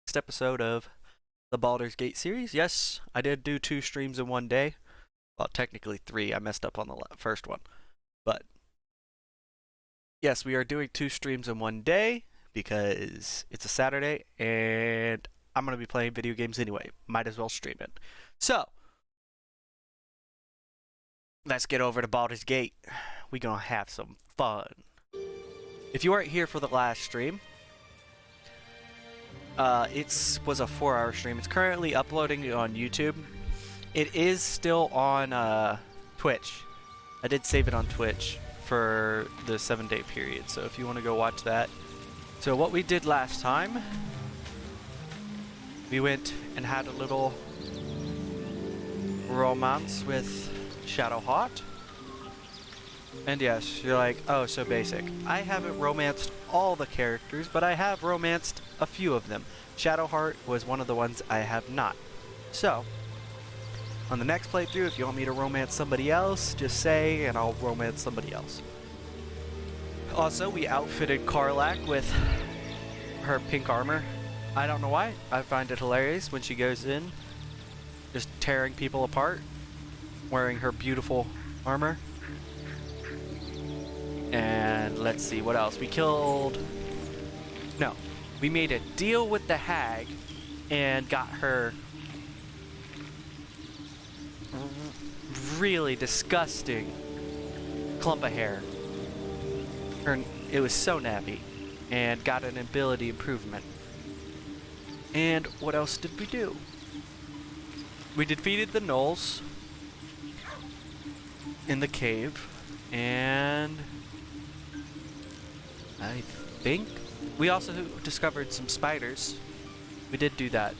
next episode of the Baldur's Gate series. Yes, I did do 2 streams in one day. Well, technically 3. I messed up on the first one. But yes, we are doing 2 streams in one day because it's a Saturday and I'm going to be playing video games anyway. Might as well stream it. So, let's get over to Baldur's Gate. We're going to have some fun. If you weren't here for the last stream, it was a 4-hour stream. It's currently uploading on YouTube. It is still on Twitch. I did save it on Twitch for the 7-day period, so if you want to go watch that. So what we did last time, we went and had a little romance with Shadowheart. And yes, you're like, oh, so basic. I haven't romanced all the characters, but I have romanced a few of them. Shadowheart was one of the ones I have not. So, on the next playthrough, if you want me to romance somebody else, just say, and I'll romance somebody else. Also, we outfitted Karlach with her pink armor. I don't know why. I find it hilarious when she goes in, just tearing people apart, wearing her beautiful armor. And let's see, what else? We made a deal with the hag and got her really disgusting clump of hair. It was so nappy, and got an ability improvement. And what else did we do? We defeated the gnolls in the cave, and I think we also discovered some spiders. We did do that.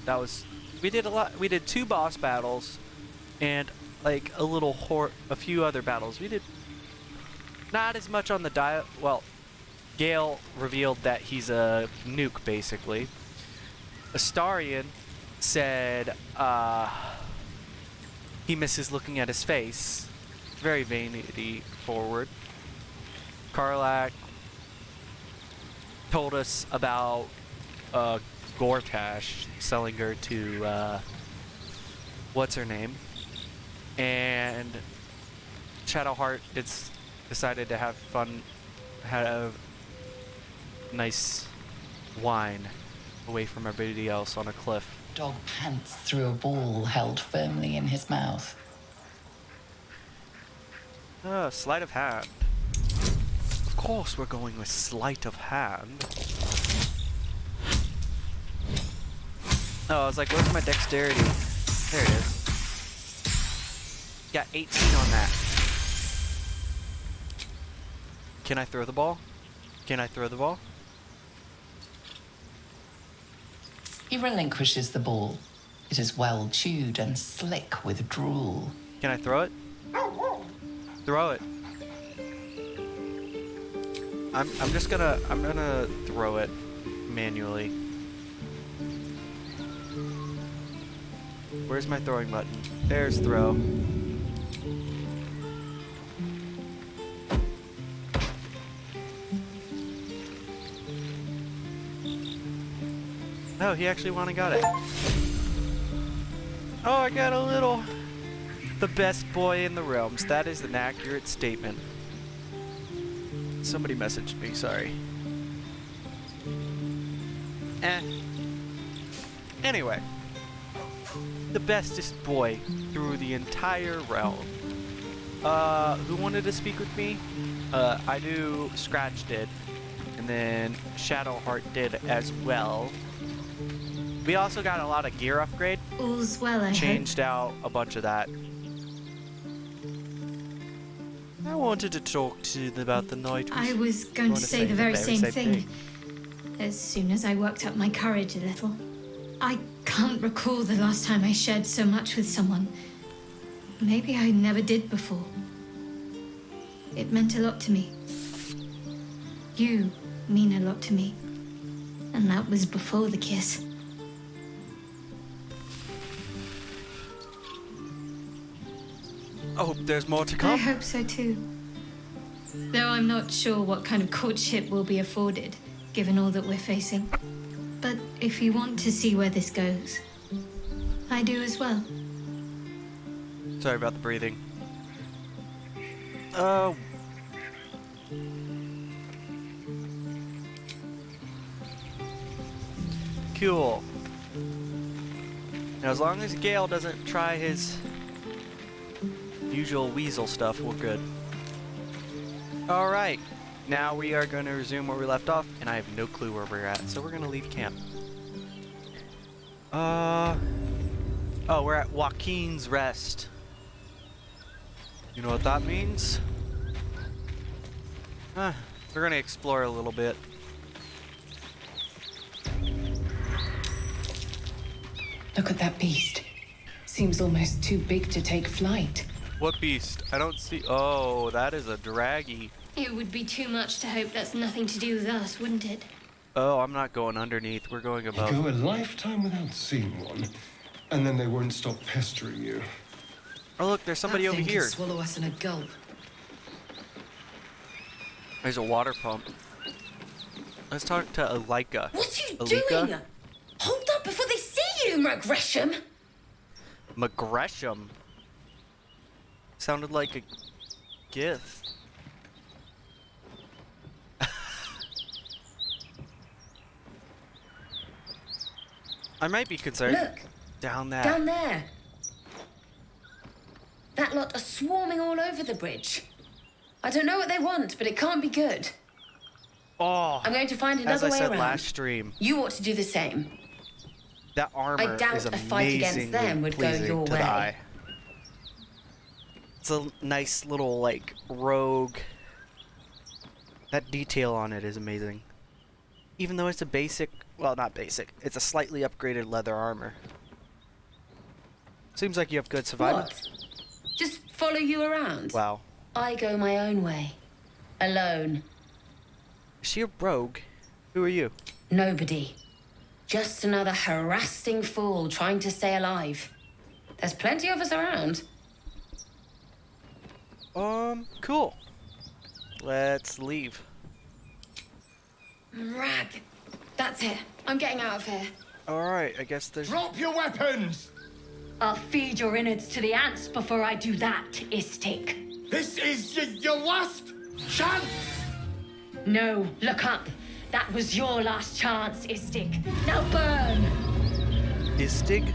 We did a lot. We did 2 boss battles and like a few other battles. We did not as much on the well, Gale revealed that he's a nuke basically. Astarion said he misses looking at his face. Very vanity forward. Karlach told us about Gortash selling her to what's her name, and Shadowheart decided to have fun, have nice wine away from everybody else on a cliff. Dog pants through a ball held firmly in his mouth. Sleight of hand. Of course we're going with sleight of hand. Oh, I was like, where's my dexterity? There it is. Got 18 on that. Can I throw the ball? Can I throw the ball? He relinquishes the ball. It is well chewed and slick with drool. Can I throw it? Throw it. I'm gonna throw it manually. Where's my throwing button? There's throw. Oh, he actually won and got it. Oh, I got a little... The best boy in the realms. That is an accurate statement. Somebody messaged me, sorry. Anyway. The bestest boy through the entire realm. Who wanted to speak with me? I do, Scratch did. And then Shadowheart did as well. We also got a lot of gear upgrade. All's well, I Changed out a bunch of that. I wanted to talk to you about the night. I was going to say the very same thing. As soon as I worked up my courage a little. I can't recall the last time I shared so much with someone. Maybe I never did before. It meant a lot to me. You mean a lot to me. And that was before the kiss. I hope there's more to come. I hope so too. Though I'm not sure what kind of courtship will be afforded, given all that we're facing. But if you want to see where this goes, I do as well. Sorry about the breathing. Oh. Cool. Now, as long as Gale doesn't try his usual weasel stuff, we're good. Alright. Now we are going to resume where we left off, and I have no clue where we're at, so we're going to leave camp. Oh, we're at Joaquin's Rest. You know what that means? We're going to explore a little bit. Look at that beast. Seems almost too big to take flight. What beast? I don't see... Oh, that is a draggy. It would be too much to hope that's nothing to do with us, wouldn't it? Oh, I'm not going underneath. We're going above. You go a lifetime without seeing one, and then they won't stop pestering you. Oh, look, there's somebody That over thing here. Can swallow us in a gulp. There's a water pump. Let's talk to Alika. What are you Alika? doing? Hold up before they see you, Gresham. McGresham? Sounded like a gift. I might be concerned. Look, Down there. down there. That lot are swarming all over the bridge. I don't know what they want, but it can't be good. Oh, I'm going to find as another I way said around. last stream, You ought to do the same. that armor I doubt is a fight against amazingly them would go pleasing your to the way. eye. It's a nice little, like, rogue. That detail on it is amazing. Even though it's a basic, well, not basic, it's a slightly upgraded leather armor. Seems like you have good survival. What? Just follow you around? Wow. I go my own way. Alone. Is she a rogue? Who are you? Nobody. Just another harassing fool trying to stay alive. There's plenty of us around. Cool. Let's leave. Rag. That's it. I'm getting out of here. Alright, I guess there's... Drop your weapons! I'll feed your innards to the ants before I do that, Istik. This is your last chance! No, look up. That was your last chance, Istik. Now burn! Istig?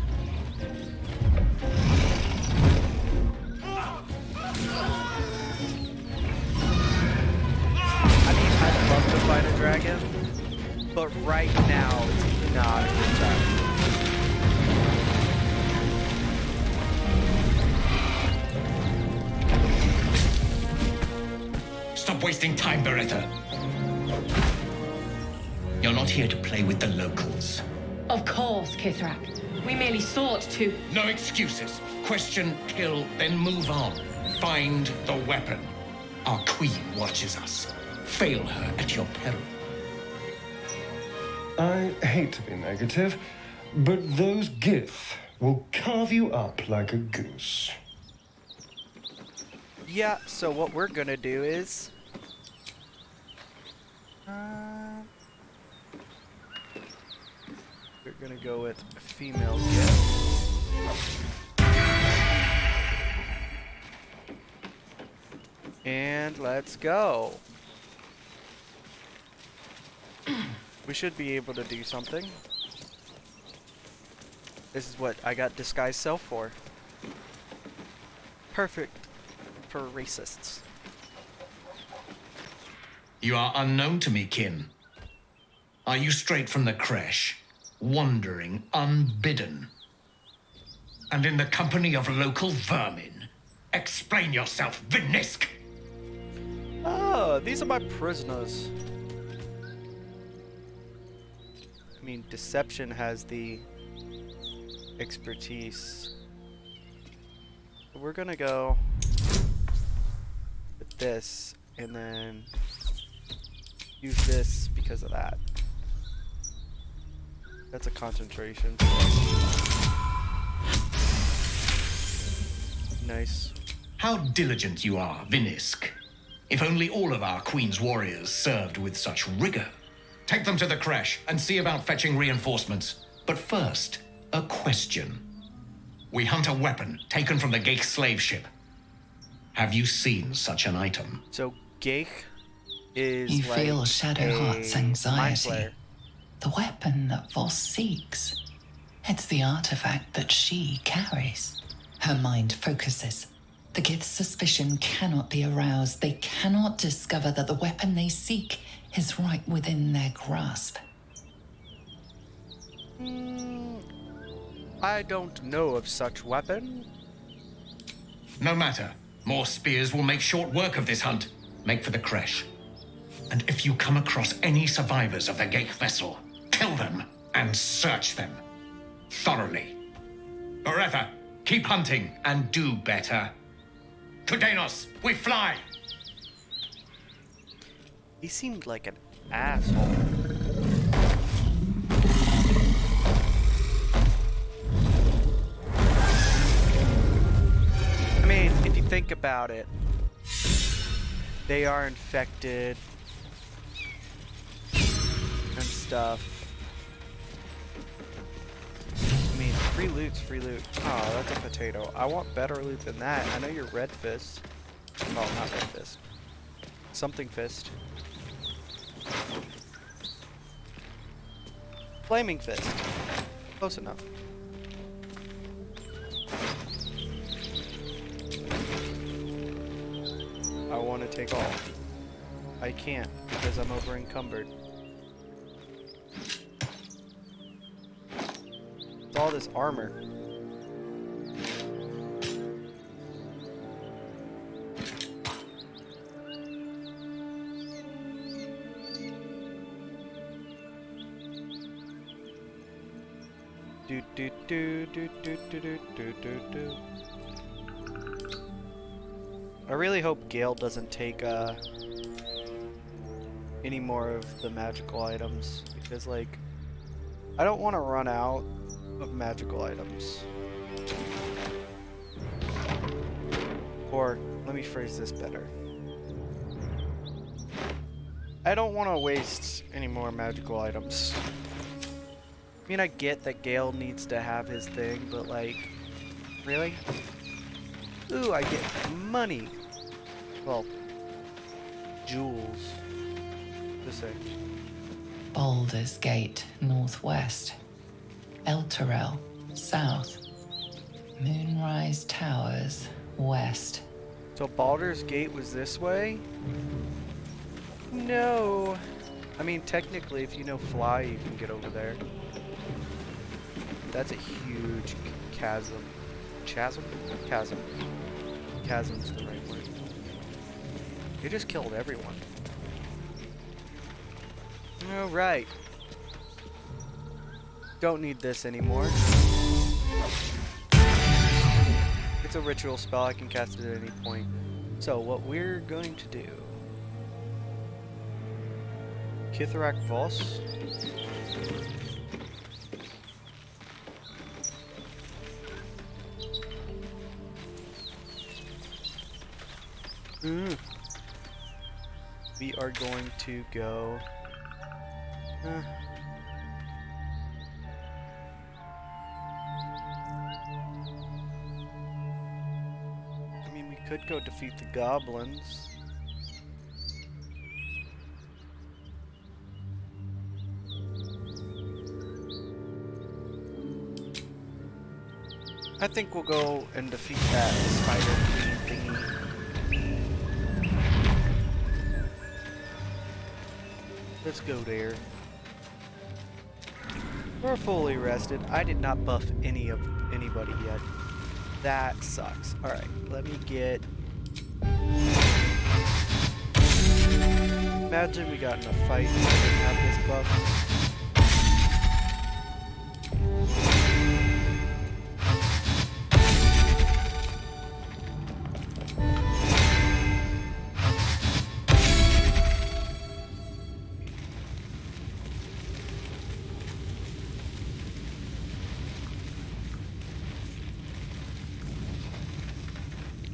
I mean, I'd love to fight a dragon, but right now it's not a good time. Stop wasting time, Beretta. You're not here to play with the locals. Of course, Kithrak. We merely sought to... No excuses. Question, kill, then move on. Find the weapon. Our queen watches us. Fail her at your peril. I hate to be negative, but those Gith will carve you up like a goose. Yeah, so what we're gonna do is... we're gonna go with female Gith. And let's go. We should be able to do something. This is what I got disguised self for. Perfect for racists. You are unknown to me, kin. Are you straight from the creche, wandering unbidden? And in the company of local vermin? Explain yourself, Vinisk! Oh, these are my prisoners. I mean, deception has the expertise. We're gonna go with this and then use this because of that. That's a concentration. Nice. How diligent you are, Vinisk. If only all of our Queen's warriors served with such rigor. Take them to the crash and see about fetching reinforcements. But first, a question. We hunt a weapon taken from the Geich slave ship. Have you seen such an item? So Geich is You like feel Shadowheart's anxiety. mind flayer. The weapon that Voss seeks. It's the artifact that she carries. Her mind focuses. The Gith's suspicion cannot be aroused. They cannot discover that the weapon they seek is right within their grasp. I don't know of such weapon. No matter. More spears will make short work of this hunt. Make for the crash. And if you come across any survivors of the Geich vessel, kill them and search them. Thoroughly. Forever, keep hunting and do better. To Danos, we fly! He seemed like an asshole. I mean, if you think about it, they are infected and stuff. I mean, free loot's free loot. Oh, that's a potato. I want better loot than that. I know you're Red Fist. Oh, not Red Fist. Something Fist. Flaming Fist. Close enough. I want to take all. I can't because I'm over encumbered. It's all this armor. Do do do do do do do do do do. I really hope Gale doesn't take any more of the magical items because, like, I don't want to run out of magical items. Or let me phrase this better. I don't want to waste any more magical items. I mean, I get that Gale needs to have his thing, but like, really? Ooh, I get money. Well, jewels. Just say. Baldur's Gate, northwest. Elturel, south. Moonrise Towers, west. So Baldur's Gate was this way? No. I mean, technically, if you know fly, you can get over there. That's a huge chasm. Chasm? Chasm. Chasm's the right word. You just killed everyone. Alright. Don't need this anymore. It's a ritual spell, I can cast it at any point. So, what we're going to do... Kithrak Voss. We are going to go... I mean, we could go defeat the goblins. I think we'll go and defeat that spider queen thingy. Let's go there. We're fully rested. I did not buff anybody yet. That sucks. Alright, let me get... Imagine we got in a fight and we didn't have this buff.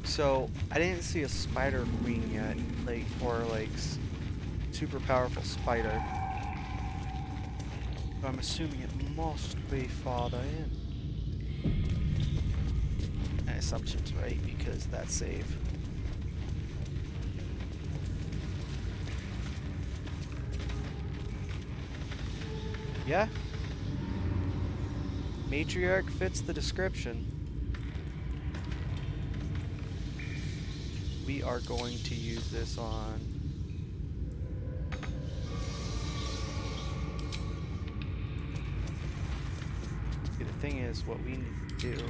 So, I didn't see a spider queen yet, like, or like super powerful spider. I'm assuming it must be farther in. My assumption's right because that's safe. Yeah. Matriarch fits the description. We are going to use this on... See, the thing is, what we need to do...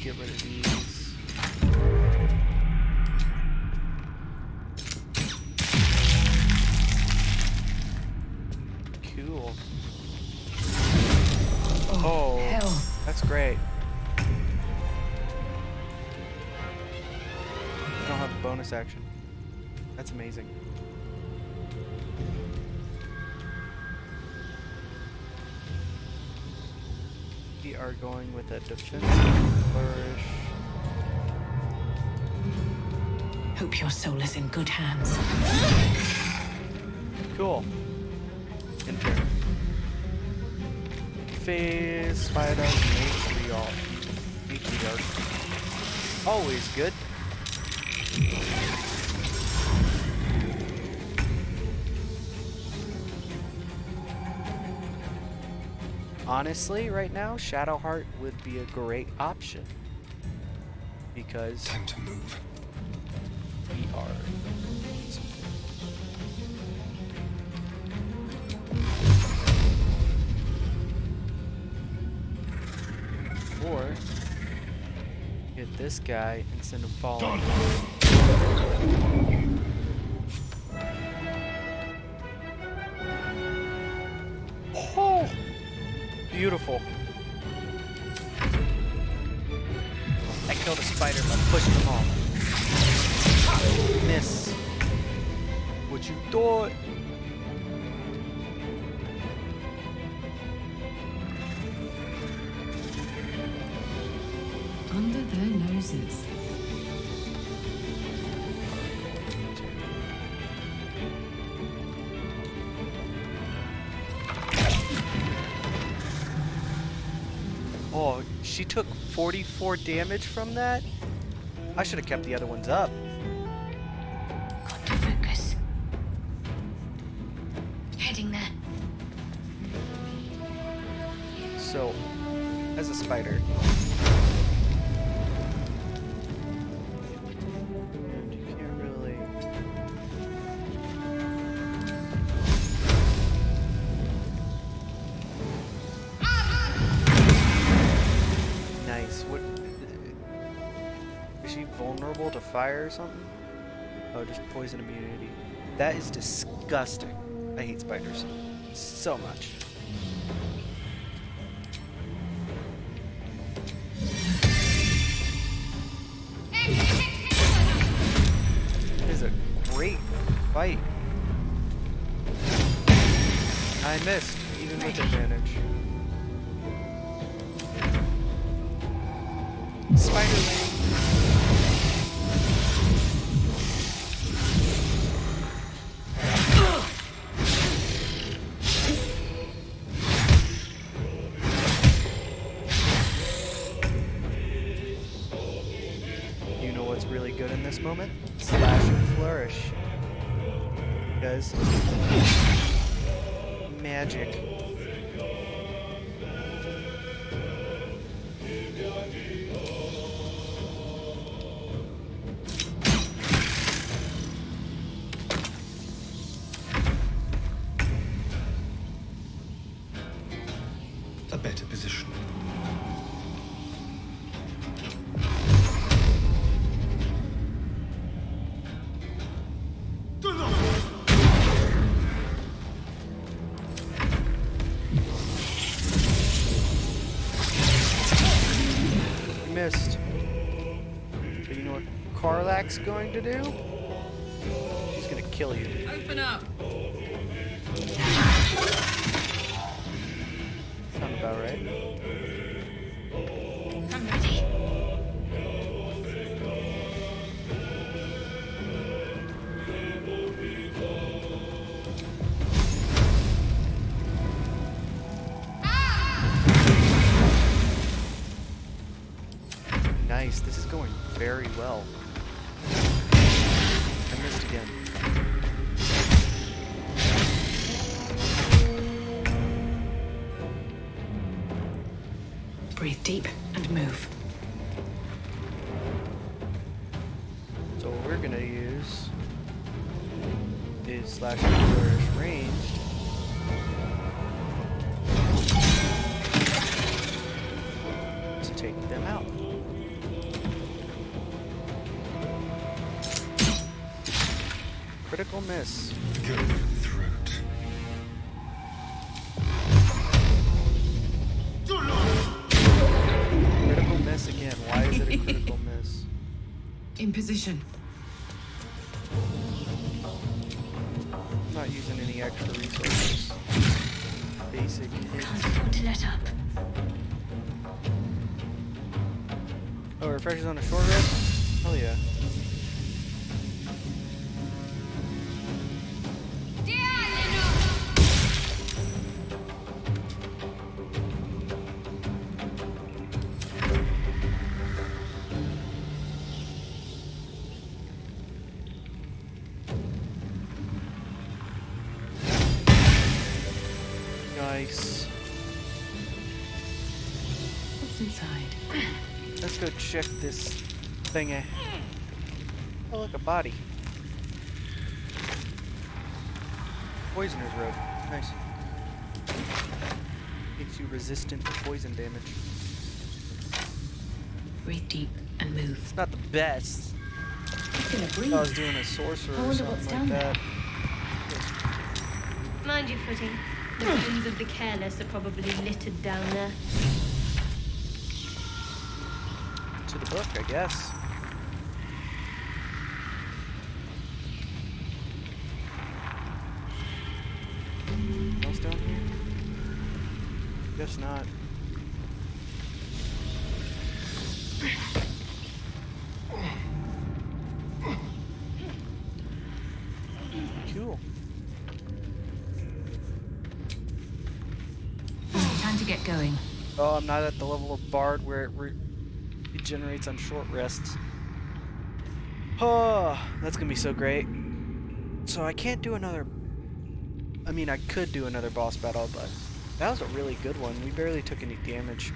Get rid of these. Cool. Oh, hell. that's great. I don't have a bonus action. That's amazing. We are going with a defensive flourish. Hope your soul is in good hands. Cool. Enter. Phase, spider, matriarch. Always good. Honestly, right now, Shadowheart would be a great option. Because Time to move. we are... Or get this guy and send him falling. Oh, beautiful. I killed a spider by pushing him off. Miss. What you thought? Under their noses. Oh, she took 44 damage from that? I should have kept the other ones up. Got to focus. Heading there. So, as a spider. And you can't really... Nice. What... Is she vulnerable to fire or something? Oh, just poison immunity. That is disgusting. I hate spiders. So much. It is a great fight. I missed, even with advantage. Spider-Man. You know what's really good in this moment? Slash and flourish. Because magic. A better position. You missed. But you know what Karlak's going to do? She's gonna kill you. Open up. Sound about right. I'm ready. well. I missed again. Breathe deep and move. So what we're gonna use is slash flourish ranged. To take them out. Critical miss. Go for the throat. Critical miss again. Why is it a critical miss? In position. I'm not using any extra resources. Basic Can't hits. afford to let up. Oh, refreshes on a short rest? Hell yeah. Nice. What's inside? Let's go check this thingy. Oh, look, a body. Poisoner's robe. Nice. Makes you resistant to poison damage. Breathe deep and move. It's not the best. You're gonna If breathe. I was doing a sorcerer I or wonder what's something like down that. Mind your footing. The bones of the careless are probably littered down there. To the book, I guess. Anything else down here? Guess not. Cool. Time to get going. Oh, I'm not at the level of Bard where it regenerates on short rests. Oh, that's gonna be so great. So I can't do another... I mean, I could do another boss battle, but that was a really good one. We barely took any damage.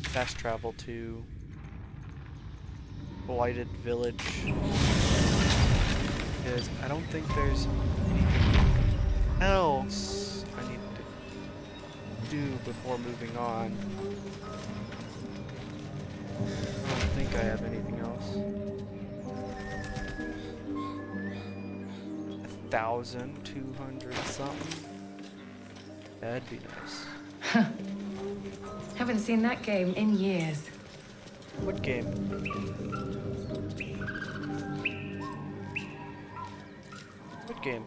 Fast travel to Blighted Village. Because I don't think there's anything else I need to do before moving on. I don't think I have anything else. 1,200 something. That'd be nice. Haven't seen that game in years. What game? What game?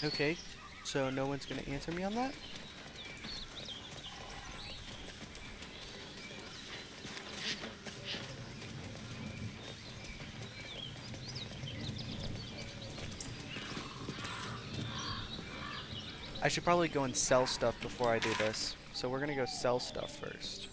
Okay, so no one's gonna answer me on that? I should probably go and sell stuff before I do this. So we're gonna go sell stuff first.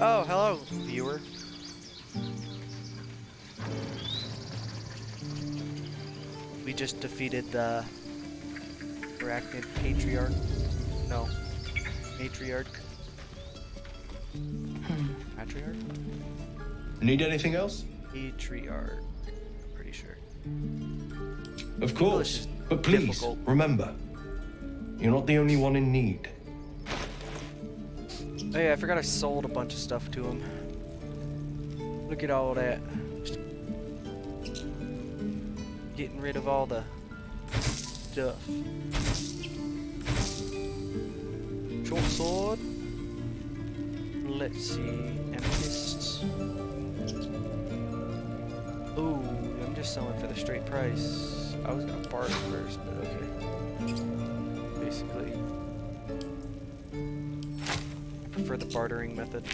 Oh, hello, viewer. We just defeated the Arachnid Patriarch. No, Matriarch. Matriarch? Need anything else? Patriarch. I'm pretty sure. Of English course. is But please, difficult. remember, You're not the only one in need. Oh yeah, I forgot I sold a bunch of stuff to him. Look at all that. Getting rid of all the stuff. Short sword. Let's see. Amethysts. Ooh, I'm just selling for the straight price. I was gonna barter first, but okay. Basically, I prefer the bartering method.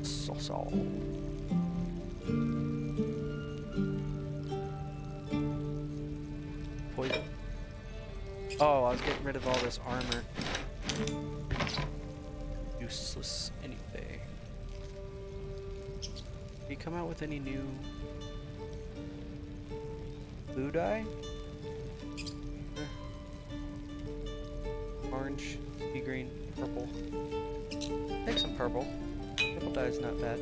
So. Poison. Oh, I was getting rid of all this armor. Useless anyway. Did you come out with any new blue dye? Orange, sea green, purple. Take some purple. Purple dye is not bad.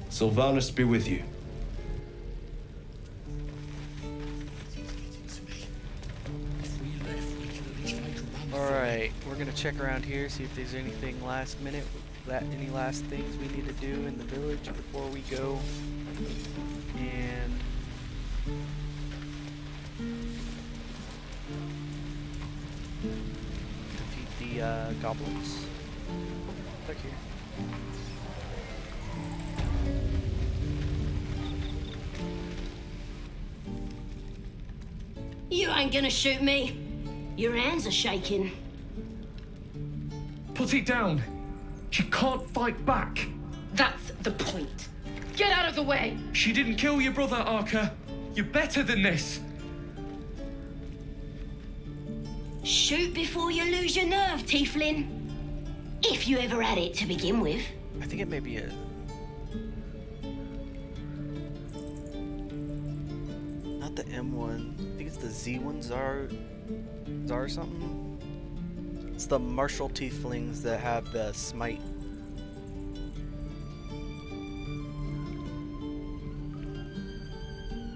Sylvanus be with you. Alright, we're gonna check around here, see if there's anything last minute, any last things we need to do in the village before we go. And defeat the goblins. Back here. You ain't gonna shoot me. Your hands are shaking. Put it down. She can't fight back. That's the point. Get out of the way! She didn't kill your brother, Arca. You're better than this. Shoot before you lose your nerve, Tieflin. If you ever had it to begin with. I think it may be a... Not the M1. I think it's the Z1, Zar something? It's the martial tieflings that have the smite.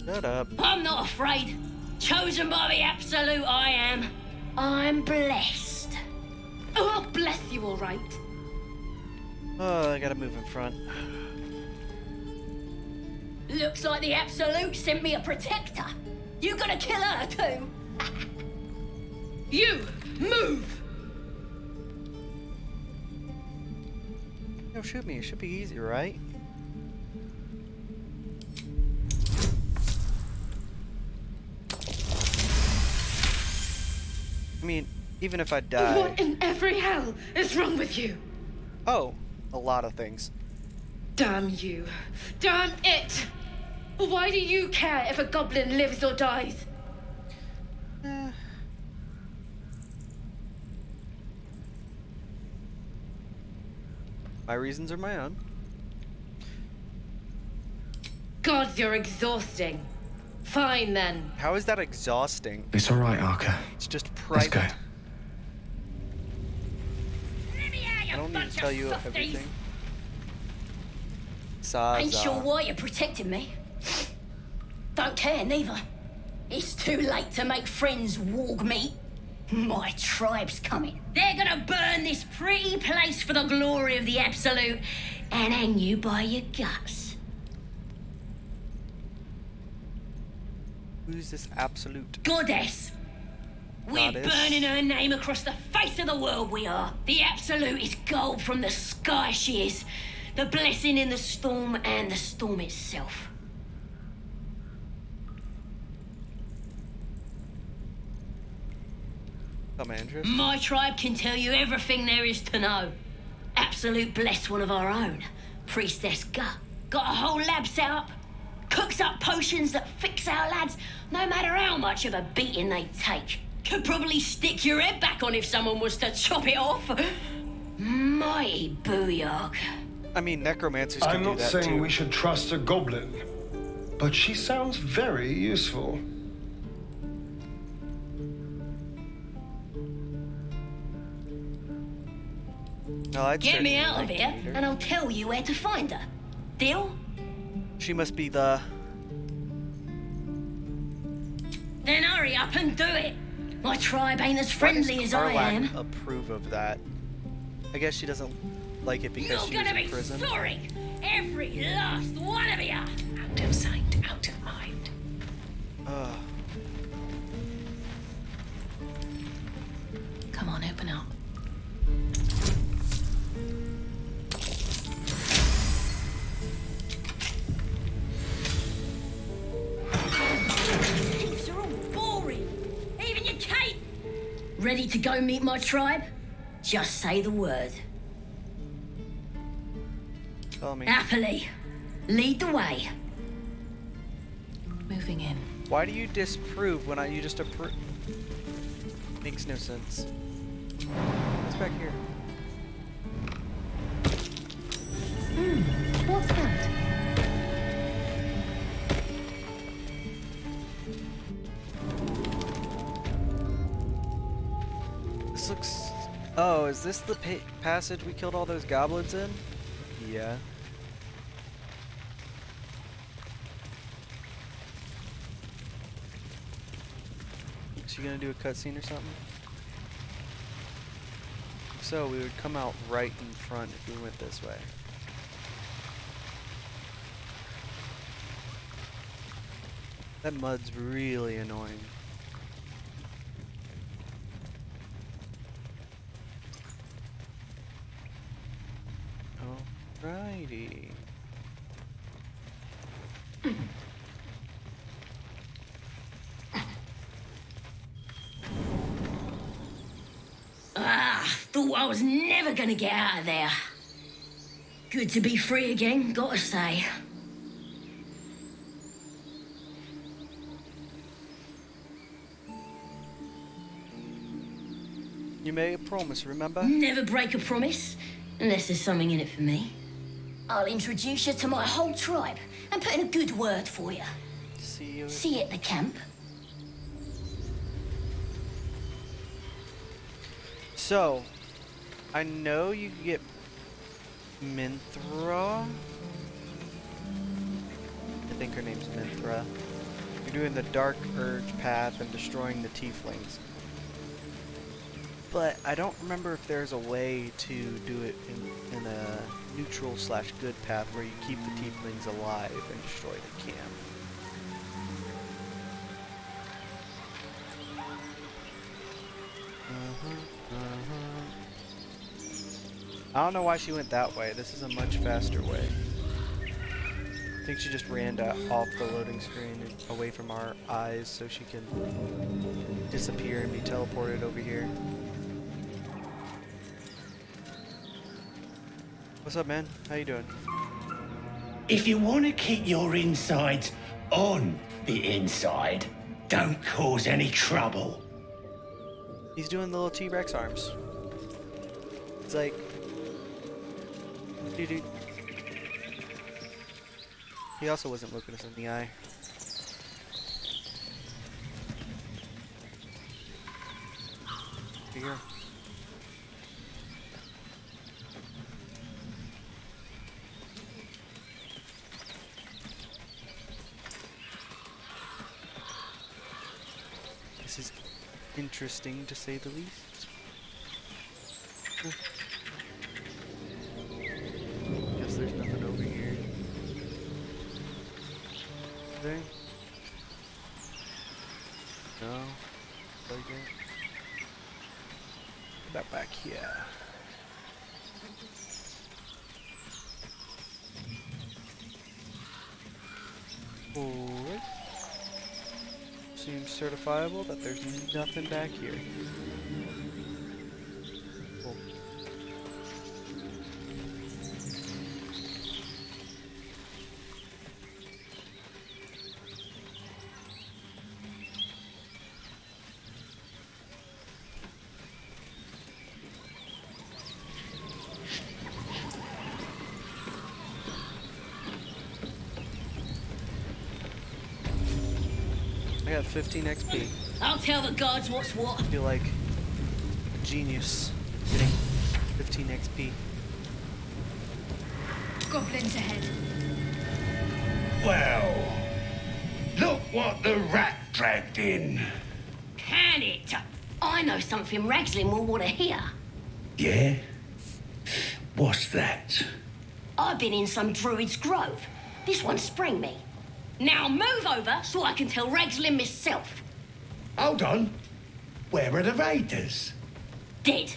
Shut up. I'm not afraid. Chosen by the Absolute, I am. I'm blessed. Oh, bless you, all right. Oh, I gotta move in front. Looks like the Absolute sent me a protector. You gonna kill her too? You, move! No, shoot me. It should be easy, right? I mean, even if I die... What in every hell is wrong with you? Oh, a lot of things. Damn you. Damn it! Why do you care if a goblin lives or dies? My reasons are my own. Gods, you're exhausting. Fine then. How is that exhausting? It's all right, Arca. It's just Let's private. go. I don't need to tell you everything. Ain't sure why you're protecting me. Don't care neither. It's too late to make friends, warg meat. My tribe's coming. They're gonna burn this pretty place for the glory of the Absolute and hang you by your guts. Who's this Absolute? Goddess. We're Goddess. burning her name across the face of the world, we are. The Absolute is gold from the sky, she is. The blessing in the storm and the storm itself. My tribe can tell you everything there is to know. Absolute bless one of our own. Priestess Gut. Got a whole lab set up. Cooks up potions that fix our lads, no matter how much of a beating they take. Could probably stick your head back on if someone was to chop it off. Mighty booyah. I mean, necromancers can I'm do not that saying too. we should trust a goblin, but she sounds very useful. Well, I'd Get me certainly out like of to here, meet her. and I'll tell you where to find her. Deal? She must be the... Then hurry up and do it. My tribe ain't as friendly as I Karlach am. approve of that? I guess she doesn't like it because You're she was gonna in be prison. sorry, every last one of you. Out of sight, out of mind. Ugh. Come on, open up. These are all boring. Even your Kate. Ready to go meet my tribe? Just say the word. Tell me. Happily. Lead the way. Moving in. Why do you disprove when you just approve? Makes no sense. What's back here? What's that? This looks... Oh, is this the passage we killed all those goblins in? Yeah. Is she gonna do a cutscene or something? If so, we would come out right in front if we went this way. That mud's really annoying. Alrighty. Thought I was never gonna get out of there. Good to be free again, gotta say. You made a promise, remember? Never break a promise, unless there's something in it for me. I'll introduce you to my whole tribe and put in a good word for you. See you. See you at the camp. So, I know you can get Minthra. I think her name's Minthra. You're doing the Dark Urge path and destroying the tieflings. But I don't remember if there's a way to do it in a neutral/good path where you keep the tieflings alive and destroy the camp. I don't know why she went that way. This is a much faster way. I think she just ran off the loading screen and away from our eyes so she can disappear and be teleported over here. What's up, man? How you doing? If you want to keep your insides on the inside, don't cause any trouble. He's doing the little T-Rex arms. It's like... Dude. He also wasn't looking us in the eye. Here. This is interesting to say the least. Guess there's nothing over here. There? No. Like it. Put that back here. Alright. Seems certifiable that there's nothing back here. Cool. I got 15 XP. I'll tell the gods what's what. I feel like a genius getting 15 XP. goblins ahead. Well, look what the rat dragged in. Can it? I know something Ragslin will want to hear. Yeah? What's that? I've been in some druid's grove. This one sprang me. Now move over so I can tell Ragslin myself. Hold on. Where are the raiders? Dead.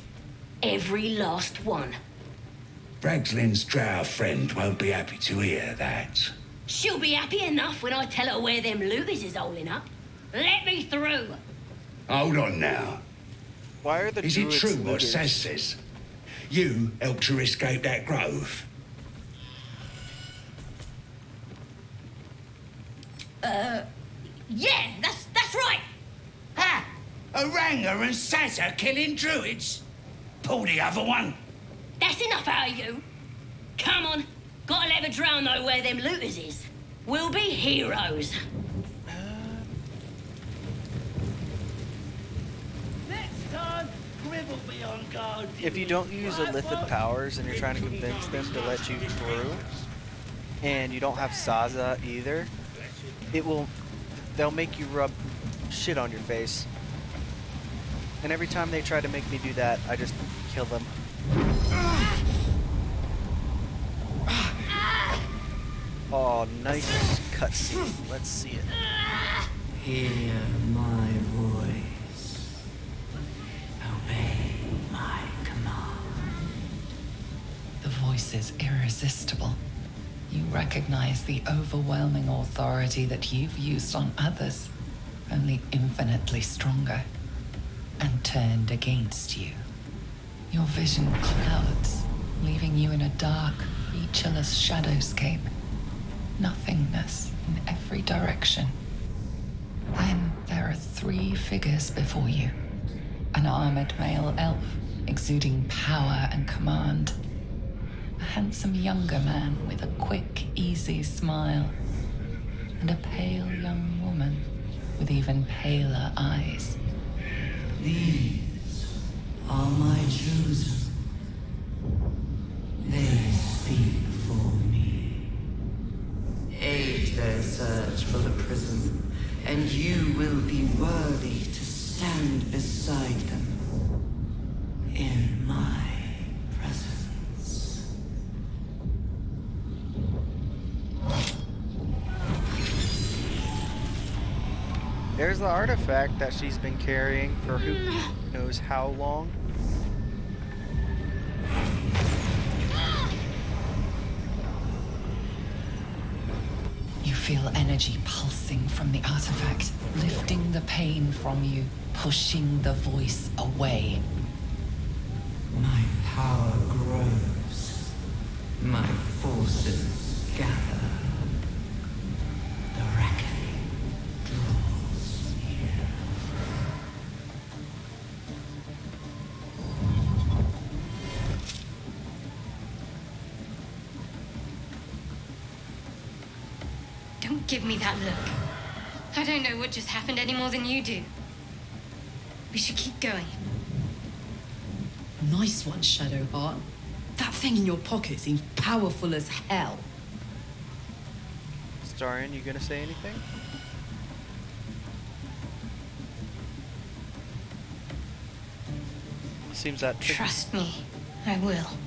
Every last one. Ragslin's drow friend won't be happy to hear that. She'll be happy enough when I tell her where them looters is holding up. Let me through. Hold on now. Why are the Is it druids true what looters? Saz says? You helped her escape that grove? Yeah, that's right. Ha! Oranga and Saz are killing druids? Pull the other one. That's enough out of you. Come on. Gotta let the drow know where them looters is. We'll be heroes. Next time, Grib will be on guard. If you don't use illithid powers and you're trying to convince them to let you through, and you don't have Saza either, they'll make you rub shit on your face. And every time they try to make me do that, I just kill them. Oh, nice cutscene. Let's see it. Hear my voice. Obey my command. The voice is irresistible. You recognize the overwhelming authority that you've used on others, only infinitely stronger, and turned against you. Your vision clouds, leaving you in a dark, featureless shadowscape. Nothingness in every direction. Then there are 3 figures before you. An armored male elf, exuding power and command. A handsome younger man with a quick, easy smile. And a pale young woman with even paler eyes. These are my chosen. They speak for me. Aid their search for the prism, and you will be worthy to stand beside them in my presence. There's the artifact that she's been carrying for who knows how long. You feel energy pulsing from the artifact, lifting the pain from you, pushing the voice away. My power grows. My forces gather. The reckoning draws near. Don't give me that look. I don't know what just happened any more than you do. We should keep going. Nice one, Shadowheart. That thing in your pocket seems powerful as hell. Starion, you gonna say anything? Seems that Trust me, I will.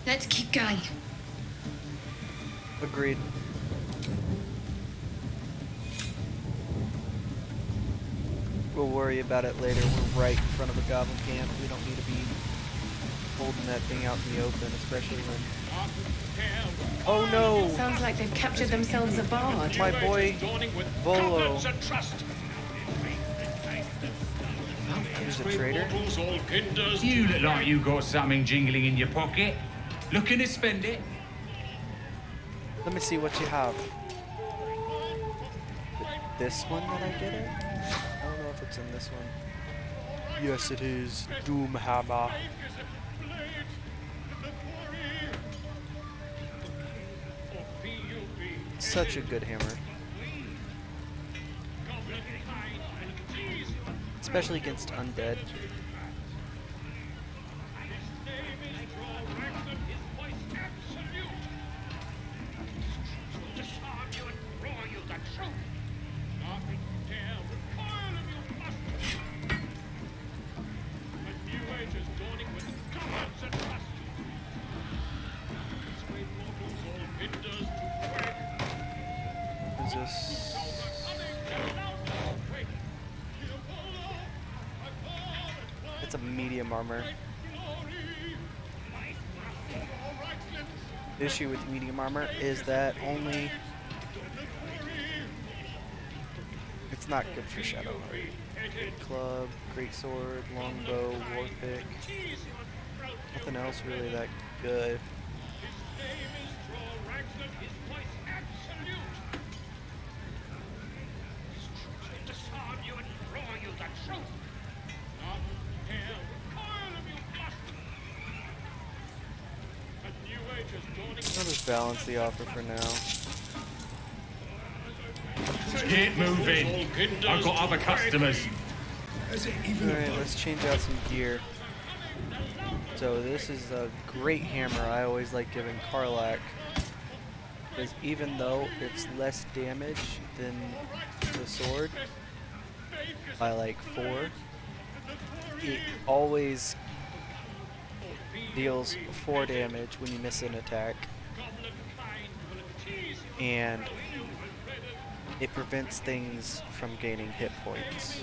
Let's keep going. Agreed. We'll worry about it later. We're right in front of a goblin camp. We don't need to be holding that thing out in the open, especially when... Oh no! Sounds like they've captured themselves a bard. My boy, Volo. Who's a traitor? You look like you got something jingling in your pocket. Looking to spend it? Let me see what you have. This one that I get it? I don't know if it's in this one. Yes, it is. Doomhammer. Such a good hammer. Especially against undead. is this? It's a medium armor. The issue with medium armor is that only it's not good for Shadow Heart. Great club, great sword, longbow, war pick. Nothing else really that good. I'll just balance the offer for now. Get moving. I've got other customers. Alright, let's change out some gear. So this is a great hammer I always like giving Karlach. Because even though it's less damage than the sword, by like 4, it always deals 4 damage when you miss an attack. And it prevents things from gaining hit points.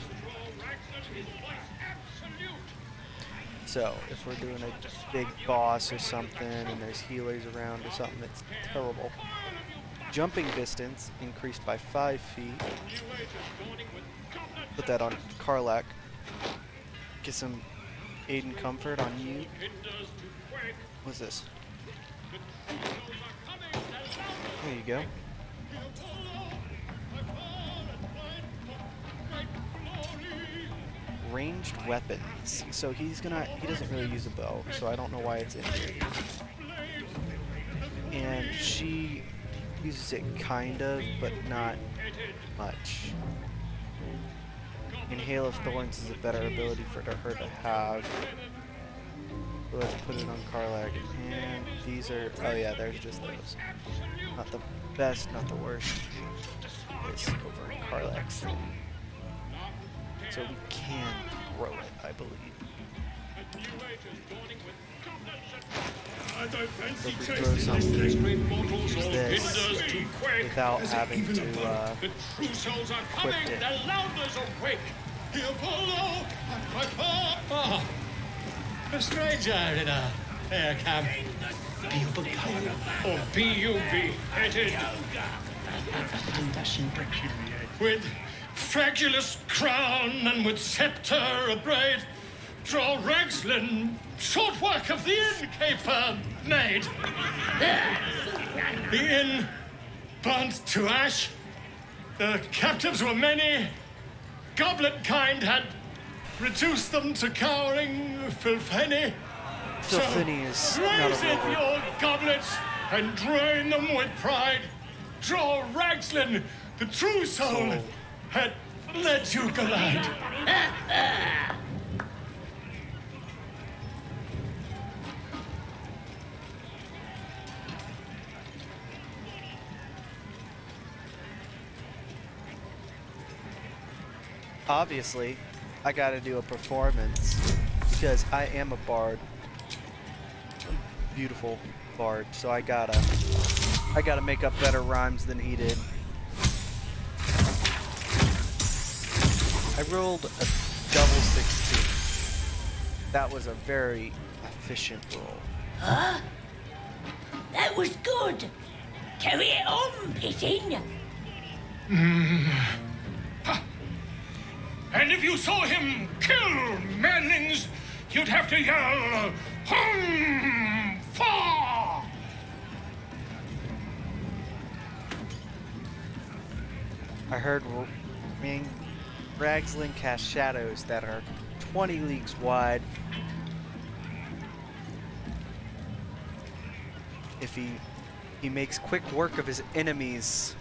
So, if we're doing a big boss or something and there's healers around or something that's terrible. Jumping distance increased by 5 feet. Put that on Karlach. Get some aid and comfort on you. What's this? There you go. Ranged weapons. So he doesn't really use a bow, so I don't know why it's in here. And she uses it kind of, but not much. And Hail of Thorns is a better ability for her to have. So let's put it on Karlach. And these are, oh yeah, there's just those. Not the best, not the worst. It's over in Karlach's. So we can throw it, I believe. So if we throw something, use this without having to equip it. Oh, a stranger in a fair camp. Or be you beheaded. With fragulous crown and with scepter abraid, draw Ragslin, short work of the innkeeper made. The inn burnt to ash. The captives were many. Goblet kind had reduced them to cowering filtheny. Filtheny is not raise a it word. your goblets and drain them with pride. Draw Ragslin, the true soul, had led you glad. Obviously, I gotta do a performance because I am a bard. Beautiful bard, so I gotta make up better rhymes than he did. I rolled a double 16. That was a very efficient roll. Huh? That was good. Carry it on, Pippin. And if you saw him kill Mannings, you'd have to yell, "Hum! Fa!" I heard Ragslin cast shadows that are 20 leagues wide. If he makes quick work of his enemies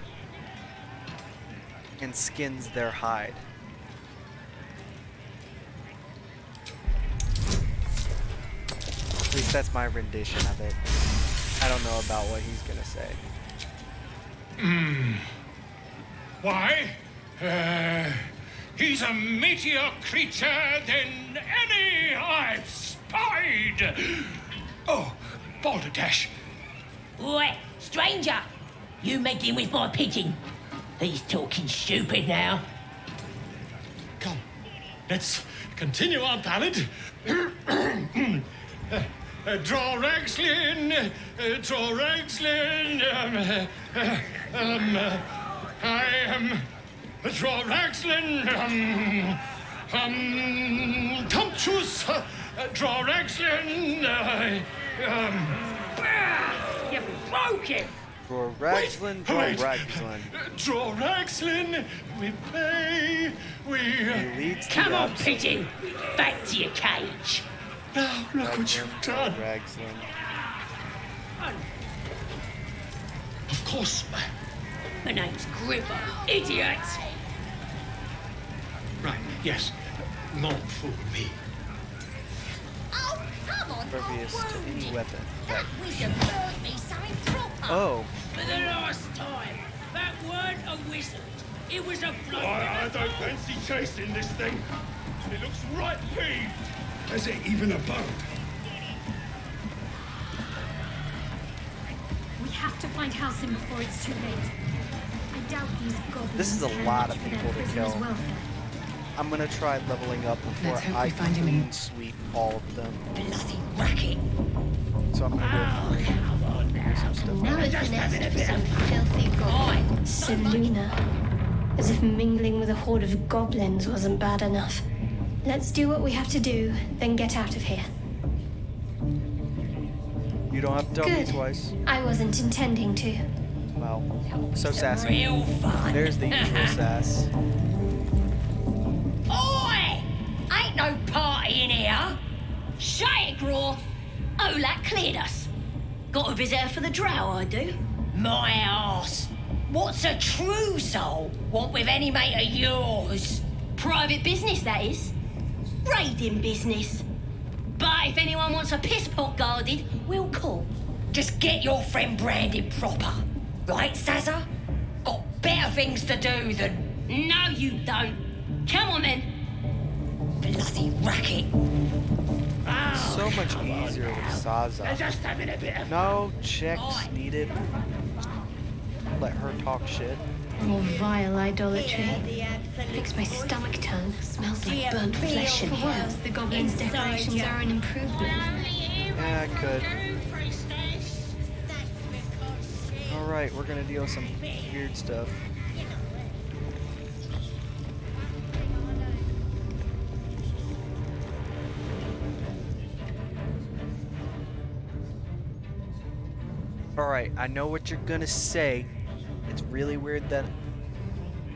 and skins their hide. At least that's my rendition of it. I don't know about what he's gonna say. Why? He's a meatier creature than any I've spied. Oh, balderdash. Oi, stranger! You meddling with my pigeon. He's talking stupid now. Come, let's continue our ballad. Draw Ragslin, draw Ragslin. I am draw Ragslin. Tumptuous. Draw Ragslin. You broke him. Draw Ragslin, draw wait. Ragslin. Draw Ragslin. We play. We. He leads the Come on, episode. pigeon. Back to your cage. Now look what you've done. Ragslin. Of course. My name's Gripper, idiot. Right. Yes. Not fool me. Oh, come on. Impervious to any weapon. That wizard burned me something proper. Oh, For the last time, that weren't a wizard. It was a bloke. I don't fancy chasing this thing. It looks right peeved. Has it even a bone? We have to find Halcyon before it's too late. I doubt these goblins This is a care lot much of for their people to prisoners' kill. welfare. I'm gonna try leveling up before Let's hope I we find him clean in- sweep all of them. Bloody racket. So I'm gonna do some stuff. Now it's an nest for some filthy goblin. Xylina. As if mingling with a horde of goblins wasn't bad enough. Let's do what we have to do, then get out of here. You don't have to tell me Good. twice. I wasn't intending to. Wow. So sassy. Real fun. There's the usual sass. Oi! Ain't no party in here. Shut it, Graw. Olak cleared us. Got a visitor for the drow, I do. My arse. What's a true soul want with any mate of yours? Private business, that is. Raiding business. But if anyone wants a piss pot guarded, we'll call. Just get your friend branded proper. Right, Sazza? Got better things to do than... No, you don't. Come on, then. Bloody racket. So much easier with Saza. Just having a bit of... No checks needed. Let her talk shit. More vile idolatry. Makes my stomach turn. Smells like burnt flesh in here. The goblins' decorations are an improvement. Yeah, I could. Alright, we're gonna deal with some weird stuff. Alright, I know what you're gonna say. It's really weird that...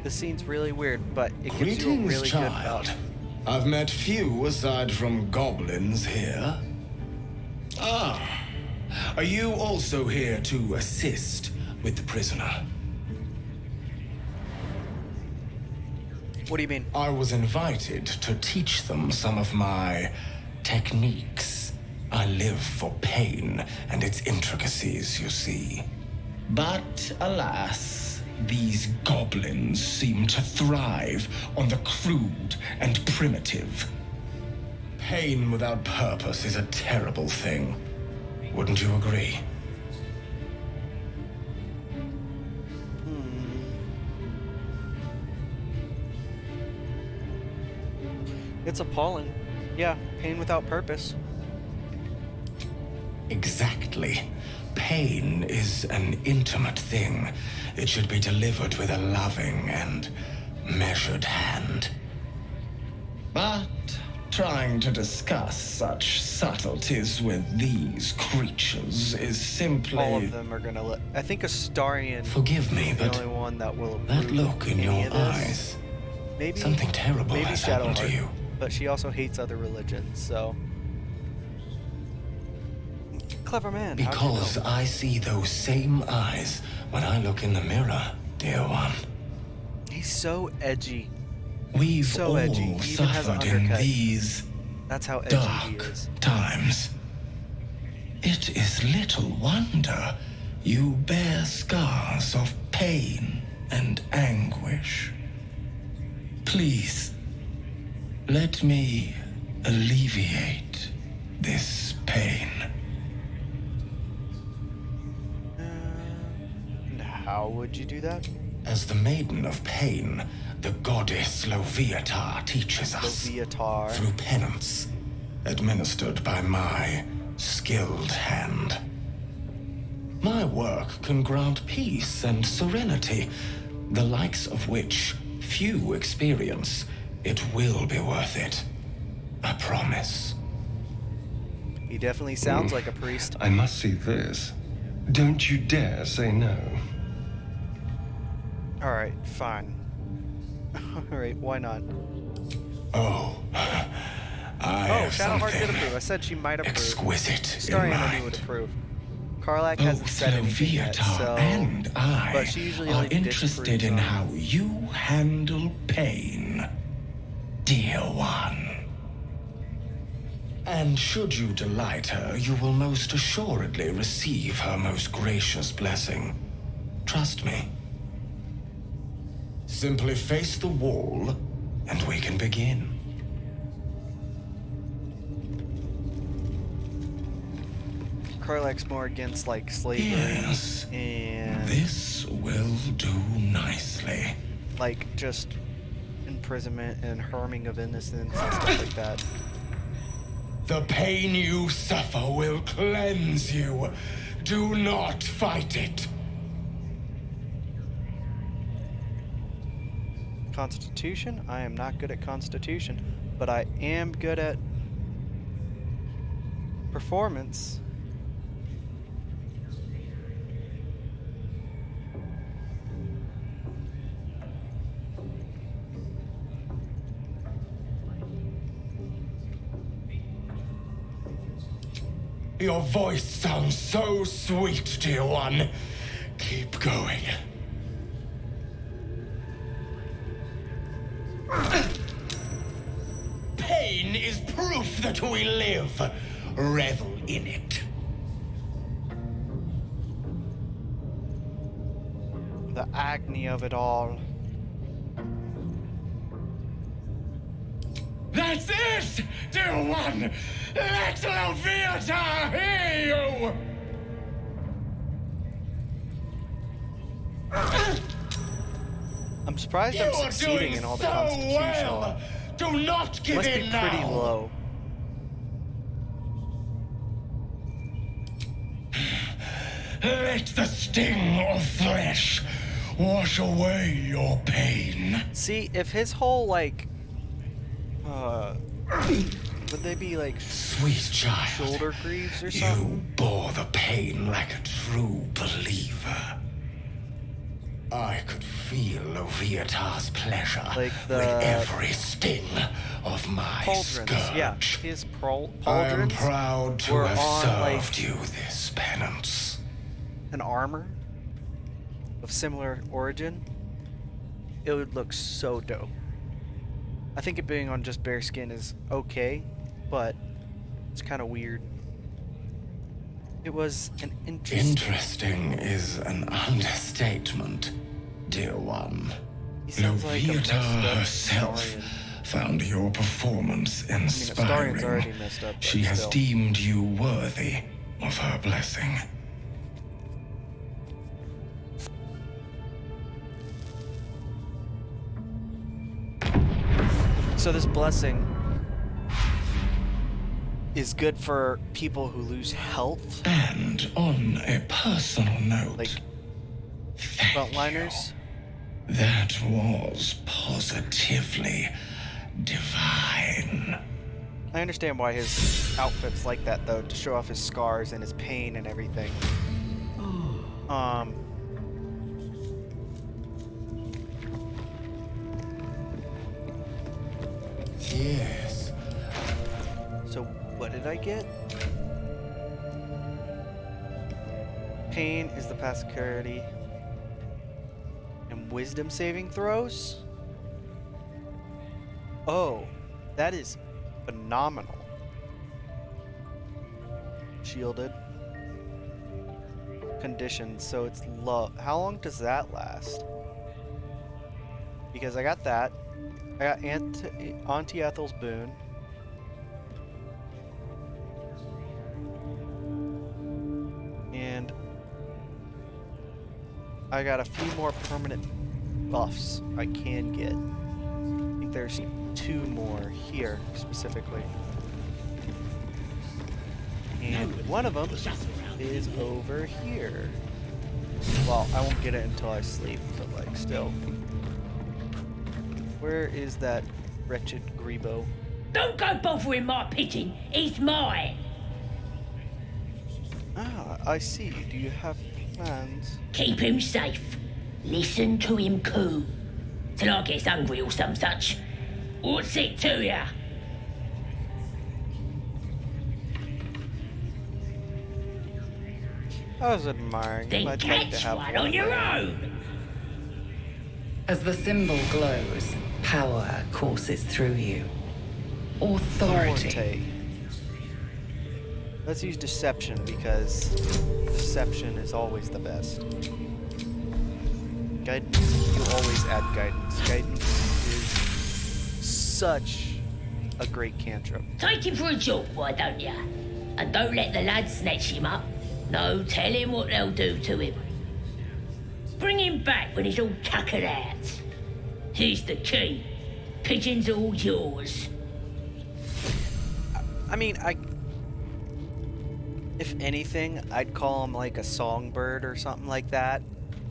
The scene's really weird, but it gives you a really child. good... I've met few aside from goblins here. Ah, are you also here to assist with the prisoner? What do you mean? I was invited to teach them some of my techniques. I live for pain and its intricacies, you see. But alas, these goblins seem to thrive on the crude and primitive. Pain without purpose is a terrible thing. Wouldn't you agree? It's appalling. Yeah, pain without purpose. Exactly. Pain is an intimate thing. It should be delivered with a loving and measured hand. But trying to discuss such subtleties with these creatures is simply... All of them are gonna let... I think Astarion Forgive me, is the but only one that will approve that look in any your of this. eyes. Maybe Something terrible maybe has happened to Shadowheart, you. but she also hates other religions, so... Clever man. how'd you Because know? I see those same eyes when I look in the mirror, dear one. He's so edgy. We've So all edgy. He even has an suffered in undercut. these That's how edgy he dark is. times. It is little wonder you bear scars of pain and anguish. Please, let me alleviate this pain. And how would you do that? As the Maiden of Pain, the goddess Loviatar teaches us Loviatar. through penance, administered by my skilled hand. My work can grant peace and serenity, the likes of which few experience. It will be worth it. I promise. He definitely sounds like a priest. I must see this. Don't you dare say no. Alright, fine. Alright, why not? Oh, I have Shadowheart did something approve. I said she might approve. exquisite in Stariana knew mind. would approve. Karlak hasn't Both said anything yet, Loviatar so... and I but she usually are only interested in disapproves how you handle pain, dear one. And should you delight her, you will most assuredly receive her most gracious blessing. Trust me. Simply face the wall, and we can begin. Karlak's more against, like, slavery Yes. and... This will do nicely. like, just imprisonment and harming of innocents and stuff like that. The pain you suffer will cleanse you. Do not fight it. Constitution? I am not good at Constitution, but I am good at performance. Your voice sounds so sweet, dear one. Keep going. Pain is proof that we live. Revel in it. The agony of it all. That's it, dear one. Let Loviatar hear you. I'm surprised You I'm are succeeding doing in all the so constitutional. well. Do not give Must be in pretty now. low. Let the sting of flesh wash away your pain. See, if his whole, like, would they be, like, Sweet child, shoulder greaves or you something? bore the pain like a true believer. I could feel Loviatar's pleasure Like the with every sting of my pauldrons, scourge. yeah. His I am pauldrons proud to were have on, served like, you this penance. an armor of similar origin. It would look so dope. I think it being on just bare skin is okay, but it's kind of weird. It was an Interesting is an understatement, dear one. He sounds like a messed Loviatar up herself Astarion. found your performance Astarion's inspiring. already messed up, but She has still. deemed you worthy of her blessing. So this blessing is good for people who lose health, And on a personal note, like frontliners. that was positively divine. I understand why his outfit's like that, though, to show off his scars and his pain and everything. Yes. So what did I get? Pain is the path security. And wisdom saving throws? Oh, that is phenomenal. Shielded. Conditions, so it's low. How long does that last? Because I got that. I got Auntie Ethel's boon. And I got a few more permanent buffs I can get. I think there's 2 more here, specifically. And one of them is over here. Well, I won't get it until I sleep, but like still. Where is that wretched Grebo? Don't go bothering my pigeon. He's mine. Ah, I see. Do you have plans? Keep him safe. Listen to him coo. Till I gets hungry or some such. What's it to ya? I was admiring him. Then I'd like to catch have one on your own. As the symbol glows, power courses through you. Authority. Forte. Let's use deception because deception is always the best. Guidance, you always add guidance. Guidance is such a great cantrip. Take him for a joke, why don't ya? And don't let the lads snatch him up. No, tell him what they'll do to him. Bring him back when he's all tuckered out. Here's the key. Pigeon's all yours. I mean, if anything, I'd call him like a songbird or something like that.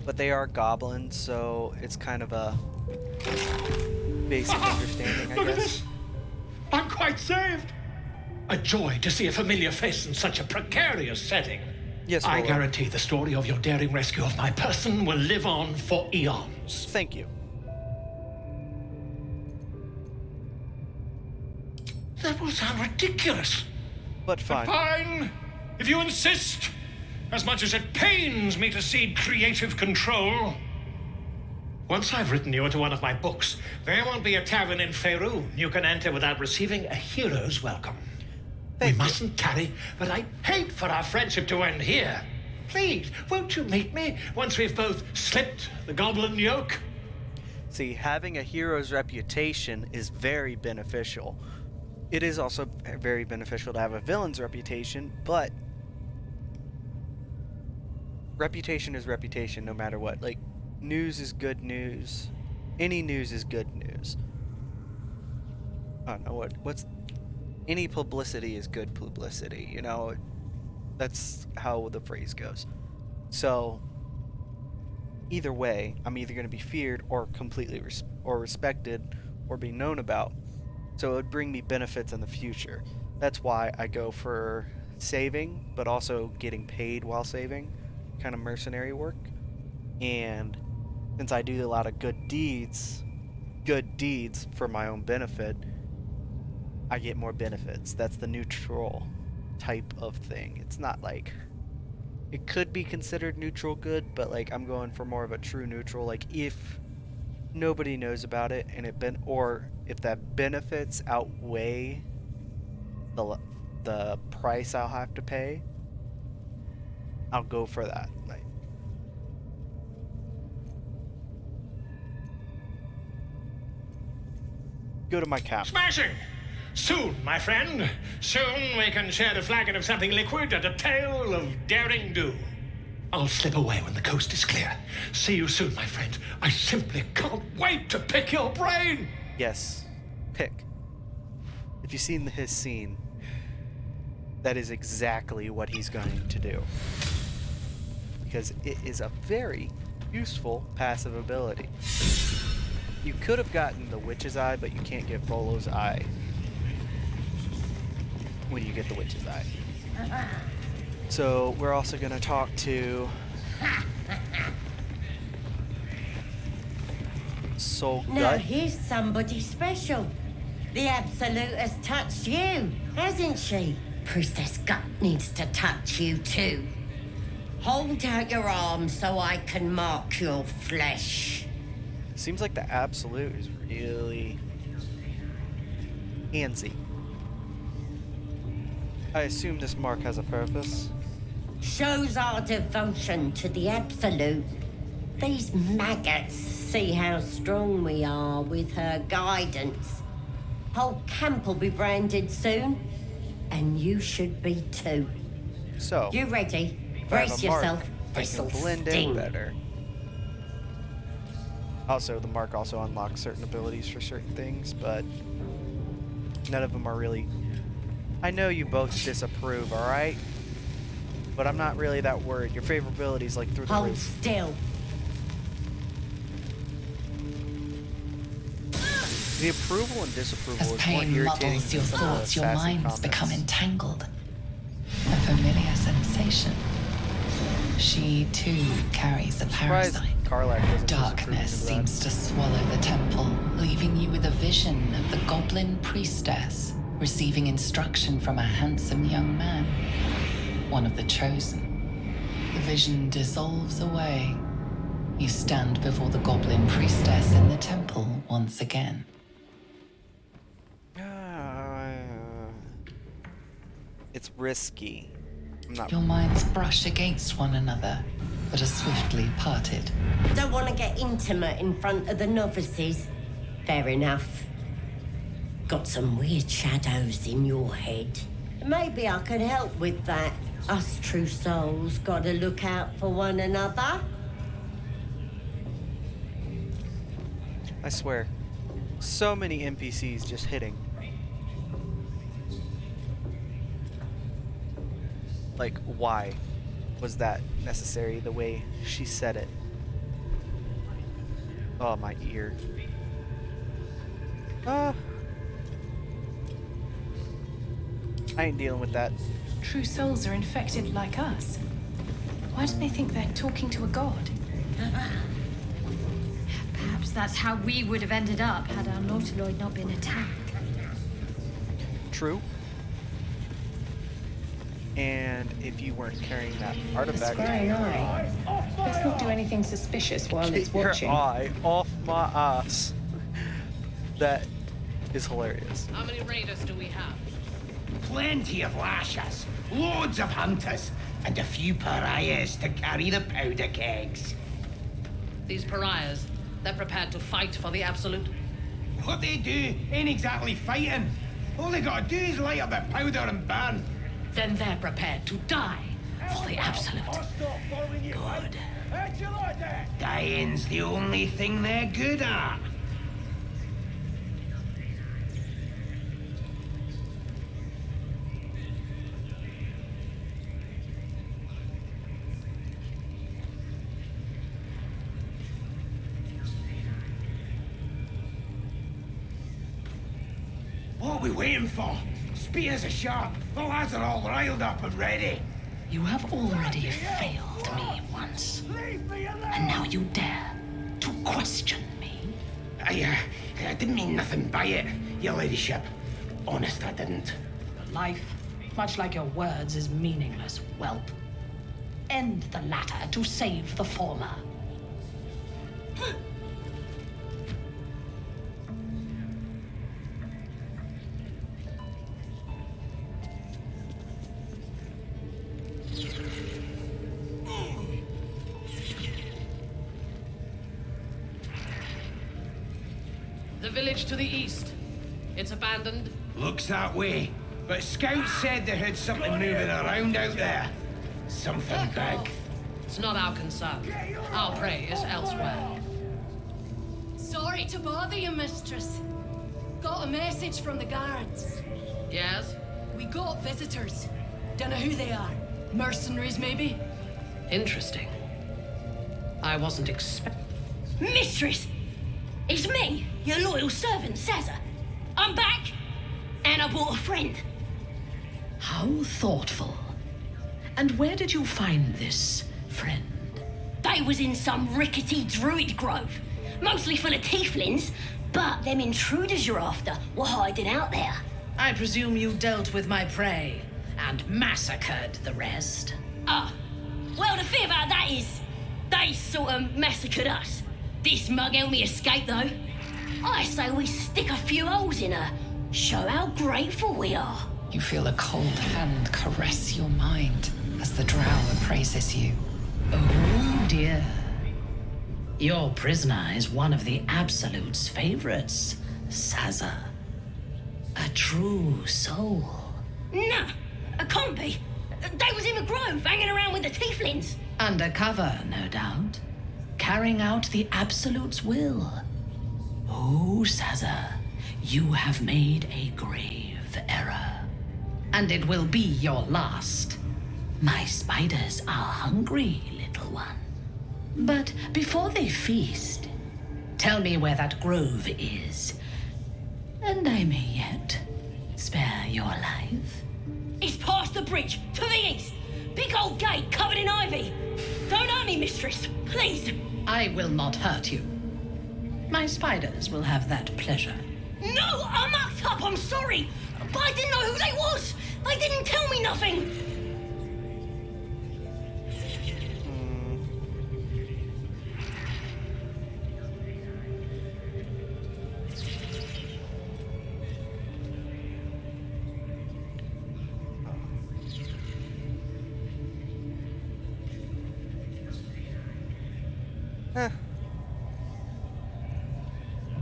But they are goblins, so it's kind of a basic understanding, I Look guess. at this! I'm quite saved! A joy to see a familiar face in such a precarious setting. Yes, I Lord. guarantee the story of your daring rescue of my person will live on for eons. Thank you. That will sound ridiculous. But fine. Fine, if you insist. As much as it pains me to cede creative control. Once I've written you into one of my books, there won't be a tavern in Faerun you can enter without receiving a hero's welcome. We mustn't tarry, but I hate for our friendship to end here. Please, won't you meet me once we've both slipped the goblin yoke? See, having a hero's reputation is very beneficial. It is also very beneficial to have a villain's reputation, but reputation is reputation no matter what. Like, news is good news. Any news is good news. I don't know what's any publicity is good publicity, you know? That's how the phrase goes. So, either way, I'm either going to be feared or completely respected or be known about. So it would bring me benefits in the future. That's why I go for saving, but also getting paid while saving, kind of mercenary work. And since I do a lot of good deeds for my own benefit, I get more benefits. That's the neutral type of thing. It's not like, it could be considered neutral good, but like I'm going for more of a true neutral. Like if nobody knows about it and or if that benefits outweigh the price I'll have to pay, I'll go for that. Like, go to my cap. Smashing! Soon, my friend. Soon we can share a flagon of something liquid and a tale of daring do. I'll slip away when the coast is clear. See you soon, my friend. I simply can't wait to pick your brain! Yes, pick. If you've seen his scene, that is exactly what he's going to do. Because it is a very useful passive ability. You could have gotten the Witch's Eye, but you can't get Volo's Eye when you get the Witch's Eye. So we're also going to talk to Soul Now Gut. here's somebody special. The Absolute has touched you, hasn't she? Priestess Gut needs to touch you too. Hold out your arm so I can mark your flesh. Seems like the Absolute is really handsy. I assume this mark has a purpose. Shows our devotion to the Absolute. These maggots see how strong we are with her guidance. Whole camp will be branded soon, and you should be too. So, You ready? if I have Brace a mark, yourself. I This'll can blend in sting. better. Also, the mark also unlocks certain abilities for certain things, but none of them are really... I know you both disapprove, alright? But I'm not really that worried. Your favorability is like through the Hold roof. still. The approval and disapproval As is more pain irritating muddles your than the thoughts, your sassy minds comments. become entangled. A familiar sensation. She too carries a Surprised parasite. Karlach wasn't Darkness disapproving of seems to swallow the temple, leaving you with a vision of the goblin priestess receiving instruction from a handsome young man, one of the chosen. The vision dissolves away. You stand before the goblin priestess in the temple once again. It's risky. I'm not... Your minds brush against one another, but are swiftly parted. Don't want to get intimate in front of the novices. Fair enough. Got some weird shadows in your head. Maybe I could help with that. Us true souls gotta look out for one another. I swear. So many NPCs just hitting. Like, why was that necessary the way she said it? Oh, my ear. I ain't dealing with that. True souls are infected like us. Why do they think they're talking to a god? Perhaps that's how we would have ended up had our Nautiloid not been attacked. True. And if you weren't carrying that artifact... Scrying eye. Let's not do anything suspicious while it's Get watching. your eye off my ass. That is hilarious. How many raiders do we have? Plenty of lashes, loads of hunters, and a few pariahs to carry the powder kegs. These pariahs, they're prepared to fight for the Absolute? What they do ain't exactly fighting. All they gotta do is light up a powder and burn. Then they're prepared to die for the Absolute. Good. Dying's the only thing they're good at. What are we waiting for? Spears are sharp. The lads are all riled up and ready. You have already failed me once. And now you dare to question me. I didn't mean nothing by it, your ladyship. Honest, I didn't. Your life, much like your words, is meaningless, whelp. End the latter to save the former. The village to the east. It's abandoned. Looks that way. But scouts said they heard something moving around out there. Something big. It's not our concern. Our prey is elsewhere. Sorry to bother you, mistress. Got a message from the guards. Yes? We got visitors. Don't know who they are. Mercenaries, maybe? Interesting. I wasn't expecting... Mistress! It's me, your loyal servant, Sazza. I'm back, and I brought a friend. How thoughtful. And where did you find this friend? They was in some rickety druid grove, mostly full of tieflings, but them intruders you're after were hiding out there. I presume you dealt with my prey and massacred the rest. Well, the thing about that is, they sort of massacred us. This mug helped me escape, though. I say we stick a few holes in her, show how grateful we are. You feel a cold hand caress your mind as the drow appraises you. Oh dear. Your prisoner is one of the Absolute's favorites, Sazza. A true soul. Nah, a can't be. They was in the grove, hanging around with the tieflings. Undercover, no doubt. carrying out the Absolute's will. Oh, Saza, you have made a grave error. And it will be your last. My spiders are hungry, little one. But before they feast, tell me where that grove is, and I may yet spare your life. It's past the bridge, to the east. Big old gate covered in ivy. Don't hurt me, mistress, please. I will not hurt you. My spiders will have that pleasure. No, I mucked up, I'm sorry. But I didn't know who they was. They didn't tell me nothing. Huh.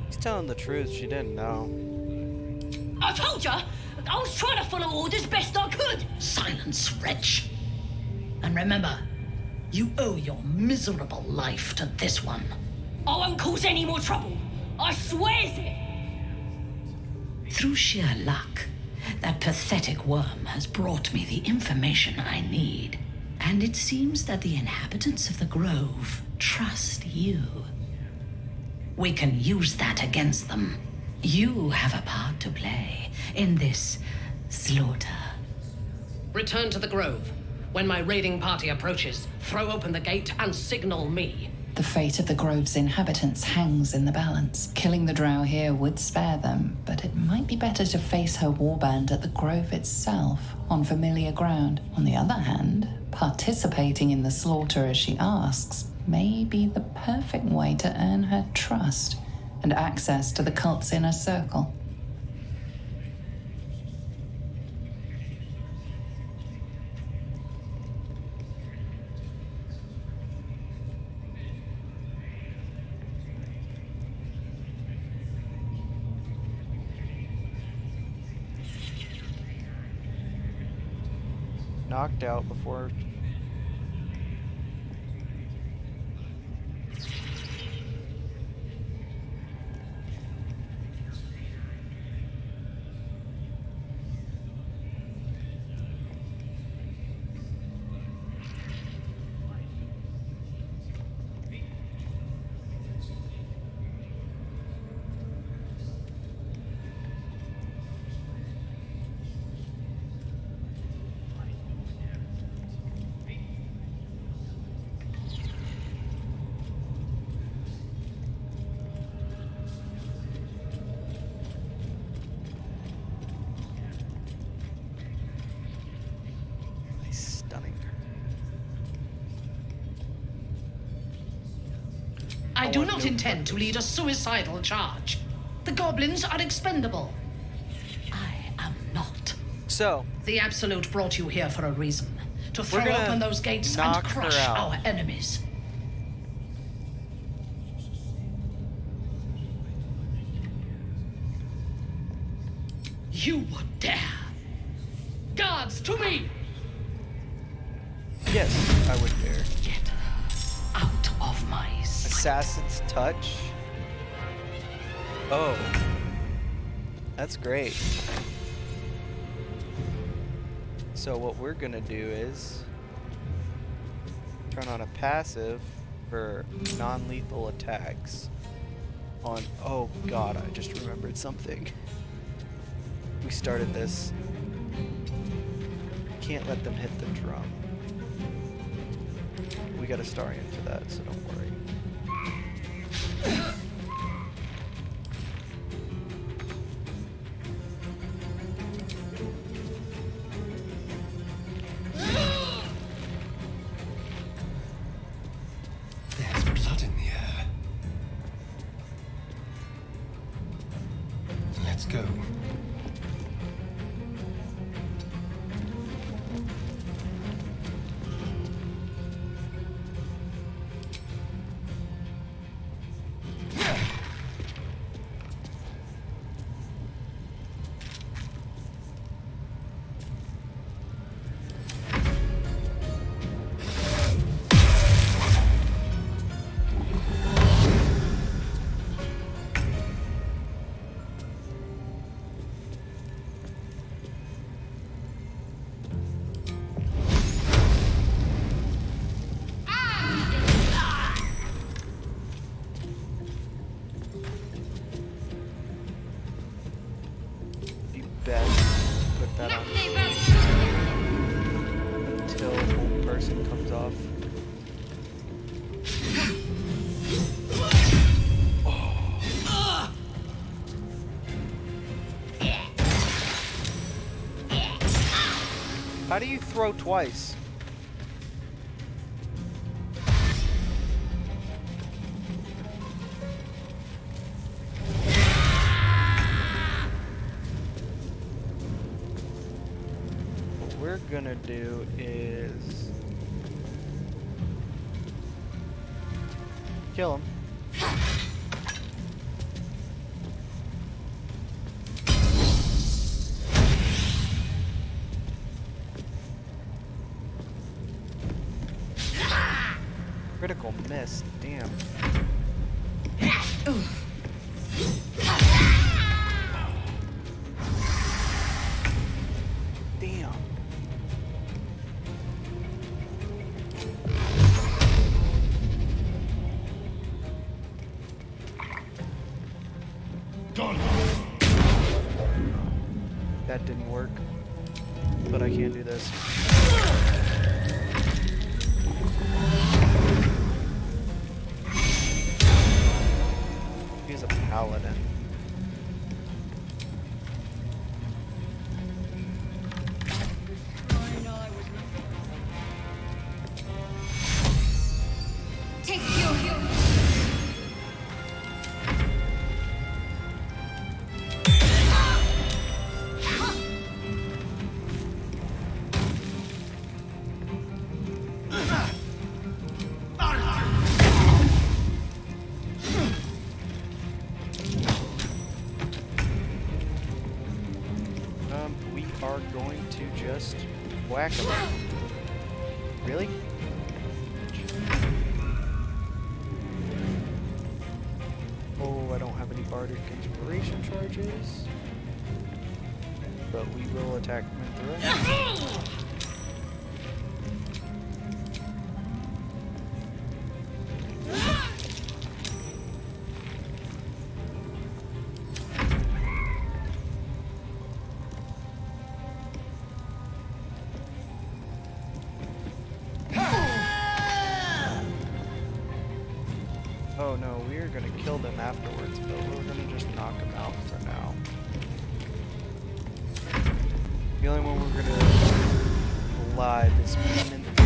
He's telling the truth, she didn't know. I told ya! I was trying to follow orders best I could! Silence, wretch. And remember, you owe your miserable life to this one. I won't cause any more trouble. I swears it! Through sheer luck, that pathetic worm has brought me the information I need. And it seems that the inhabitants of the Grove trust you. We can use that against them. You have a part to play in this slaughter. Return to the Grove. When my raiding party approaches, throw open the gate and signal me. The fate of the Grove's inhabitants hangs in the balance. Killing the drow here would spare them, but it might be better to face her warband at the Grove itself, on familiar ground. On the other hand, participating in the slaughter as she asks may be the perfect way to earn her trust and access to the cult's inner circle. Knocked out before. I do not intend to lead a suicidal charge. The goblins are expendable. I am not. So, the Absolute brought you here for a reason. To throw open those gates and crush our enemies. You would dare. Guards, to me! Yes, I would dare. Get out of my sight. Assassin's Touch. Oh. That's great. So what we're gonna do is turn on a passive for non-lethal attacks on, oh god, I just remembered something. We started this. Can't let them hit the drum. We got a Starion for that, so don't worry. There's blood in the air. Let's go. best to put that on until whole person comes off. How do you throw twice? What we're gonna do is kill him. Critical miss, damn. Damn. That didn't work, but I can do this. He's a paladin. Take your We are going to just whack him. Really? Oh, I don't have any bardic inspiration charges. But we will attack him in the rest. Oh no, we are gonna kill them afterwards, but we're gonna just knock them out for now. The only one we're gonna alive is Payment to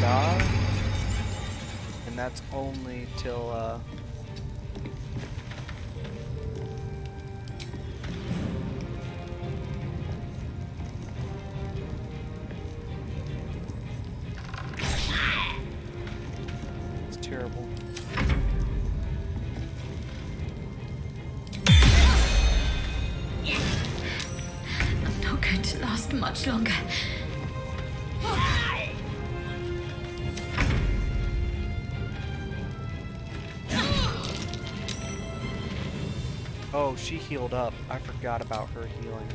die, and that's only till it's terrible. I'm not going to last much longer. Oh, she healed up. I forgot about her healing.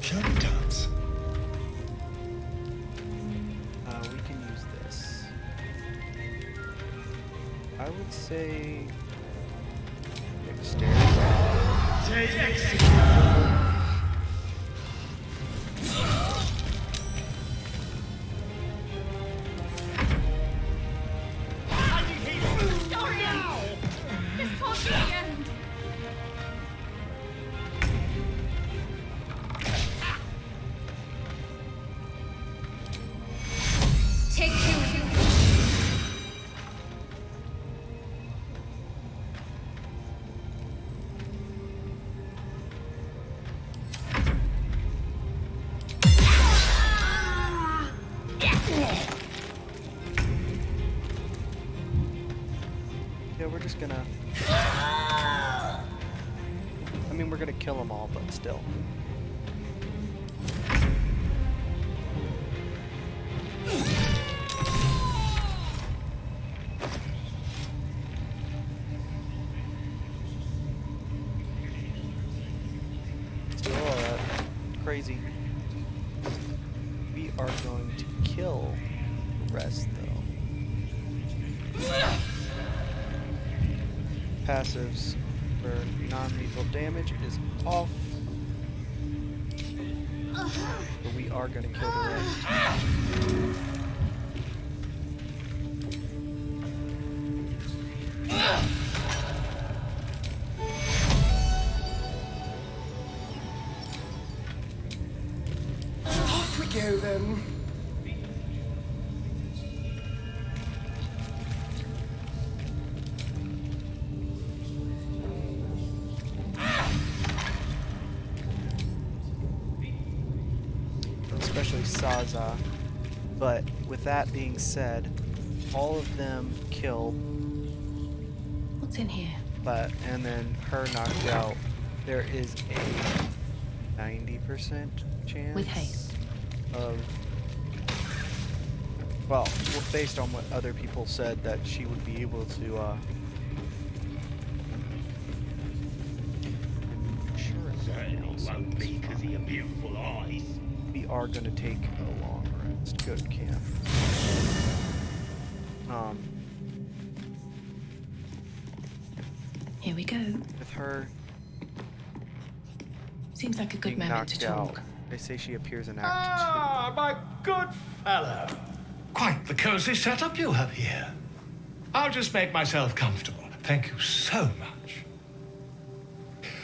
Shut We can use this. I would say dexterity. This can't be the end. Take you. Yeah, we're just gonna... I mean, we're gonna kill them all, but still. Still, crazy. We are going to kill the rest, though. Passives for non-lethal damage is off. But we are going to kill the rest. Off we go then. Especially Saza. But with that being said, all of them killed. What's in here? And then her knocked out. There is a 90% chance With haste. of, well, based on what other people said, that she would be able to Won't be 'cause of your beautiful eyes. we are going to take a long rest. Go to camp. Here we go. With her Seems like a good being moment to knocked talk. out, they say she appears in Act Ah, my good fellow. Quite the cozy setup you have here. I'll just make myself comfortable. Thank you so much.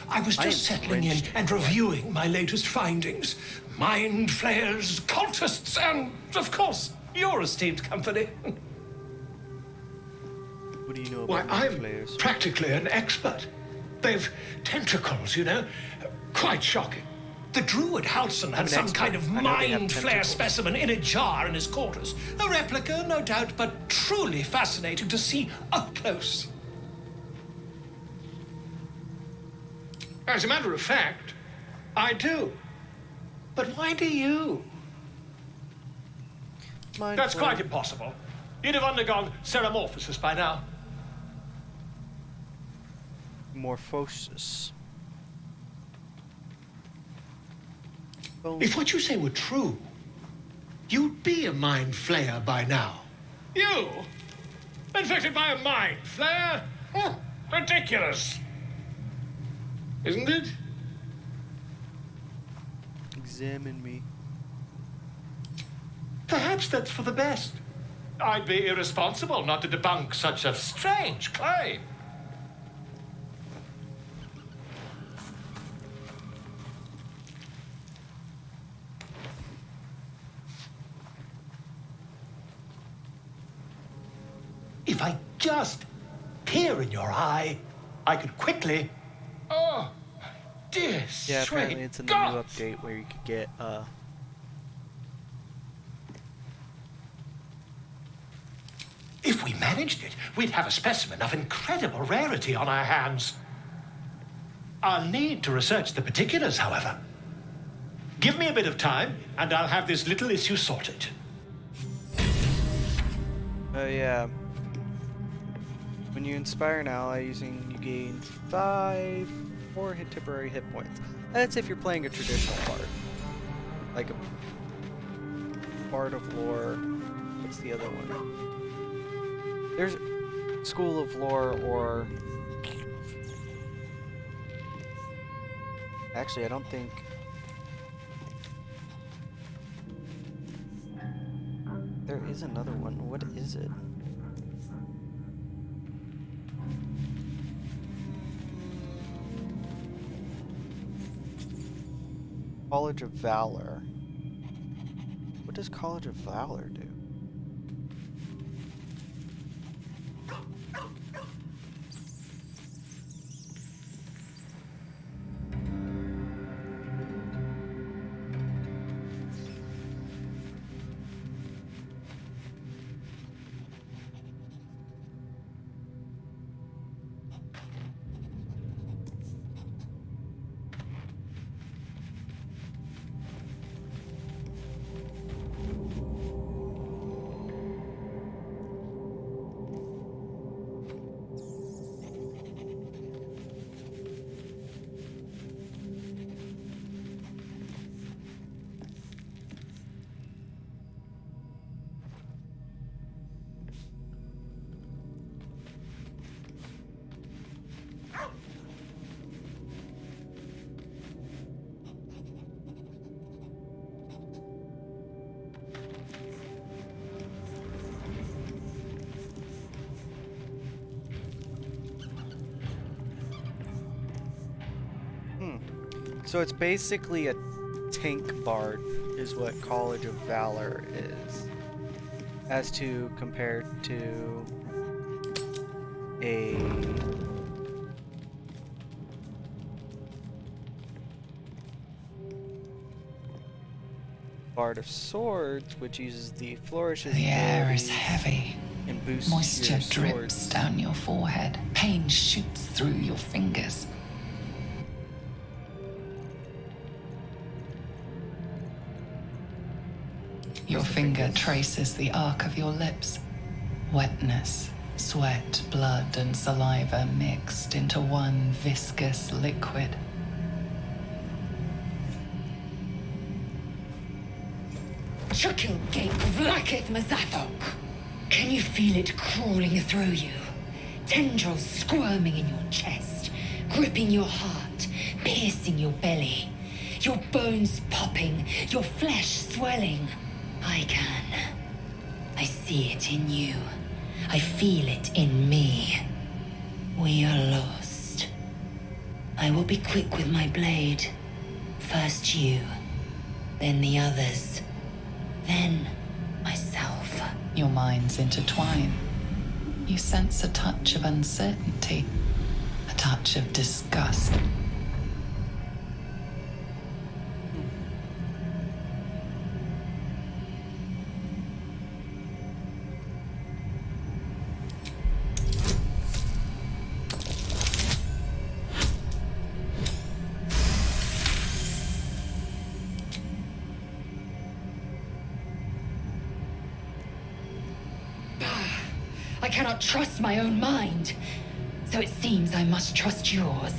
I was I just am settling in drenched and in blood. reviewing my latest findings. Mind flayers, cultists, and, of course, your esteemed company. two. What do you know Why, about mind I'm flayers? practically an expert. They've tentacles, you know? Quite shocking. The druid Halson I'm had an some expert. kind of I know they have mind flayer tentacles. specimen in a jar in his quarters. A replica, no doubt, but truly fascinating to see up close. As a matter of fact, I do. But why do you? Mind That's flayer- quite impossible. You'd have undergone ceramorphosis by now. Morphosis. If what you say were true, you'd be a mind flayer by now. You? Infected by a mind flayer? Ridiculous. Isn't it? Examine me. Perhaps that's for the best. I'd be irresponsible not to debunk such a strange claim. If I just peer in your eye, I could quickly. Oh, dear Yeah, sweet apparently it's in the God. new update where you could get If we managed it, we'd have a specimen of incredible rarity on our hands. I'll need to research the particulars, however. Give me a bit of time, and I'll have this little issue sorted. oh yeah. When you inspire an ally you gain 4 temporary hit points. That's if you're playing a traditional bard. Like a Bard of Lore. What's the other one? There's School of Lore or... Actually, I don't think... There is another one. What is it? College of Valor. What does College of Valor do? So it's basically a tank bard, is what College of Valor is, as to compared to a Bard of Swords, which uses the flourishes. The air is heavy. And boosts Moisture your drips swords. down your forehead. Pain shoots through your fingers. Your finger traces the arc of your lips. Wetness, sweat, blood, and saliva mixed into one viscous liquid. Chukil gate vlaketh mazathok. Can you feel it crawling through you? Tendrils squirming in your chest, gripping your heart, piercing your belly. Your bones popping, your flesh swelling. I can. I see it in you. I feel it in me. We are lost. I will be quick with my blade. First you, then the others, then myself. Your minds intertwine. You sense a touch of uncertainty, a touch of disgust. I cannot trust my own mind, so it seems I must trust yours.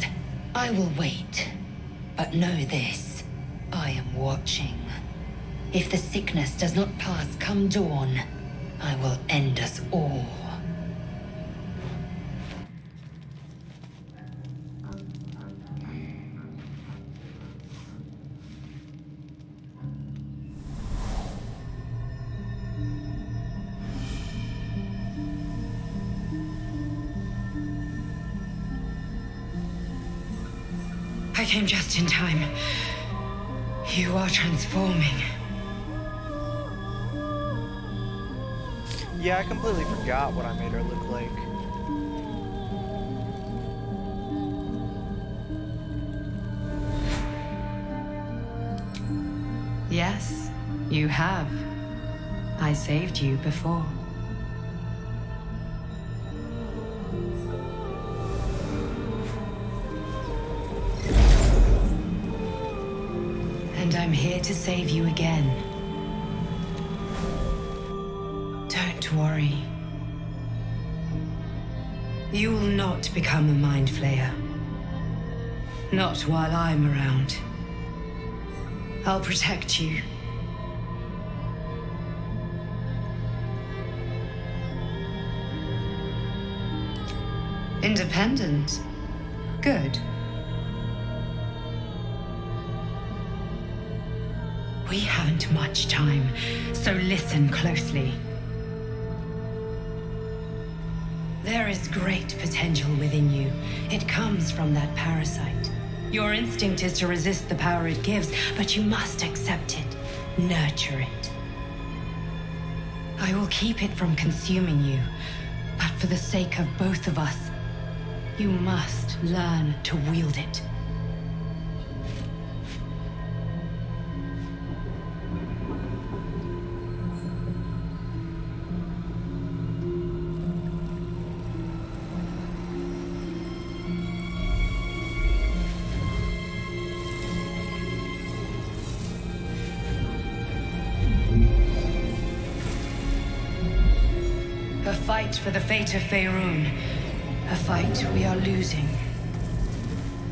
I will wait, but know this, I am watching. If the sickness does not pass come dawn, I will end us all. I came just in time. You are transforming. Yeah, I completely forgot what I made her look like. Yes, you have. I saved you before. And I'm here to save you again. Don't worry. You will not become a mind flayer. Not while I'm around. I'll protect you. Independent. Good. We haven't much time, so listen closely. There is great potential within you. It comes from that parasite. Your instinct is to resist the power it gives, but you must accept it, nurture it. I will keep it from consuming you, but for the sake of both of us, you must learn to wield it. A fight for the fate of Faerun. A fight we are losing.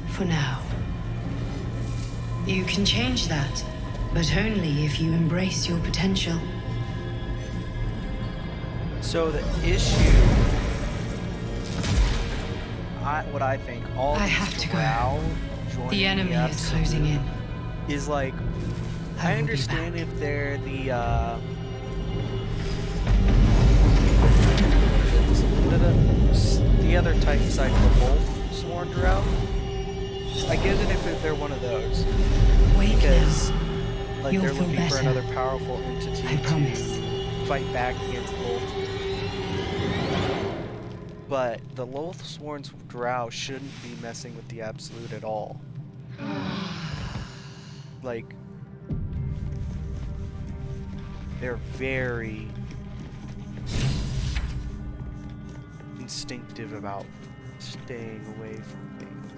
For now. You can change that, but only if you embrace your potential. So the issue, what I think, all I these have to drow joining The enemy is Absolute closing in. is like, I understand if they're the other Titan side of the Wolf Sworn Drow, I get it if they're one of those. Wake because now. like You'll they're feel looking for better. another powerful entity I promise. to fight back against Lolth. But the Lothsworn's drow shouldn't be messing with the Absolute at all. Like, they're very instinctive about staying away from things.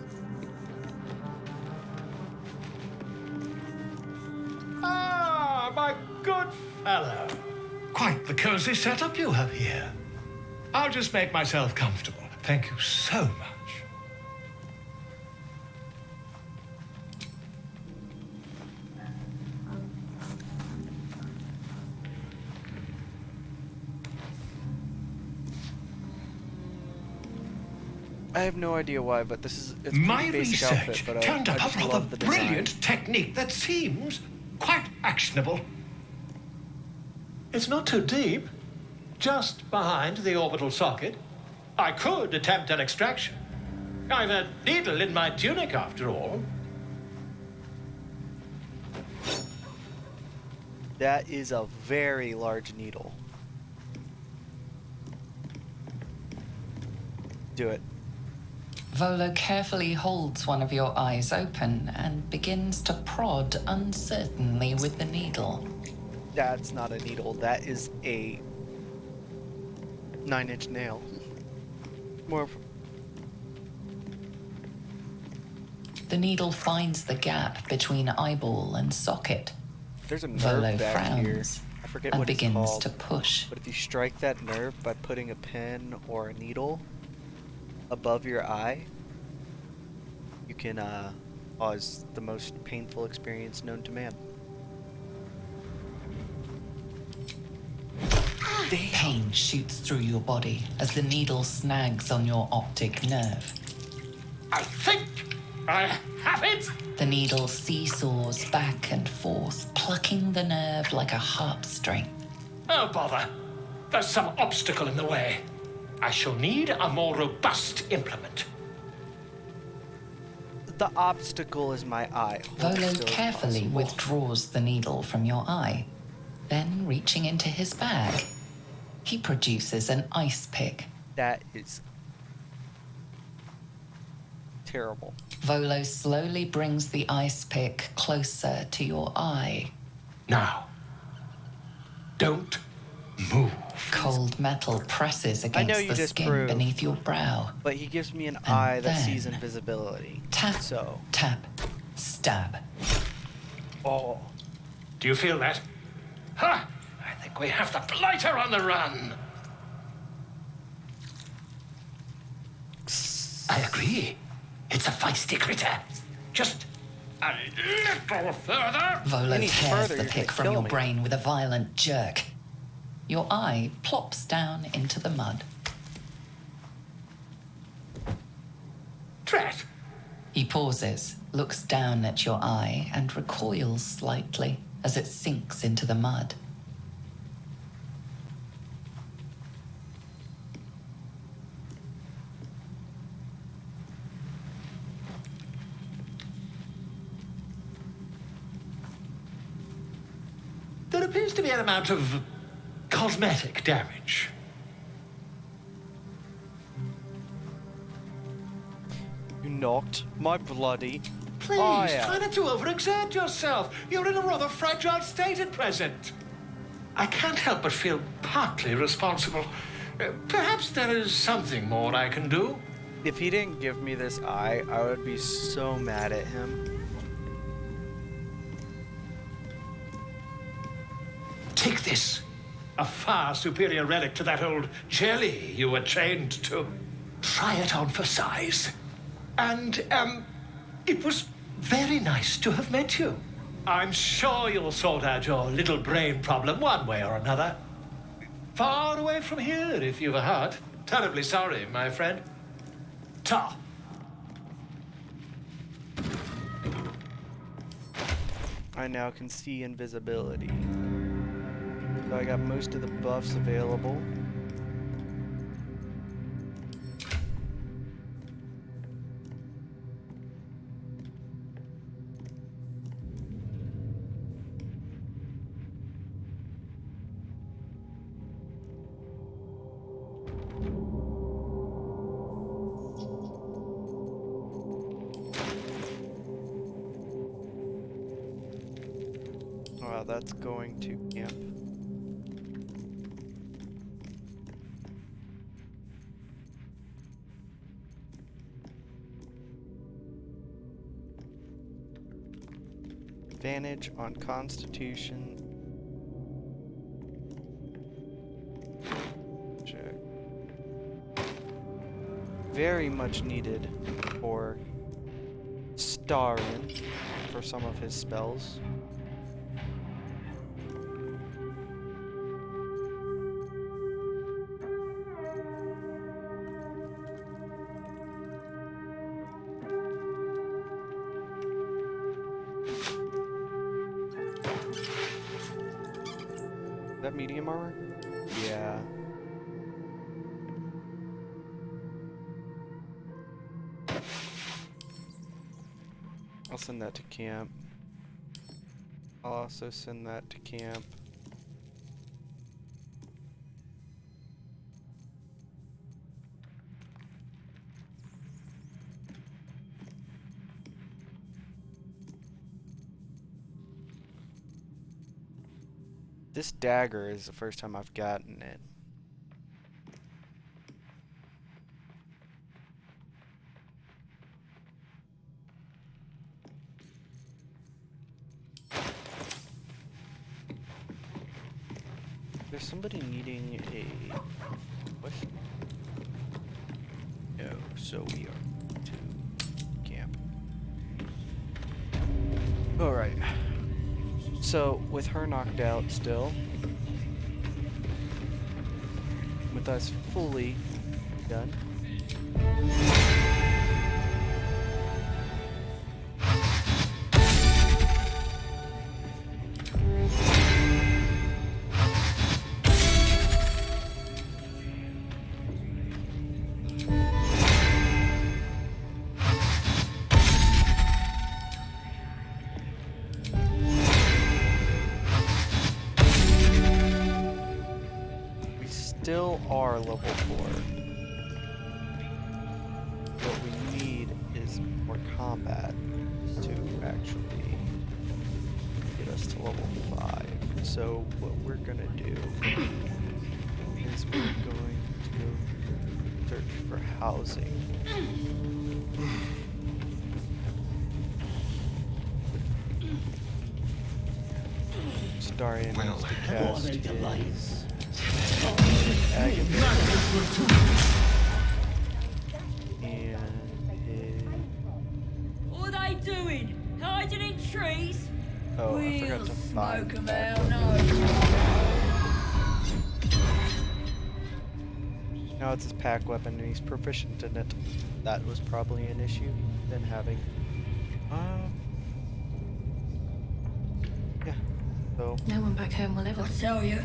Ah, my good fellow. Quite the cozy setup you have here. I'll just make myself comfortable. Thank you so much. I have no idea why, but it's My pretty basic research outfit, but turned I up just a rather love the design. brilliant technique that seems quite actionable. It's not too deep, just behind the orbital socket. I could attempt an extraction. I've a needle in my tunic, after all. That is a very large needle. Do it. Volo carefully holds one of your eyes open and begins to prod uncertainly with the needle. That's not a needle. That is a 9-inch nail. More. The needle finds the gap between eyeball and socket. There's a nerve Volo back here. frowns I forget and what it's begins called. to push. But if you strike that nerve by putting a pen or a needle above your eye, you can cause the most painful experience known to man. Pain shoots through your body as the needle snags on your optic nerve. I think I have it! The needle seesaws back and forth, plucking the nerve like a harp string. Oh, bother. There's some obstacle in the way. I shall need a more robust implement. The obstacle is my eye. Hold Volo still as carefully possible. withdraws the needle from your eye. Then, reaching into his bag, he produces an ice pick. That is terrible. Volo slowly brings the ice pick closer to your eye. Now, don't move. Cold metal presses I know against you the just skin proved, beneath your brow. but he gives me an eye that then sees invisibility. Tap, So, tap, stab. Oh. Do you feel that? Ha! I think we have the blighter on the run. I agree. It's a feisty critter. Just a little further. Volo Any tears further, the you're pick gonna from kill your me. brain with a violent jerk. Your eye plops down into the mud. Drat! He pauses, looks down at your eye, and recoils slightly as it sinks into the mud. There appears to be an amount of cosmetic damage. you knocked my bloody Please, eye out. try not to overexert yourself. You're in a rather fragile state at present. I can't help but feel partly responsible. Perhaps there is something more I can do. If he didn't give me this eye, I would be so mad at him. Take this. A far superior relic to that old jelly you were chained to. Try it on for size. And, it was very nice to have met you. I'm sure you'll sort out your little brain problem one way or another. Far away from here, if you've a heart. Terribly sorry, my friend. Ta. I now can see invisibility. So I got most of the buffs available. that's going to camp. Advantage on Constitution. Check. Very much needed for Starin for some of his spells. Is that medium armor? Yeah. I'll send that to camp. I'll also send that to camp. This dagger is the first time I've gotten it. There's somebody needing a... What? No, so we are to camp. Alright. So, with her knocked out still, with us fully done, still are level 4. What we need is more combat to actually get us to level 5. So what we're gonna do is we're going to go search for housing. Starion Well, needs to cast his What are they doing? Hiding in trees? Oh, I forgot to find that. Now it's his pack weapon and he's proficient in it. That was probably an issue than having. Yeah. So. No one back home will ever. I'll tell you.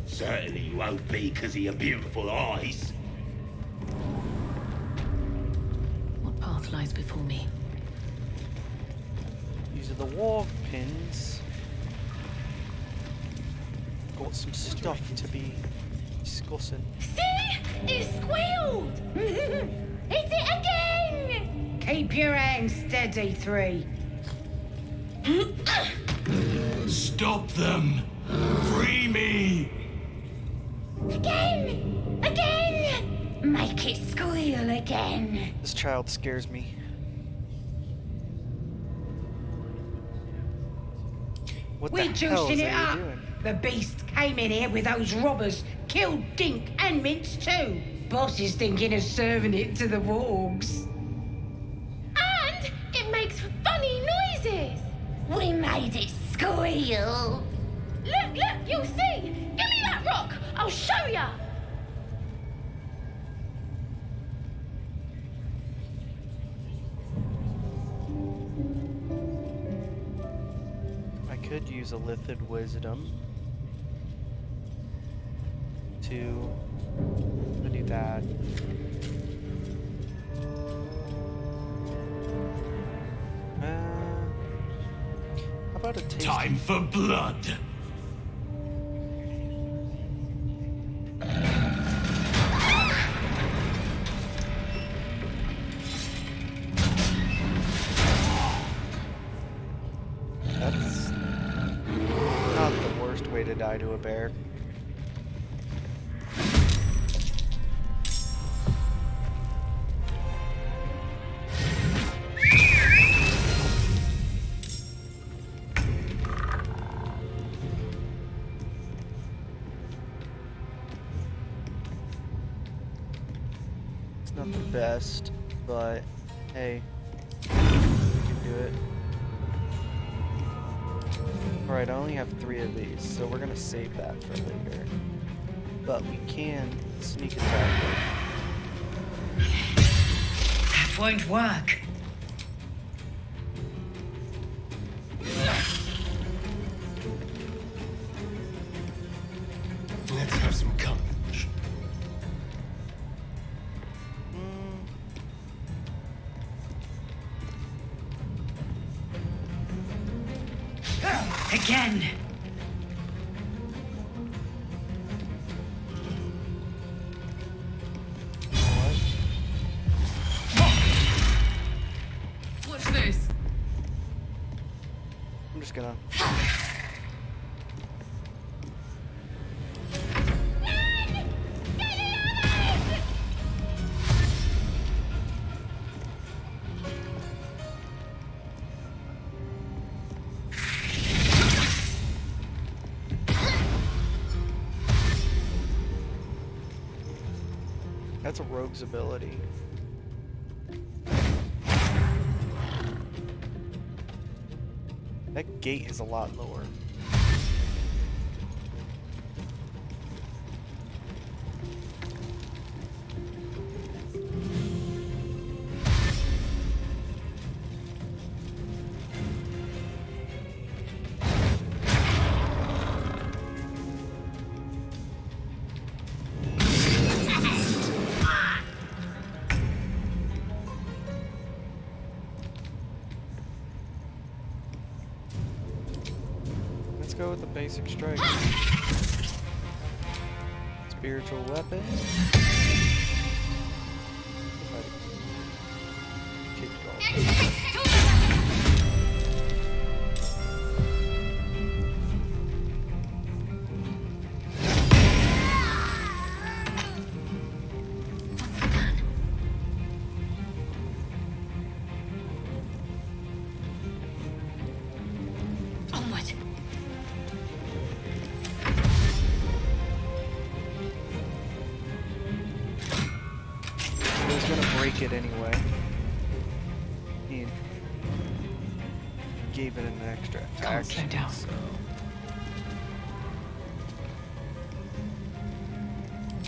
Certainly you won't be because of your beautiful eyes. What path lies before me? These are the war pins. Got some stuff to be discussing. See? It squealed! Hit it again! Keep your hands steady, 3. Stop them! Free me! Again! Again! Make it squeal again. This child scares me. What We're the hell juicing is it up. doing? The beast came in here with those robbers, killed Dink and Mince too. Boss is thinking of serving it to the wargs. And it makes funny noises. We made it squeal. Look, you'll see. Give me that rock. I'll show ya. I could use a Lithid Wisdom to do that. How about a taste? Time for blood! die to a bear. It's not the best, but hey, we can do it. Alright, I only have 3 of these, so we're gonna save that for later. But we can sneak attack it. That won't work. Let's have some courage. Again. Watch this. I'm just gonna... That's a rogue's ability. That gate is a lot lower. Let's go with the basic strike. Spiritual weapon. Keep going. Onward. I was gonna break it anyway. He gave it an extra Can't slow action, down. so...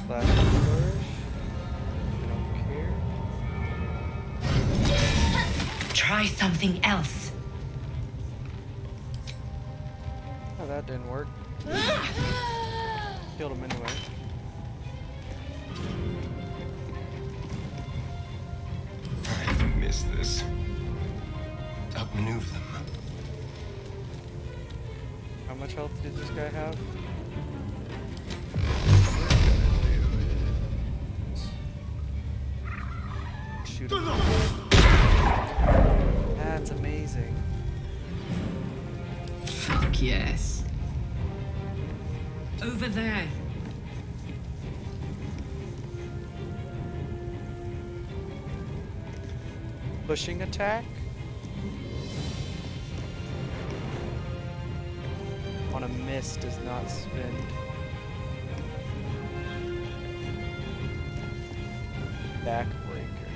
Flash flourish. I don't care. Try something else. Oh, that didn't work. Killed him anyway. I miss this. Outmaneuver them. How much health did this guy have? Shoot him. That's amazing. Fuck yes. Over there. Pushing attack? On a miss does not spend. Backbreaker.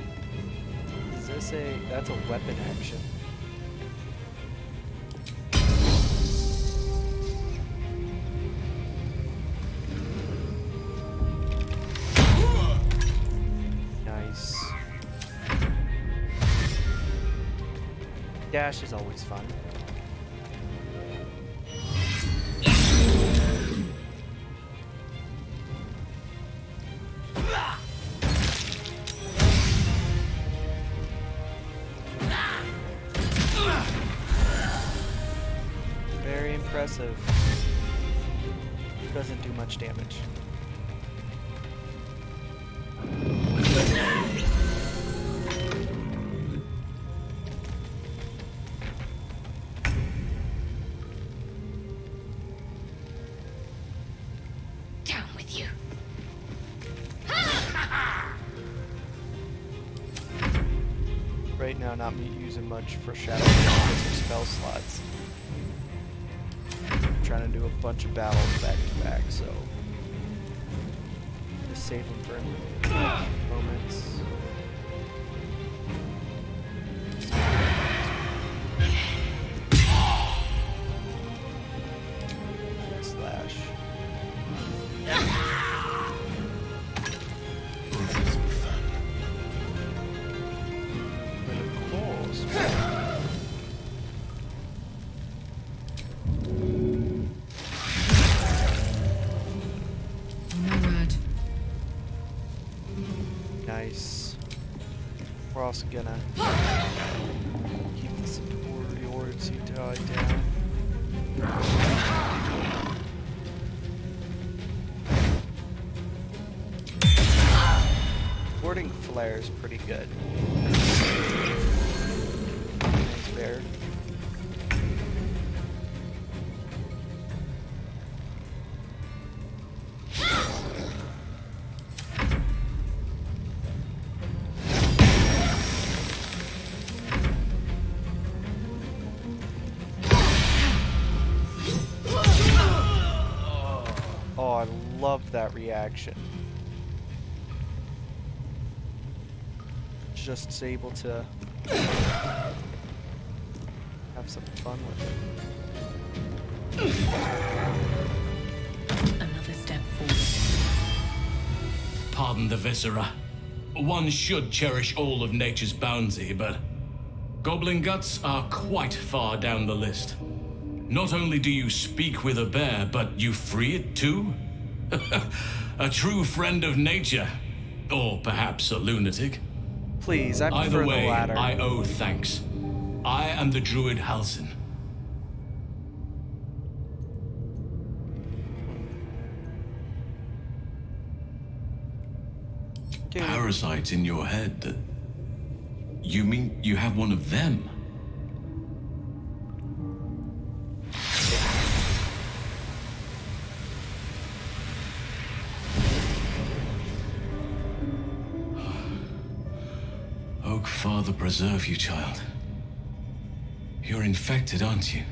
Is this a... that's a weapon action. Nice. Dash is always fun. Very impressive. Doesn't do much damage. Right now, not me using much for shadow because of spell slots. I'm trying to do a bunch of battles back to back, so just save them for moments. Slash. Nice. We're also gonna keep the superiority die down. Warding flare is pretty good. Nice bear. Oh, I love that reaction. Just able to have some fun with it. Another step forward. Pardon the viscera. One should cherish all of nature's bounty, but goblin guts are quite far down the list. Not only do you speak with a bear, but you free it too? A true friend of nature. Or perhaps a lunatic. Please, I prefer Either way, the latter. I owe thanks. I am the druid Halsin. Parasites in your head. You mean you have one of them? Oak Father preserve you, child. You're infected, aren't you?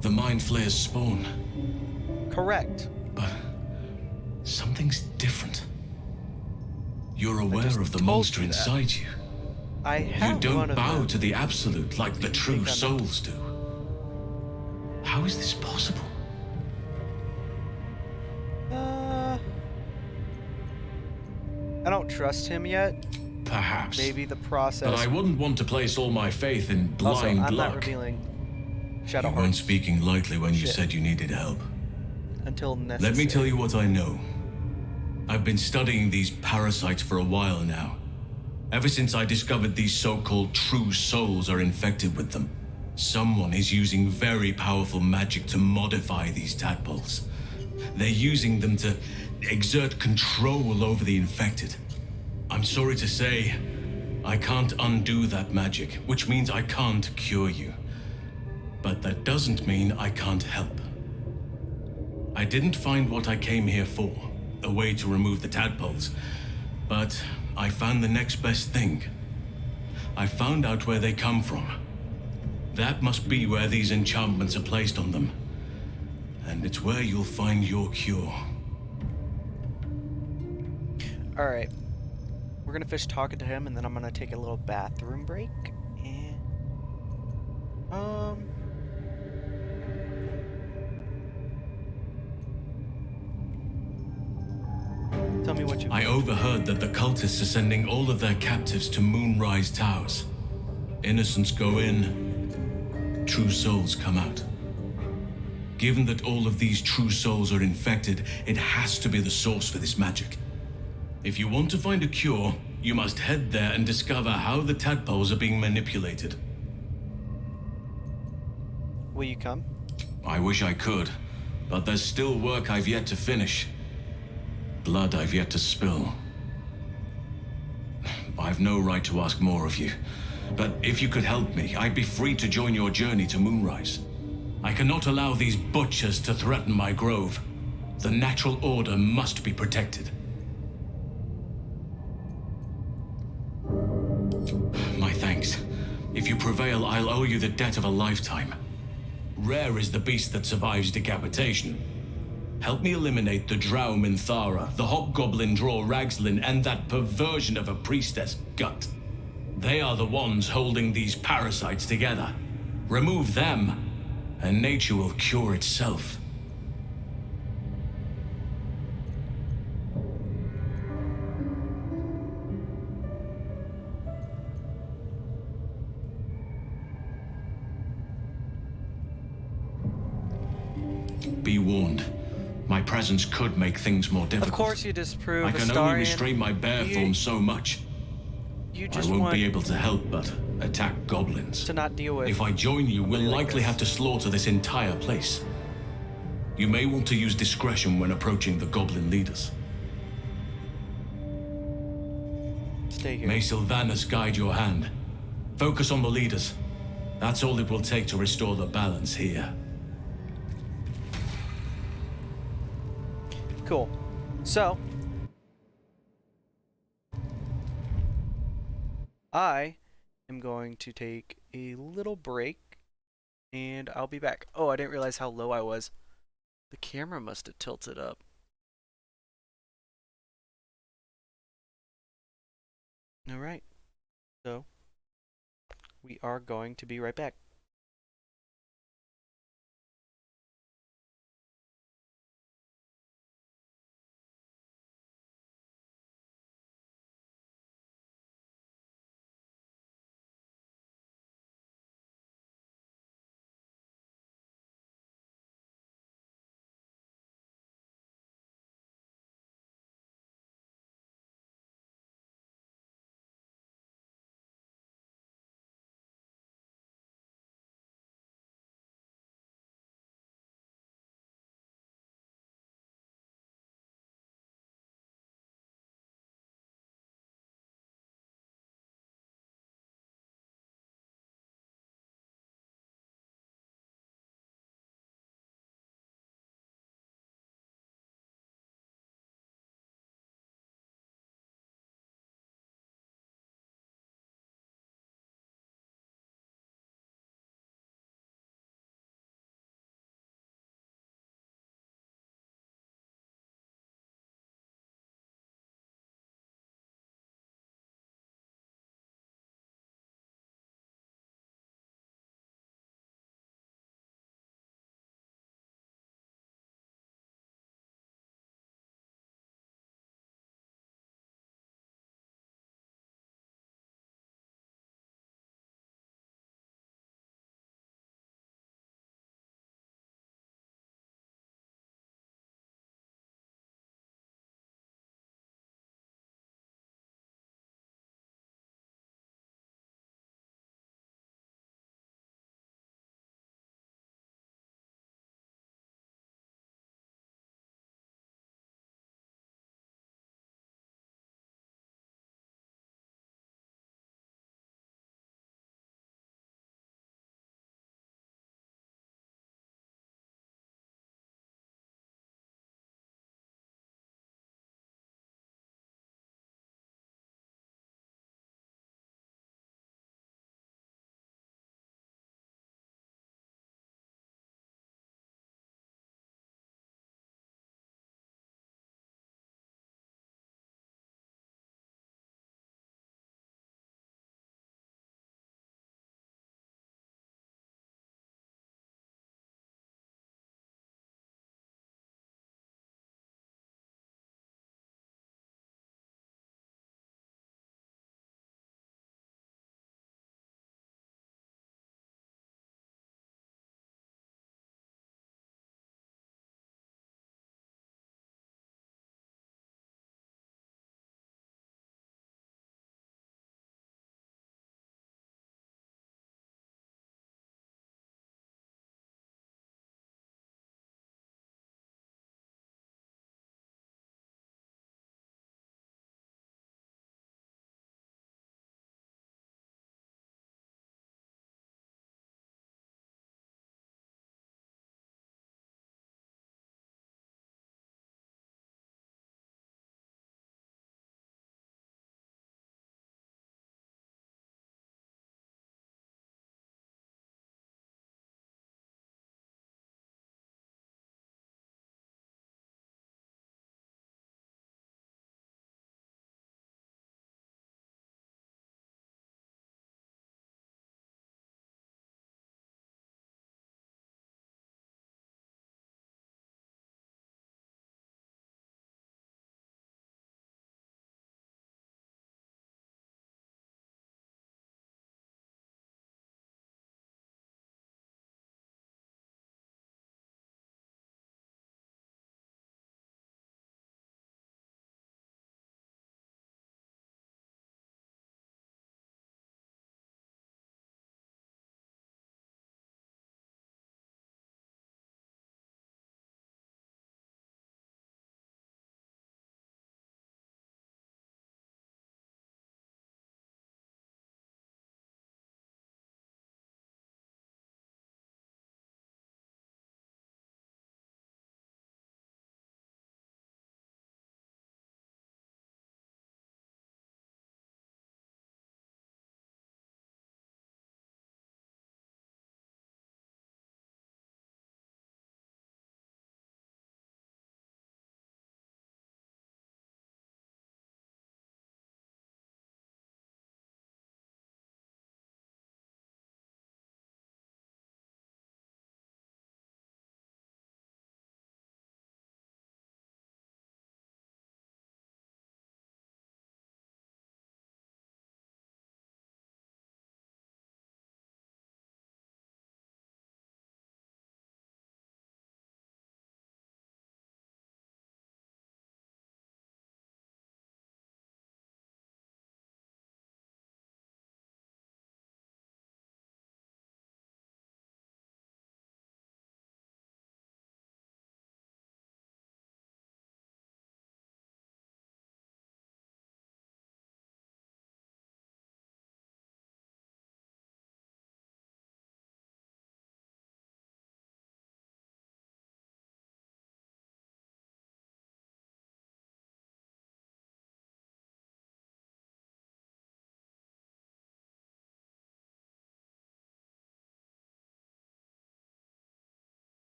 The Mind Flayer's spawn. Correct. But something's different. You're aware of the monster inside you. I have You don't one of bow them. to the absolute like the true souls do. How is this possible? I don't trust him yet. Perhaps. Maybe the process. But I wouldn't want to place all my faith in Also, blind I'm luck. not revealing Shadow You weren't Hearts speaking lightly when you Shit. said you needed help. until necessary. Let me tell you what I know. I've been studying these parasites for a while now. Ever since I discovered these so-called true souls are infected with them. Someone is using very powerful magic to modify these tadpoles. They're using them to exert control over the infected. I'm sorry to say, I can't undo that magic, which means I can't cure you. But that doesn't mean I can't help. I didn't find what I came here for, a way to remove the tadpoles, but I found the next best thing. I found out where they come from. That must be where these enchantments are placed on them. And it's where you'll find your cure. Alright. We're gonna finish talking to him and then I'm gonna take a little bathroom break. And tell me what you I overheard that the cultists are sending all of their captives to Moonrise Towers. Innocents go in, true souls come out. Given that all of these true souls are infected, it has to be the source for this magic. If you want to find a cure, you must head there and discover how the tadpoles are being manipulated. Will you come? I wish I could, but there's still work I've yet to finish. Blood I've yet to spill. I've no right to ask more of you, but if you could help me, I'd be free to join your journey to Moonrise. I cannot allow these butchers to threaten my grove. The natural order must be protected. My thanks. If you prevail, I'll owe you the debt of a lifetime. Rare is the beast that survives decapitation. Help me eliminate the Drow Minthara, the Hobgoblin Draw Ragzlin, and that perversion of a priestess Gut. They are the ones holding these parasites together. Remove them, and nature will cure itself. Be warned. My presence could make things more difficult. Of course you disprove I can only restrain my bear form so much. You I just won't want be able to help but attack goblins. to not deal with. If I join you, we'll like likely this. have to slaughter this entire place. You may want to use discretion when approaching the goblin leaders. Stay here. May Sylvanas guide your hand. Focus on the leaders. That's all it will take to restore the balance here. Cool. So, I am going to take a little break, and I'll be back. Oh, I didn't realize how low I was. The camera must have tilted up. Alright. So, we are going to be right back.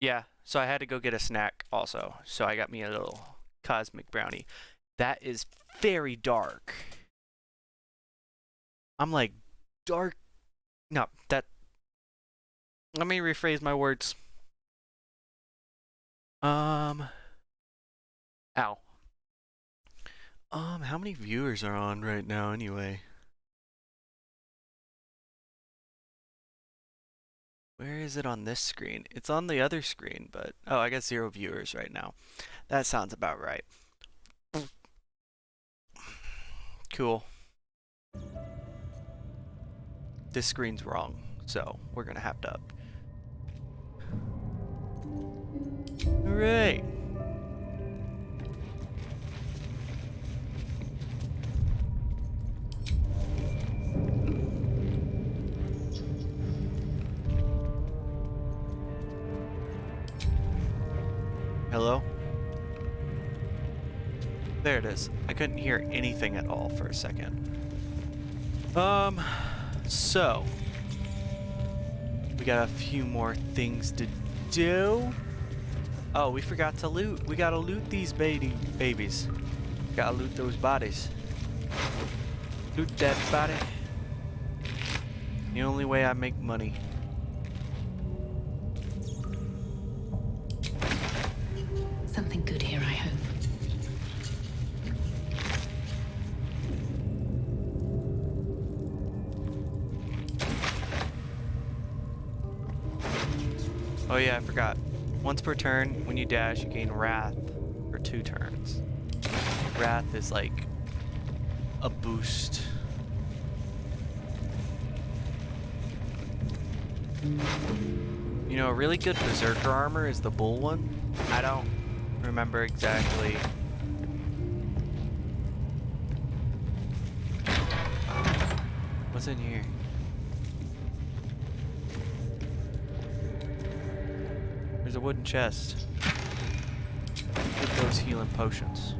Yeah, so I had to go get a snack also. So I got me a little cosmic brownie. That is very dark. I'm like, dark. No, that. Let me rephrase my words. Ow. How many viewers are on right now anyway? Where is it on this screen? It's on the other screen, but oh, I got 0 viewers right now. That sounds about right. Cool. This screen's wrong, so we're gonna have to up. Alright. Hello? There it is. I couldn't hear anything at all for a second. So we got a few more things to do. Oh, we forgot to loot. We gotta loot these babies. Gotta loot those bodies. Loot that body. The only way I make money. Something good here, I hope. Oh yeah, I forgot. Once per turn, when you dash, you gain Wrath for 2 turns. Wrath is like a boost. You know, a really good Berserker armor is the Bull one. I don't remember exactly. What's in here? There's a wooden chest. Get those healing potions.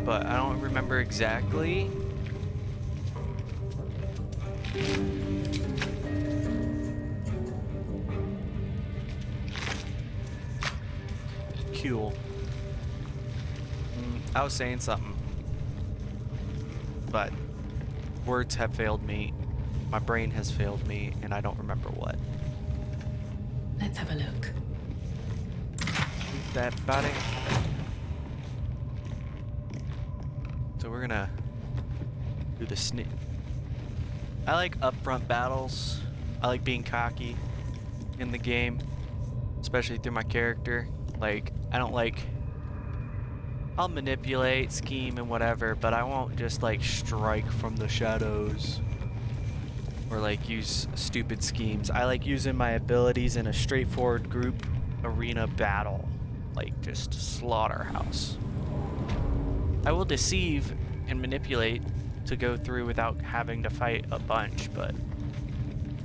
But I don't remember exactly. Cool. I was saying something, but words have failed me. My brain has failed me, and I don't remember what. Let's have a look. That body. So we're gonna do the snip. I like upfront battles. I like being cocky in the game, especially through my character. Like, I don't like... I'll manipulate, scheme, and whatever, but I won't just, like, strike from the shadows. Or, like, use stupid schemes. I like using my abilities in a straightforward group arena battle. Like, just slaughterhouse. I will deceive and manipulate to go through without having to fight a bunch, but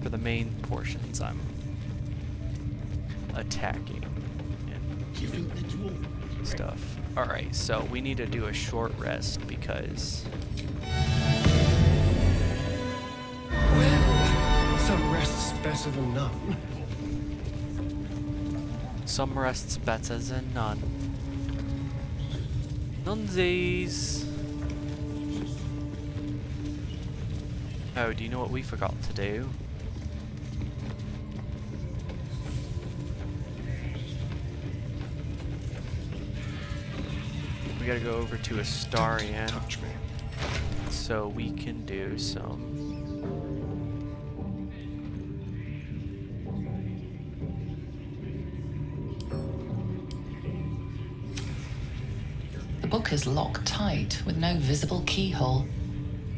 for the main portions, I'm attacking and stuff. Alright, so we need to do a short rest because... Well, some rest's better than none. Some rest's better than none. Nunsies! Oh, do you know what we forgot to do? We gotta go over to Astarion. Touch me. So we can do some... The book is locked tight with no visible keyhole,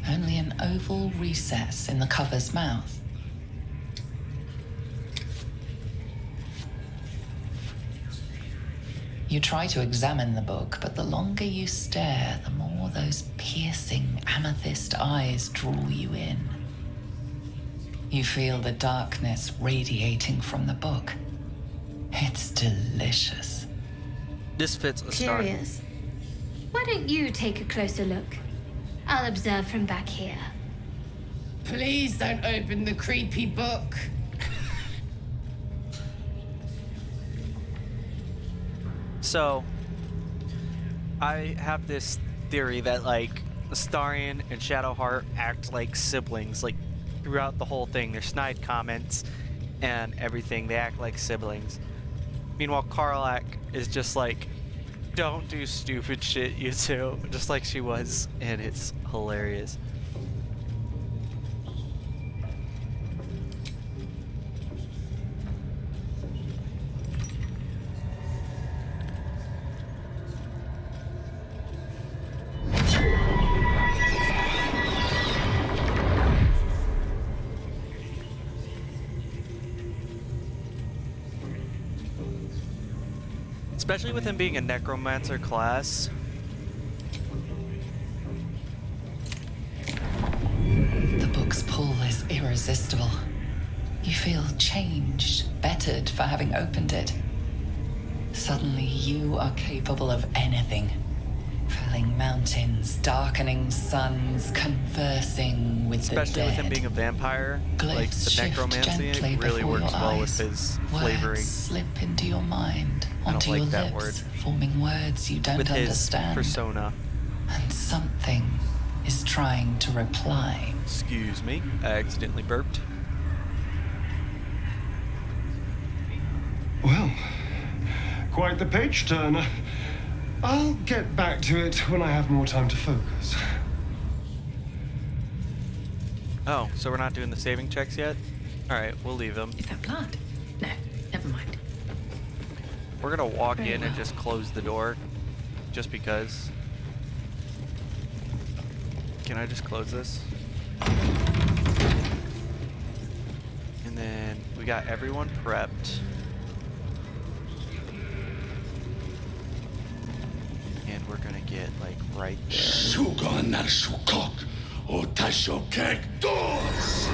only an oval recess in the cover's mouth. You try to examine the book, but the longer you stare, the more those piercing amethyst eyes draw you in. You feel the darkness radiating from the book. It's delicious. This fits Astarion. Curious. Why don't you take a closer look? I'll observe from back here. Please don't open the creepy book. So, I have this theory that, like, Astarion and Shadowheart act like siblings. Like, throughout the whole thing, their snide comments and everything, they act like siblings. Meanwhile, Karlach is just like, don't do stupid shit, you two. Just like she was, and it's hilarious. Especially with him being a necromancer class. The book's pull is irresistible. You feel changed, bettered for having opened it. Suddenly you are capable of anything. Felling mountains, darkening suns, conversing with the dead. Especially with him being a vampire, like the necromancy really works well with his flavoring. Words slip into your mind, onto like your that lips, word. forming words you don't With his understand. persona. And something is trying to reply. Excuse me, I accidentally burped. Well, quite the page turner. I'll get back to it when I have more time to focus. Oh, so we're not doing the saving checks yet? Alright, we'll leave them. Is that blood? No, never mind. We're gonna walk Very in and well. just close the door. Just because. Can I just close this? And then we got everyone prepped. And we're gonna get like right there. Sugan al Sukok, Otashokek doors.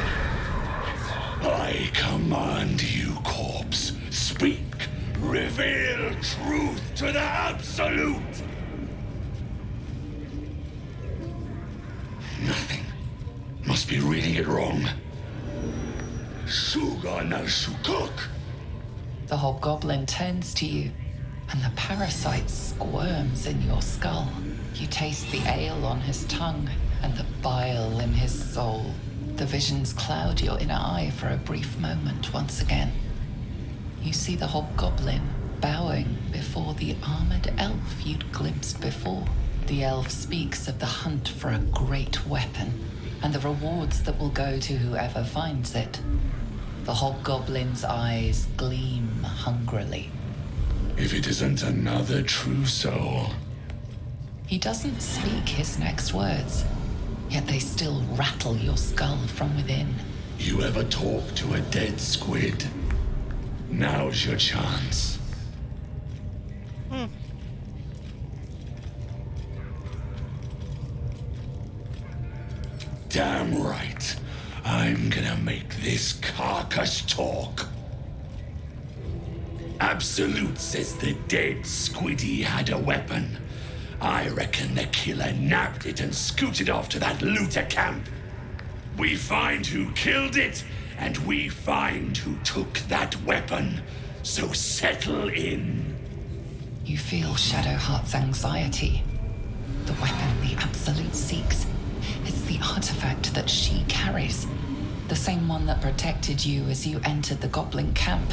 I command you, corpse. Speak. Reveal truth to the absolute. Nothing. Must be reading it wrong. Sugan al Sukok. The hobgoblin turns to you, and the parasite squirms in your skull. You taste the ale on his tongue and the bile in his soul. The visions cloud your inner eye for a brief moment once again. You see the hobgoblin bowing before the armored elf you'd glimpsed before. The elf speaks of the hunt for a great weapon and the rewards that will go to whoever finds it. The hobgoblin's eyes gleam hungrily. If it isn't another true soul. He doesn't speak his next words, yet they still rattle your skull from within. You ever talk to a dead squid? Now's your chance. Damn right. I'm gonna make this carcass talk. Absolute says the dead squiddy had a weapon. I reckon the killer nabbed it and scooted off to that looter camp. We find who killed it, and we find who took that weapon. So settle in. You feel Shadowheart's anxiety. The weapon the Absolute seeks. It's the artifact that she carries. The same one that protected you as you entered the goblin camp.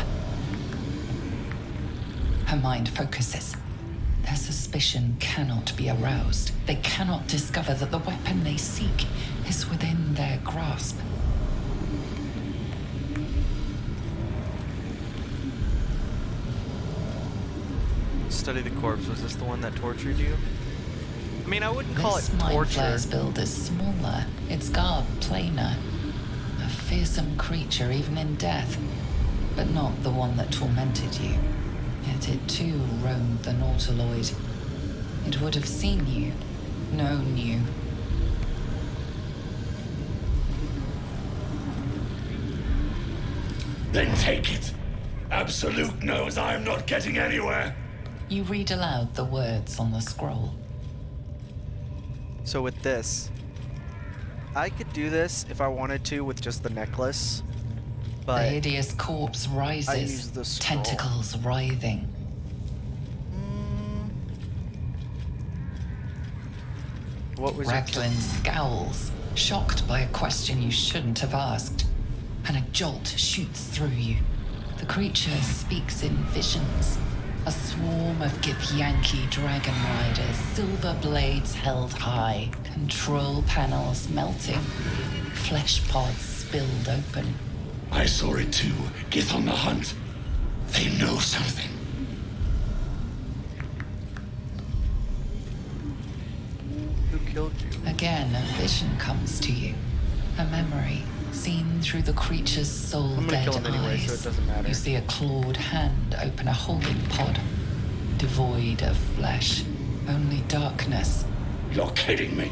Her mind focuses. Their suspicion cannot be aroused. They cannot discover that the weapon they seek is within their grasp. Study the corpse. Was this the one that tortured you? I mean, I wouldn't call it This mind torture. flayer's build is smaller, its garb plainer. A fearsome creature even in death, but not the one that tormented you. Yet it too roamed the Nautiloid. It would have seen you, known you. Then take it. Absolute knows I am not getting anywhere. You read aloud the words on the scroll. So with this, I could do this if I wanted to with just the necklace, but The hideous corpse I use rises, the scroll. tentacles writhing. What was Raglan scowls, shocked by a question you shouldn't have asked, and a jolt shoots through you. The creature speaks in visions. A swarm of Githyanki dragon riders, silver blades held high, control panels melting, flesh pods spilled open. I saw it too. Get on the hunt. They know something. Who killed you? Again, a vision comes to you. A memory seen through the creature's soul-dead kill him anyway, eyes. so it doesn't matter. You see a clawed hand open a holding pod, devoid of flesh, only darkness. You're kidding me.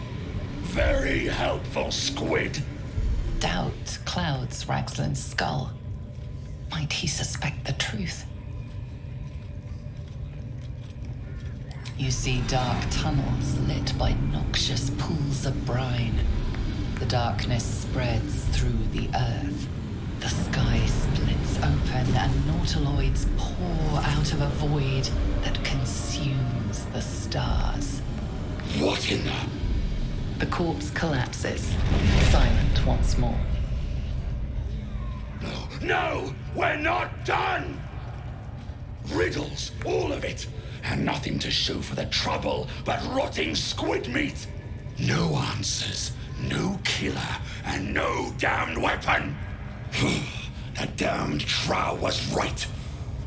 Very helpful, squid. Doubt clouds Raglan's skull. Might he suspect the truth? You see dark tunnels lit by noxious pools of brine. The darkness spreads through the earth. The sky splits open and nautiloids pour out of a void that consumes the stars. What in the... The corpse collapses, silent once more. No! We're not done! Riddles, all of it. And nothing to show for the trouble but rotting squid meat. No answers, no killer, and no damned weapon. The damned Trow was right.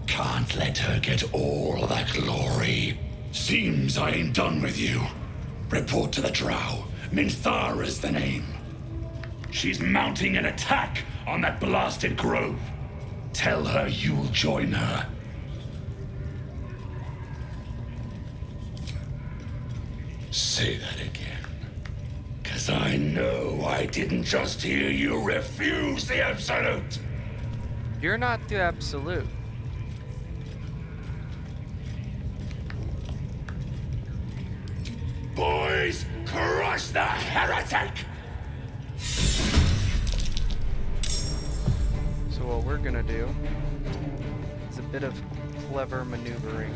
Can't let her get all the glory. Seems I ain't done with you. Report to the Drow. Minthara's the name. She's mounting an attack on that blasted grove. Tell her you'll join her. Say that again. 'Cause I know I didn't just hear you refuse the Absolute. You're not the Absolute. Boys, crush the heretic! So what we're gonna do is a bit of clever maneuvering.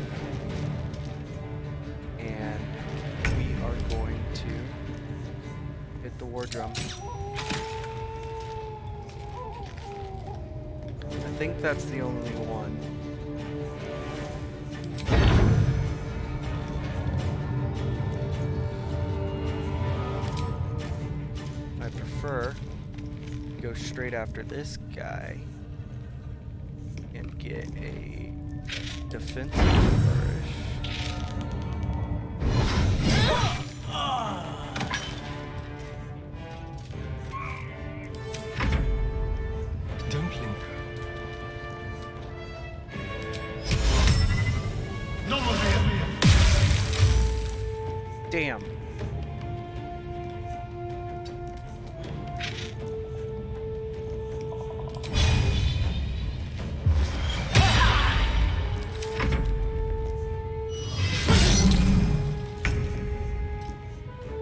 And we are going to hit the war drum. I think that's the only one. I prefer to go straight after this guy and get a defensive flourish. Dumpling. Damn.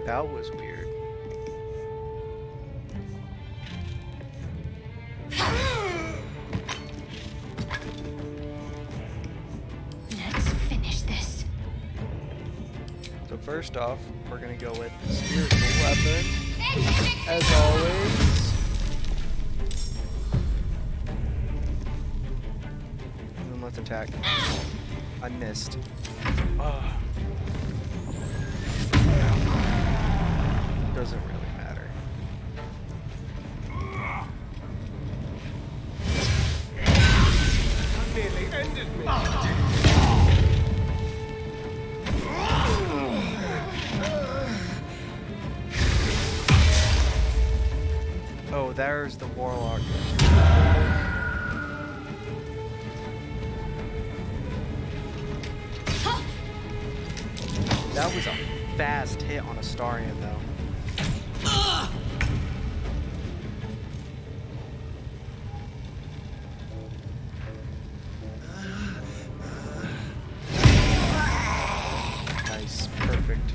That was weird. Let's finish this. So first off, we're gonna go with the spiritual weapon, as always. And then let's attack. I missed. Doesn't really matter. Nearly ended me. Oh, there's the warlock. That was a fast hit on Astarion, though. Nice, perfect.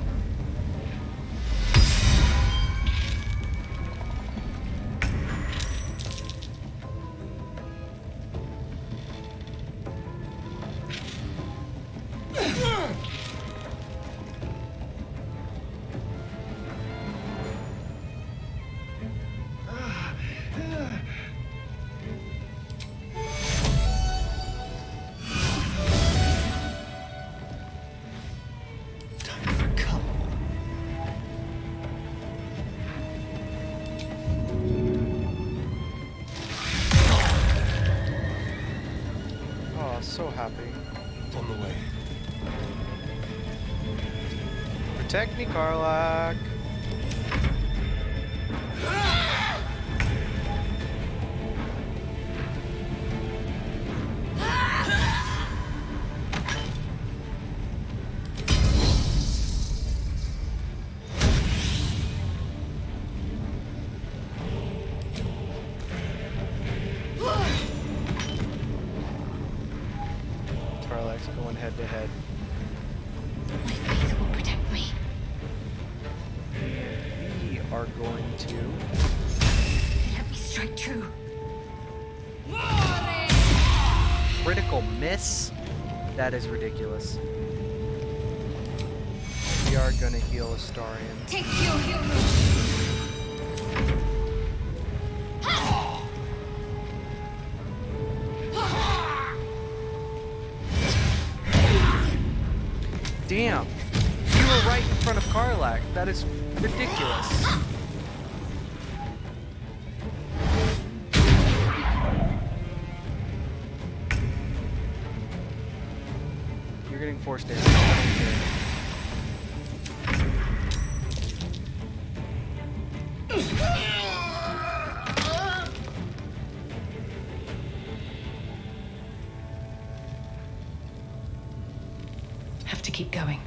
so happy. On the way. Protect me, Karlach. Karlach's going head to head. My faith will protect me. We are going to Let me strike true. critical miss. That is ridiculous. We are going to heal Astarion. Take your Damn! You were right in front of Karlach. That is ridiculous. You're getting force damage. Have to keep going.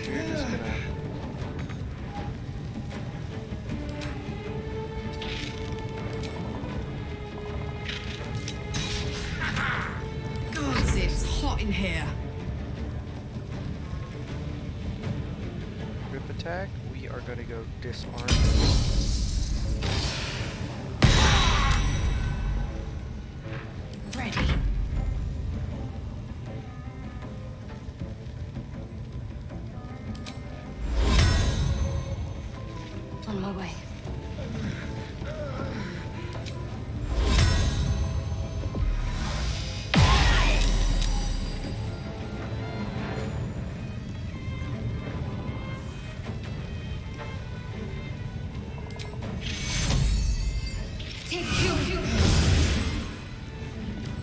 You're just gonna... God, it's hot in here. Grip attack. We are going to go disarm. Ready. On my way. Take you.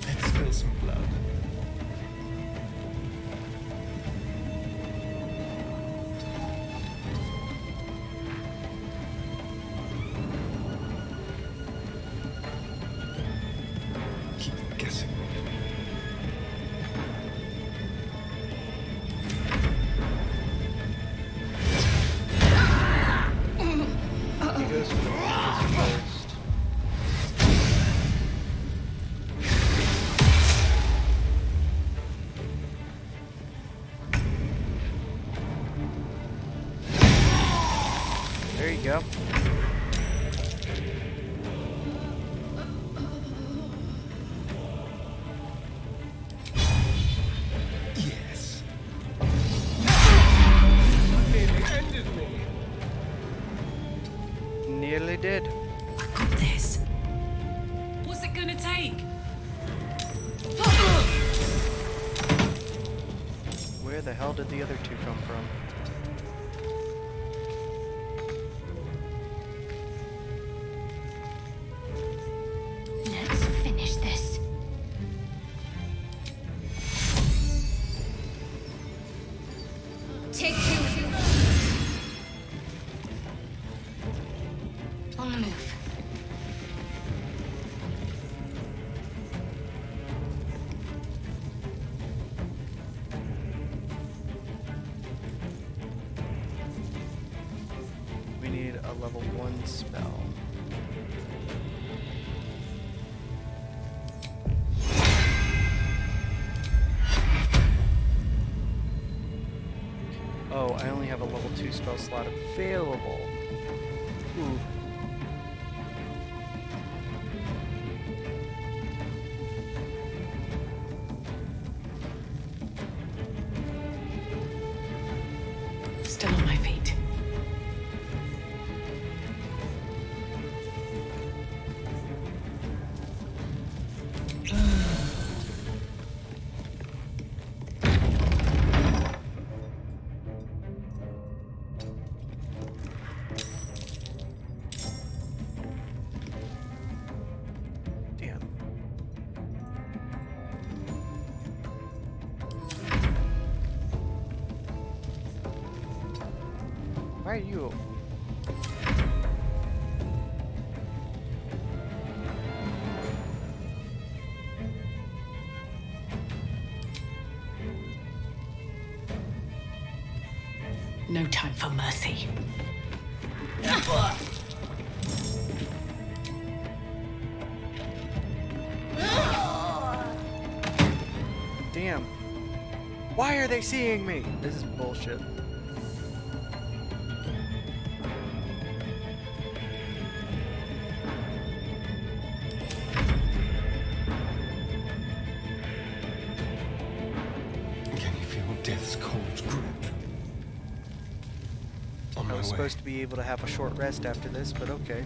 Let's spill some blood. Keep guessing. He goes for the weakest first. There you go. Yes. That nearly ended me. Nearly did. Got this. What's it gonna take? Where the hell did the other two come from? Let's finish this. Take you. On the move. We need a level 1 spell. Oh, I only have a level 2 spell slot available. Ooh. Still on my feet. Why are you? No time for mercy. Damn. Why are they seeing me? This is bullshit. Can you feel death's cold grip? On my I was way. supposed to be able to have a short rest after this, but okay.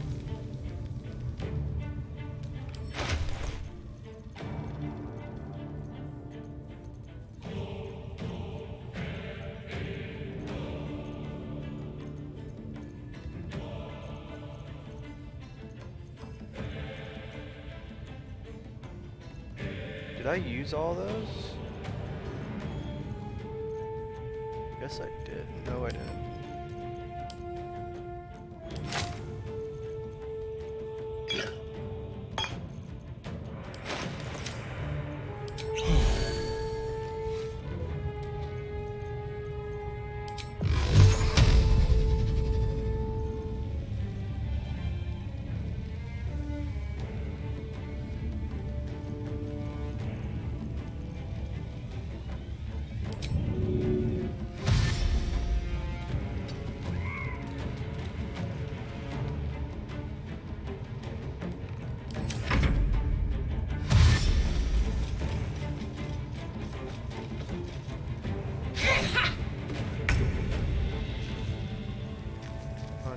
Did I use all those? Yes, I did. No, I didn't.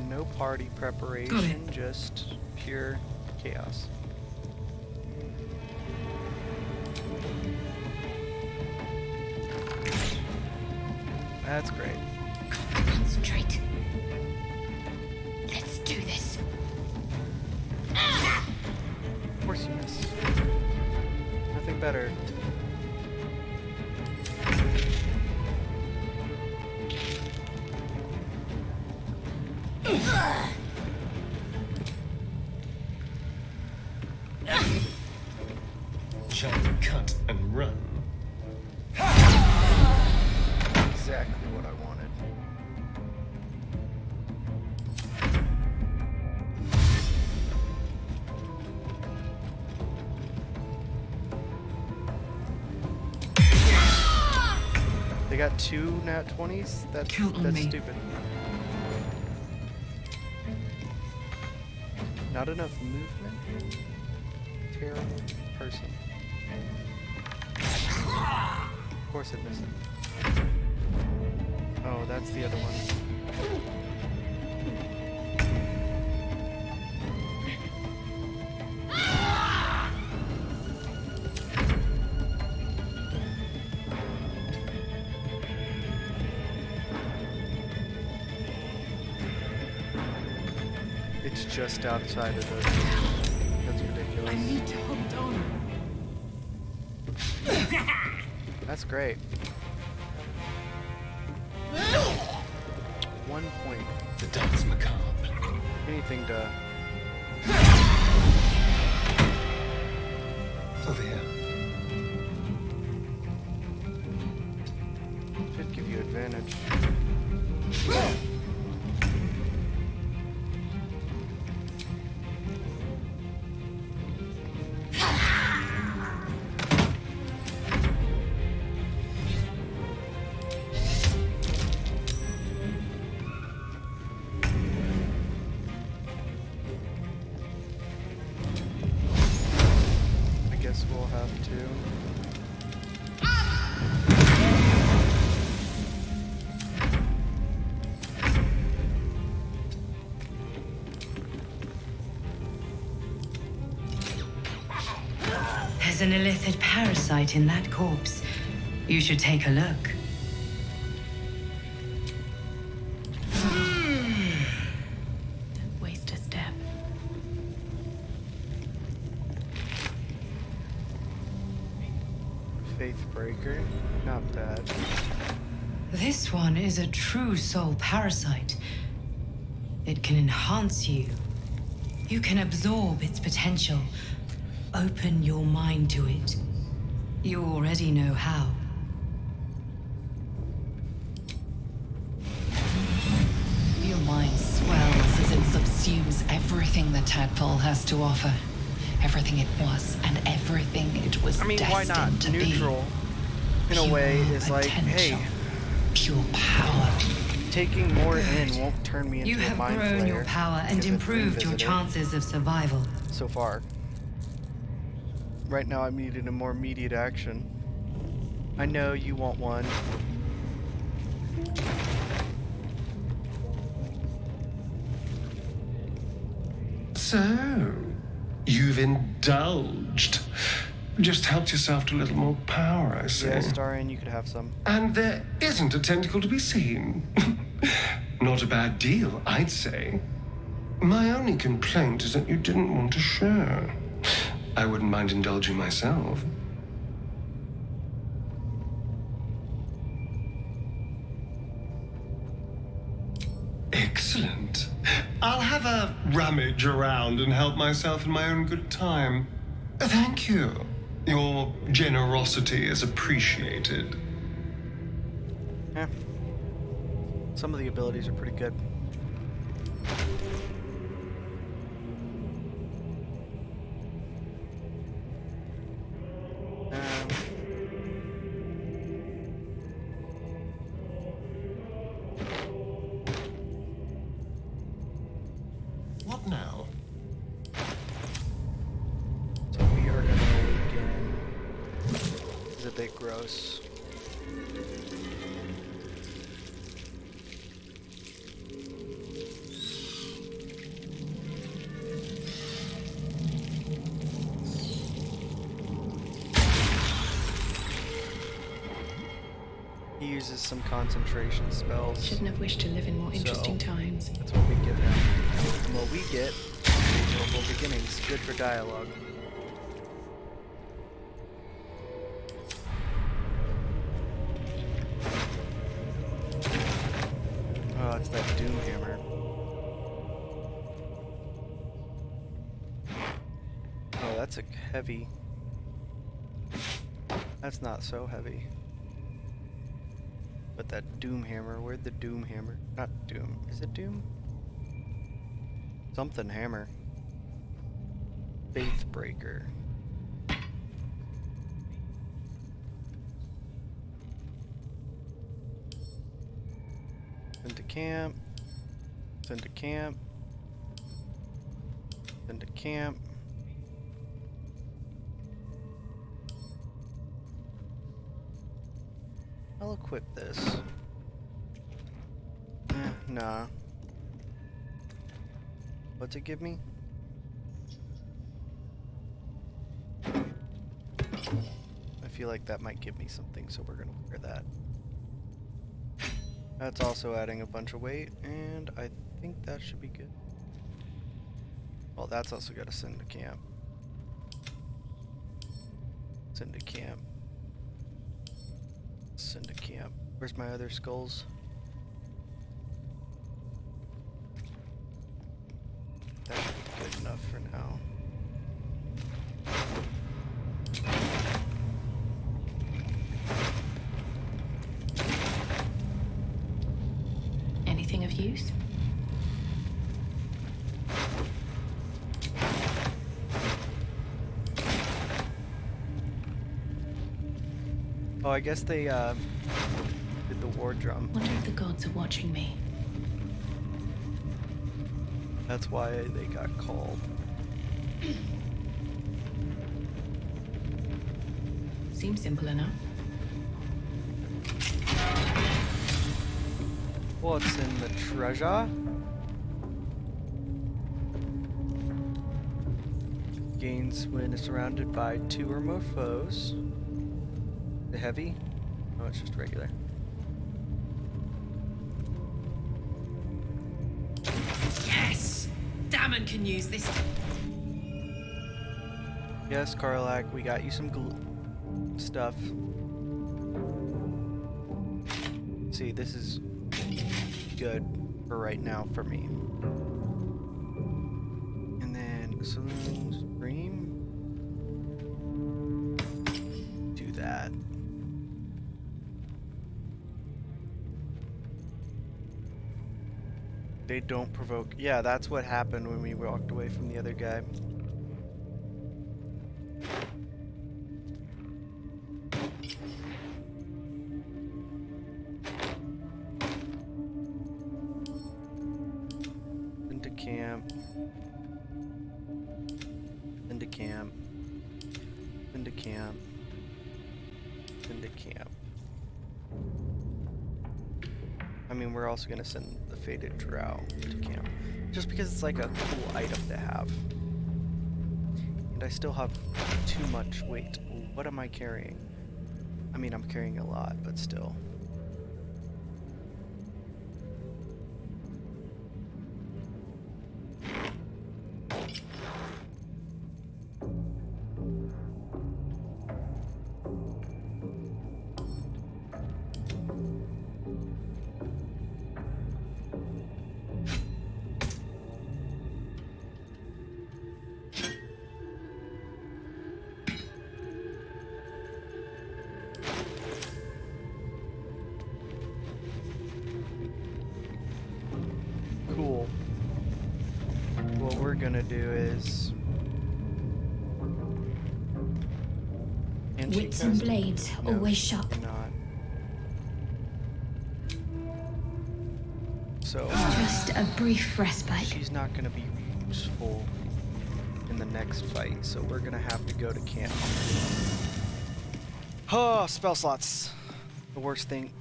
No party preparation, just pure chaos. That's great. Concentrate. Let's do this. Of course you miss. Nothing better. Jump, cut, and run. Exactly what I wanted. They got 2 nat 20s? That's stupid. Not enough movement? Terrible person. Of course it missed it. Oh, that's the other one. It's just outside of the... That's ridiculous. I need to hold on. That's great. 1 point. The dance macabre. Anything to... Over here. Should give you advantage. We'll have to. There's an illithid parasite in that corpse. You should take a look. Don't waste a step. Faithbreaker, not bad. This one is a true soul parasite. It can enhance you. You can absorb its potential. Open your mind to it. You already know how. Your mind swells as it subsumes everything the tadpole has to offer. Everything it was and everything it was destined why not? to Neutral, be. in a way, Pure is like, hey, potential. Pure power. taking more in won't turn me into You a have mind grown flayer your power and because it's improved your revisited chances of survival. so far. Right now I'm needing a more immediate action. I know you want one. So, you've indulged. Just helped yourself to a little more power, I see. Yeah, Starian, you could have some. And there isn't a tentacle to be seen. Not a bad deal, I'd say. My only complaint is that you didn't want to share. I wouldn't mind indulging myself. Excellent. I'll have a rummage around and help myself in my own good time. Thank you. Your generosity is appreciated. Yeah. Some of the abilities are pretty good. What now? So we are gonna awaken. This is a bit gross. He uses some concentration spells. Shouldn't have wished to live in more interesting times. That's what we give him. And what we get, favorable beginnings. Good for dialogue. Oh, it's that Doom Hammer. Oh, that's a heavy. That's not so heavy. But that Doom Hammer, where'd the Doom Hammer? Not Doom. Is it Doom? Something Hammer. Faith Breaker. Send to camp. Send to camp. Send to camp. I'll equip this. Nah. What's it give me? I feel like that might give me something, so we're gonna wear that. That's also adding a bunch of weight, and I think that should be good. Well, that's also got to send to camp. Send to camp. Send to camp. Where's my other skulls? That should be good enough for now. Anything of use? Oh, I guess they did the war drum. Wonder if the gods are watching me. That's why they got called. Seems simple enough. What's in the treasure? Gains when it's surrounded by 2 or more foes. The heavy? Oh, it's just regular. Yes! Damon can use this. Yes, Karlak, we got you some stuff. See, this is good for right now for me. Rosalind's dream. Do that. They don't provoke. Yeah, that's what happened when we walked away from the other guy. Into camp. Into camp. Into camp. Into camp. I mean, we're also going to send the Faded Drow to camp. Just because it's like a cool item to have. And I still have too much weight. What am I carrying? I mean, I'm carrying a lot, but still. Cool. What we're gonna do is... Wits and blades, No, always sharp. Not. So... Just a brief respite. She's not gonna be useful in the next fight, so we're gonna have to go to camp. Oh, spell slots. The worst thing.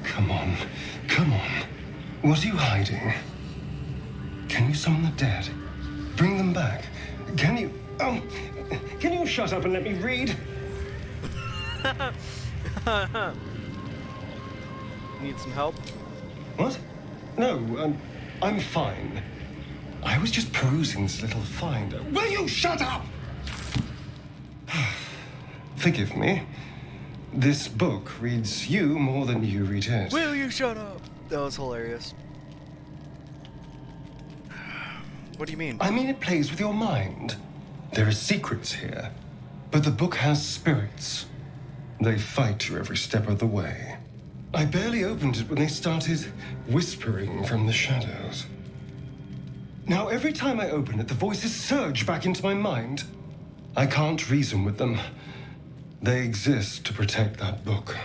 Come on. Come on. What are you hiding? Can you summon the dead? Bring them back. Can you... can you shut up and let me read? Need some help? What? No, I'm fine. I was just perusing this little finder. Will you shut up? Forgive me. This book reads you more than you read it. Will you shut up? That was hilarious. What do you mean? I mean, it plays with your mind. There are secrets here, but the book has spirits. They fight you every step of the way. I barely opened it when they started whispering from the shadows. Now, every time I open it, the voices surge back into my mind. I can't reason with them. They exist to protect that book.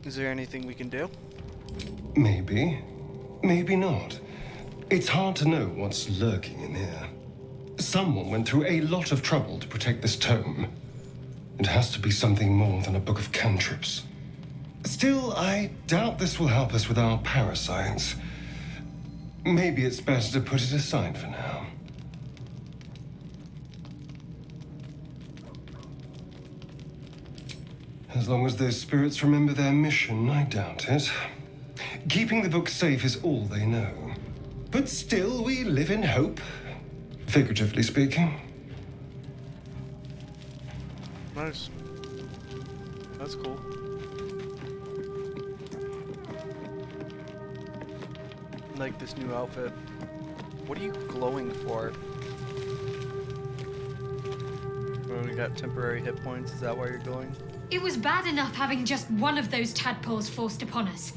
Is there anything we can do? Maybe. Maybe not. It's hard to know what's lurking in here. Someone went through a lot of trouble to protect this tome. It has to be something more than a book of cantrips. Still, I doubt this will help us with our parasites. Maybe it's better to put it aside for now. As long as those spirits remember their mission, I doubt it. Keeping the book safe is all they know. But still, we live in hope, figuratively speaking. Nice. That's cool. I like this new outfit. What are you glowing for? Oh, we got temporary hit points. Is that why you're glowing? It was bad enough having just one of those tadpoles forced upon us.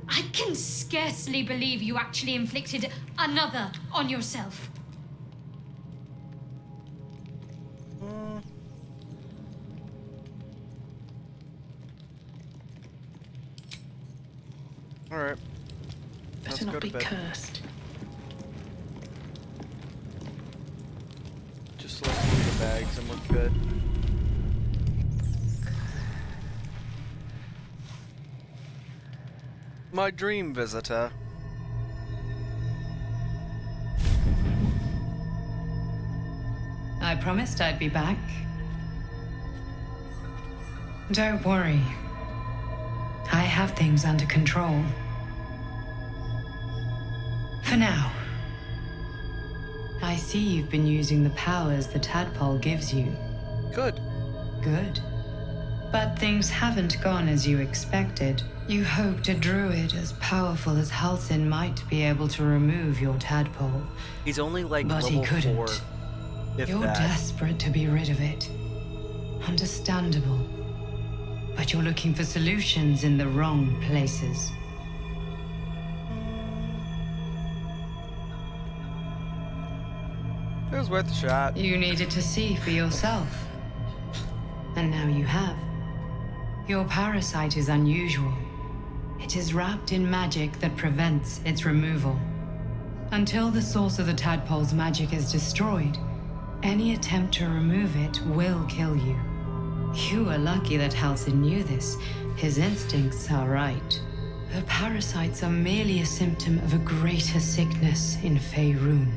I can scarcely believe you actually inflicted another on yourself. Alright. Better not be cursed. Just let me the bags and we're good. My dream visitor. I promised I'd be back. Don't worry. I have things under control. For now. I see you've been using the powers the tadpole gives you. Good. Good. But things haven't gone as you expected. You hoped a druid as powerful as Halsin might be able to remove your tadpole. He's only like but level he couldn't. 4. If You're that. desperate to be rid of it. Understandable. But you're looking for solutions in the wrong places. It was worth a shot. You needed to see for yourself. And now you have. Your parasite is unusual. It is wrapped in magic that prevents its removal. Until the source of the tadpole's magic is destroyed, any attempt to remove it will kill you. You are lucky that Halsin knew this. His instincts are right. The parasites are merely a symptom of a greater sickness in Faerun.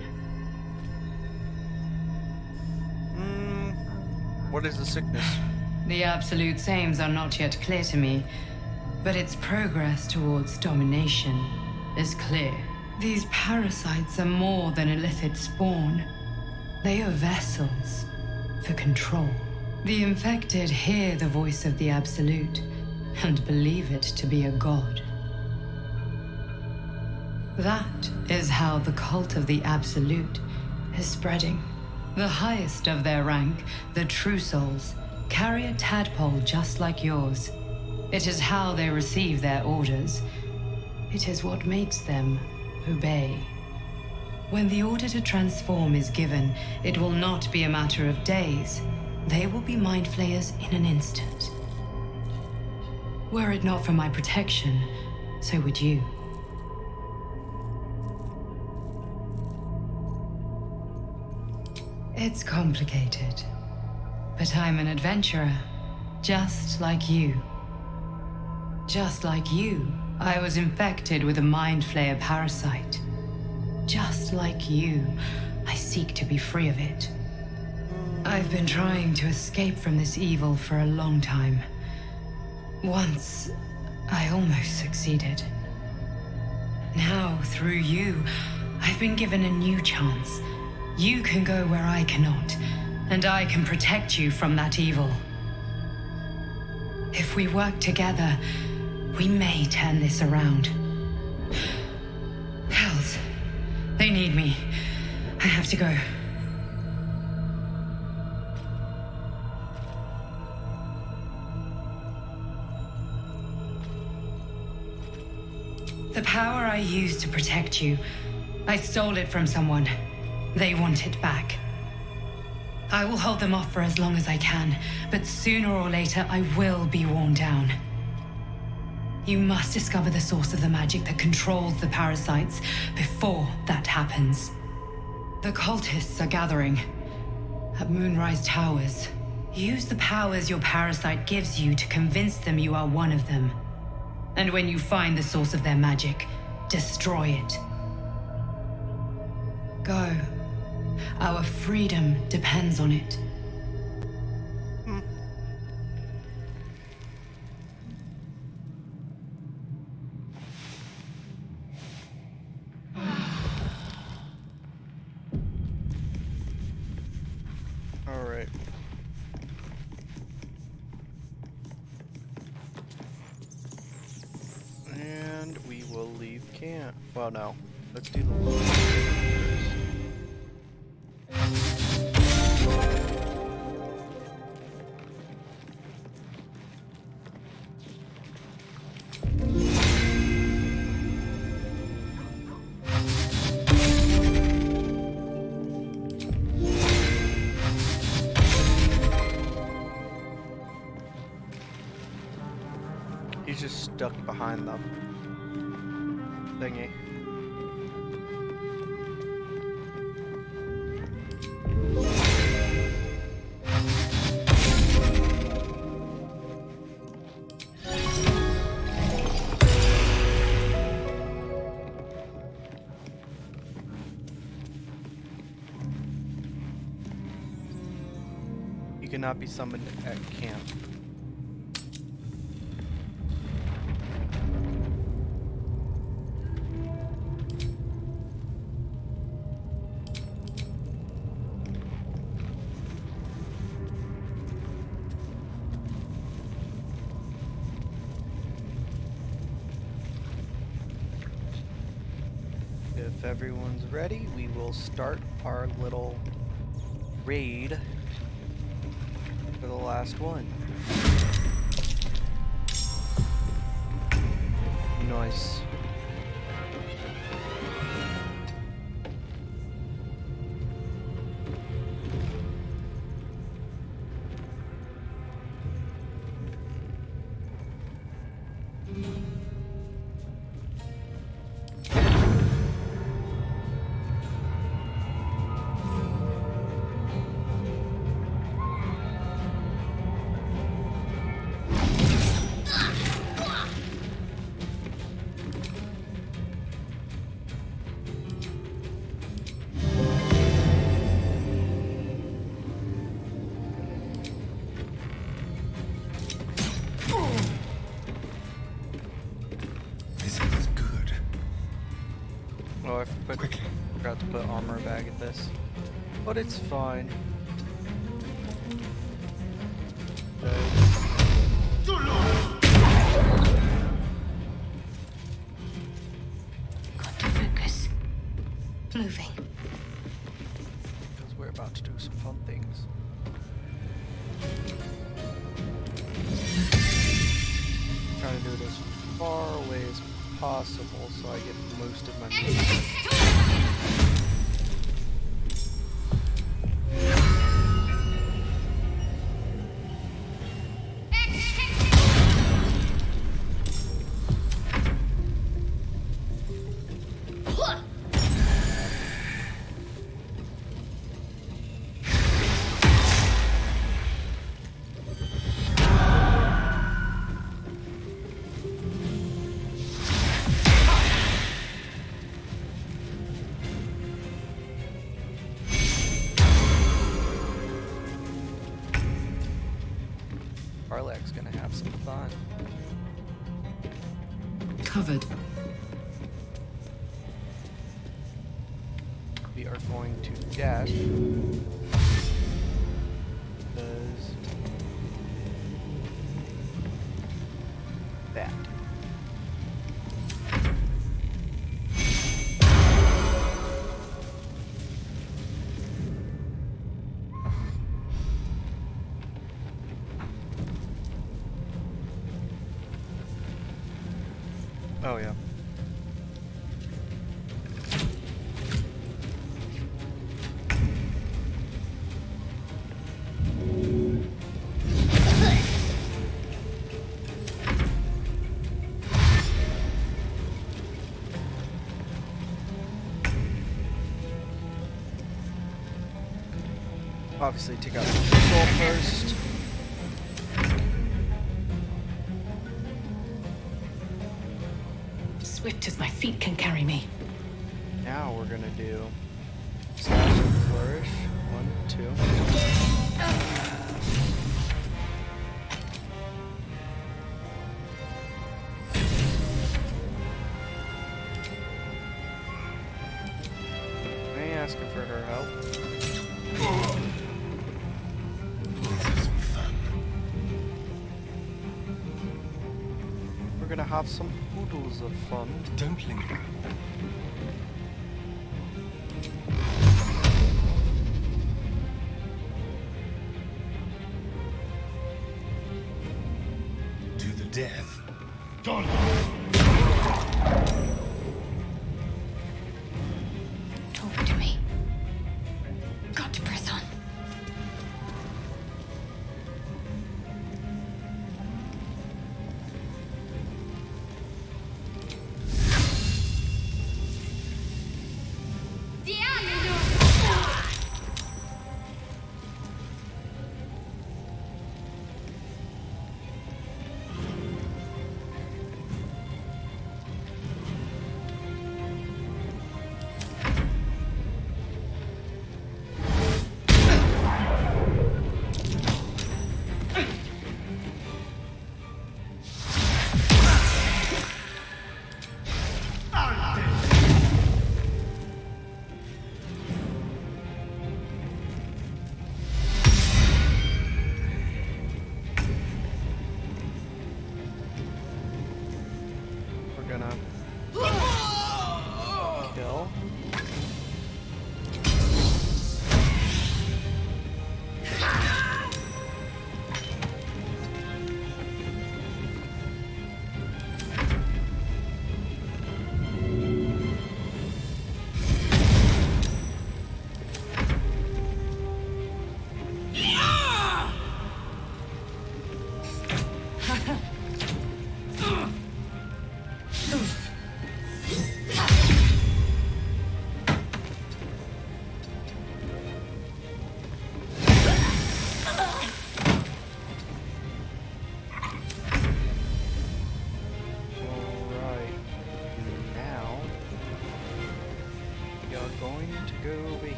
What is the sickness? The absolute sames are not yet clear to me, but its progress towards domination is clear. These parasites are more than a lithid spawn. They are vessels for control. The infected hear the voice of the Absolute and believe it to be a god. That is how the cult of the Absolute is spreading. The highest of their rank, the True Souls, carry a tadpole just like yours. It is how they receive their orders. It is what makes them obey. When the order to transform is given, it will not be a matter of days. They will be mind flayers in an instant. Were it not for my protection, so would you. It's complicated, but I'm an adventurer, just like you. Just like you, I was infected with a mind flayer parasite. Just like you, I seek to be free of it. I've been trying to escape from this evil for a long time. Once, I almost succeeded. Now, through you, I've been given a new chance. You can go where I cannot, and I can protect you from that evil. If we work together, we may turn this around. Hells, they need me. I have to go. The power I used to protect you, I stole it from someone. They want it back. I will hold them off for as long as I can, but sooner or later I will be worn down. You must discover the source of the magic that controls the parasites before that happens. The cultists are gathering at Moonrise Towers. Use the powers your parasite gives you to convince them you are one of them. And when you find the source of their magic, destroy it. Go. Our freedom depends on it. All right. And we will leave camp. Well, no. Let's do the load first. He's just stuck behind the thingy. You cannot be summoned at camp. if everyone's ready, we will start our little raid for the last one. Nice. Oh, I forgot to put armor bag at this, but it's fine. Got to focus. Moving. Because we're about to do some fun things. Trying to do it as far away as possible so I get most of my movement. Karlak's gonna have some fun. Covered. We are going to dash. Does that. Oh yeah. Obviously take out the soul first. Swift as my feet can carry me. Now we're gonna do slash and flourish. 1, 2. I ain't asking for her help. We're gonna have some oodles of fun. Don't linger. To the death. Gone. Talk to me. Got to press on.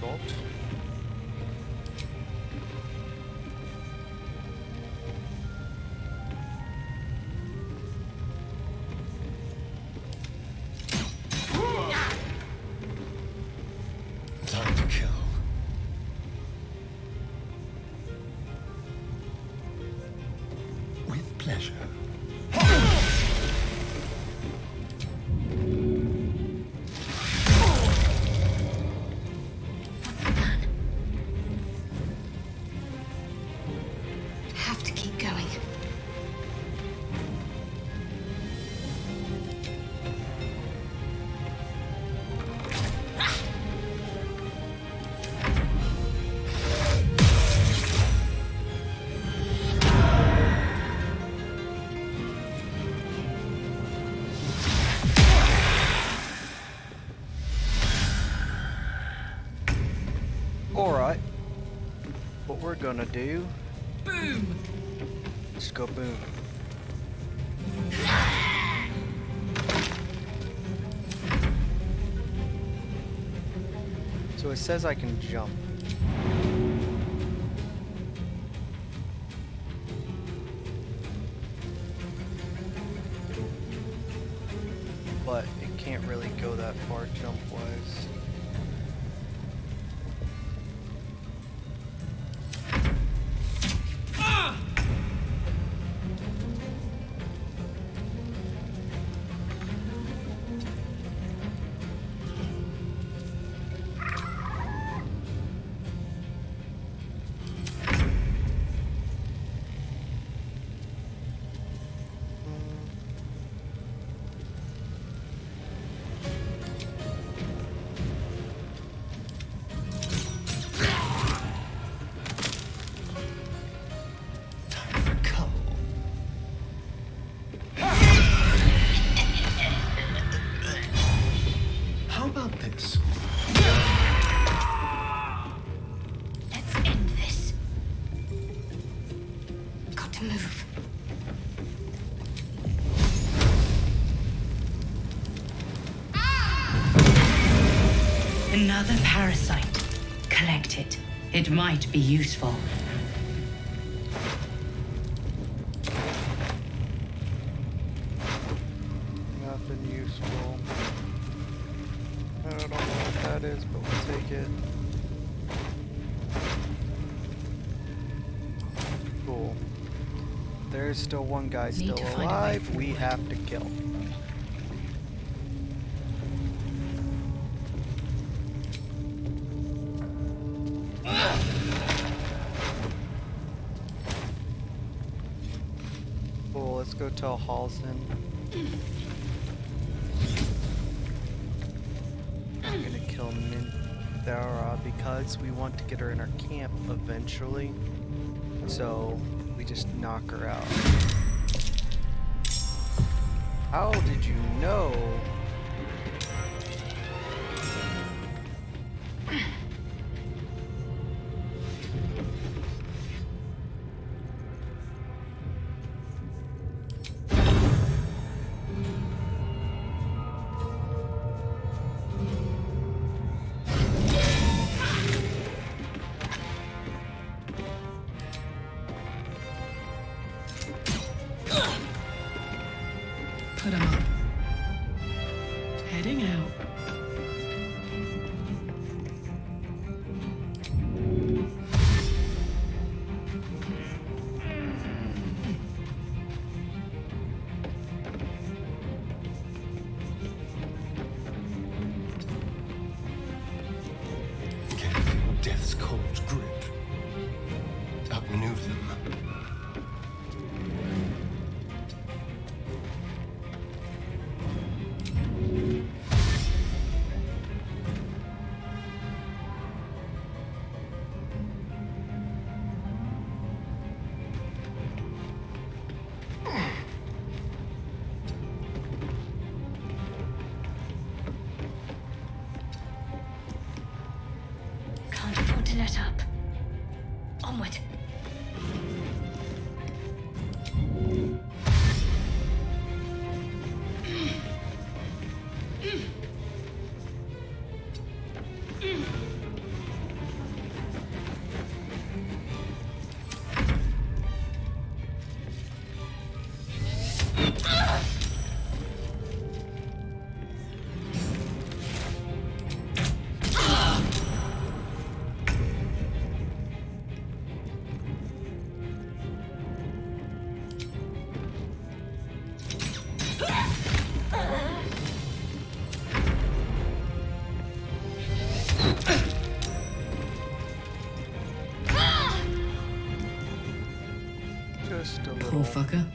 shot. Time to kill. With pleasure. Have to keep going. Alright. What we're gonna do. Boom! Just go boom. So it says I can jump. But it can't really go that far jump-wise. How about this? Let's end this. Got to move. Another parasite. Collect it. It might be useful. Nothing useful. I don't know what that is, but we'll take it. Cool. There's still one guy Need still to find a way alive. We have to kill. Cool, let's go tell Halston. I'm gonna kill Minthara because we want to get her in our camp eventually. So we just knock her out. How did you know? Put 'em up. Heading out. Can feel death's cold grip. Outmaneuver them. Can't afford to let up. Onward. motherfucker.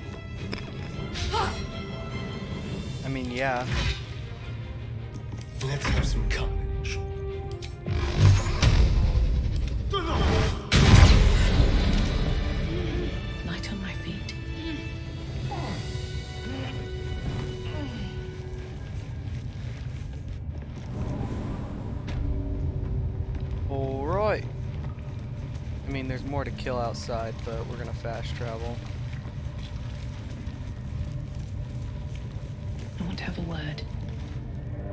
I mean, yeah. Let's have some carnage. Light on my feet. Alright. I mean, there's more to kill outside, but we're gonna fast travel. I want to have a word.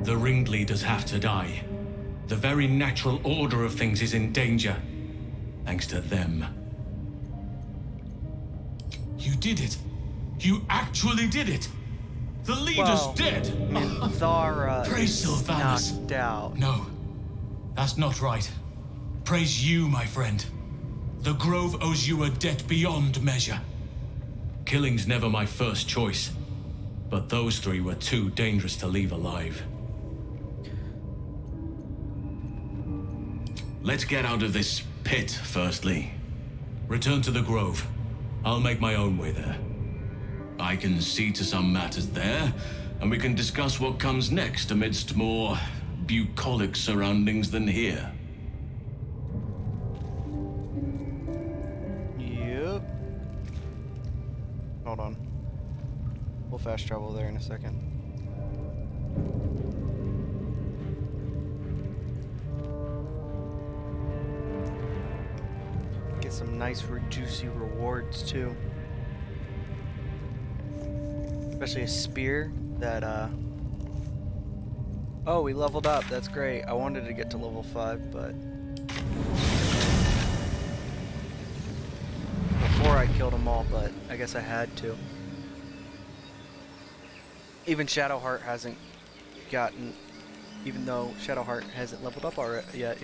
The ringleaders have to die. The very natural order of things is in danger. Thanks to them. You did it. You actually did it. The leader's dead. Minthara Praise is Sylvanas. knocked out. No, that's not right. Praise you, my friend. The Grove owes you a debt beyond measure. Killing's never my first choice, but those three were too dangerous to leave alive. Let's get out of this pit, firstly. Return to the Grove. I'll make my own way there. I can see to some matters there, and we can discuss what comes next amidst more bucolic surroundings than here. Yep. Hold on. We'll fast travel there in a second. Get some nice juicy rewards too. Especially a spear that oh, we leveled up. That's great. I wanted to get to level 5, but before I killed them all, but I guess I had to. Even Shadowheart hasn't gotten, even though Shadowheart hasn't leveled up already yet.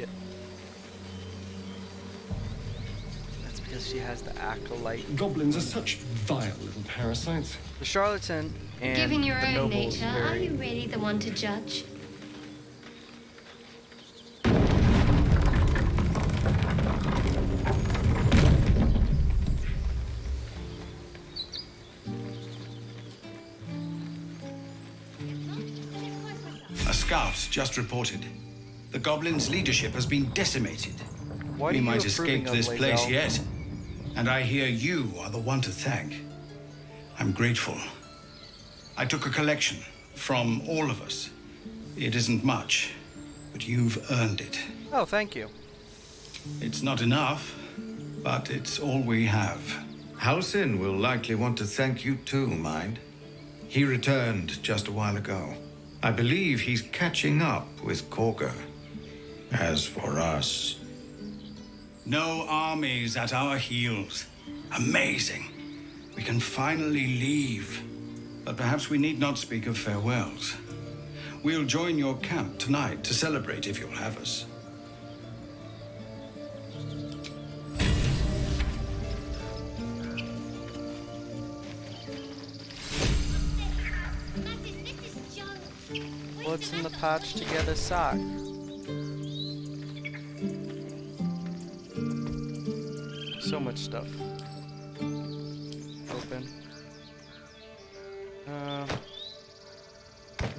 That's because she has the acolyte. Goblins are such vile little parasites. The charlatan and Given your the own nobles nature, are very... you really the one to judge? A scout just reported. The goblins' leadership has been decimated. Why we are might you escape approving this of place Lae'zel? yet. And I hear you are the one to thank. I'm grateful. I took a collection from all of us. It isn't much, but you've earned it. Oh, thank you. It's not enough, but it's all we have. Halsin will likely want to thank you too, mind. He returned just a while ago. I believe he's catching up with Korga. As for us... No armies at our heels. Amazing. We can finally leave. But perhaps we need not speak of farewells. We'll join your camp tonight to celebrate if you'll have us. What's in the patched together sock? So much stuff. Open.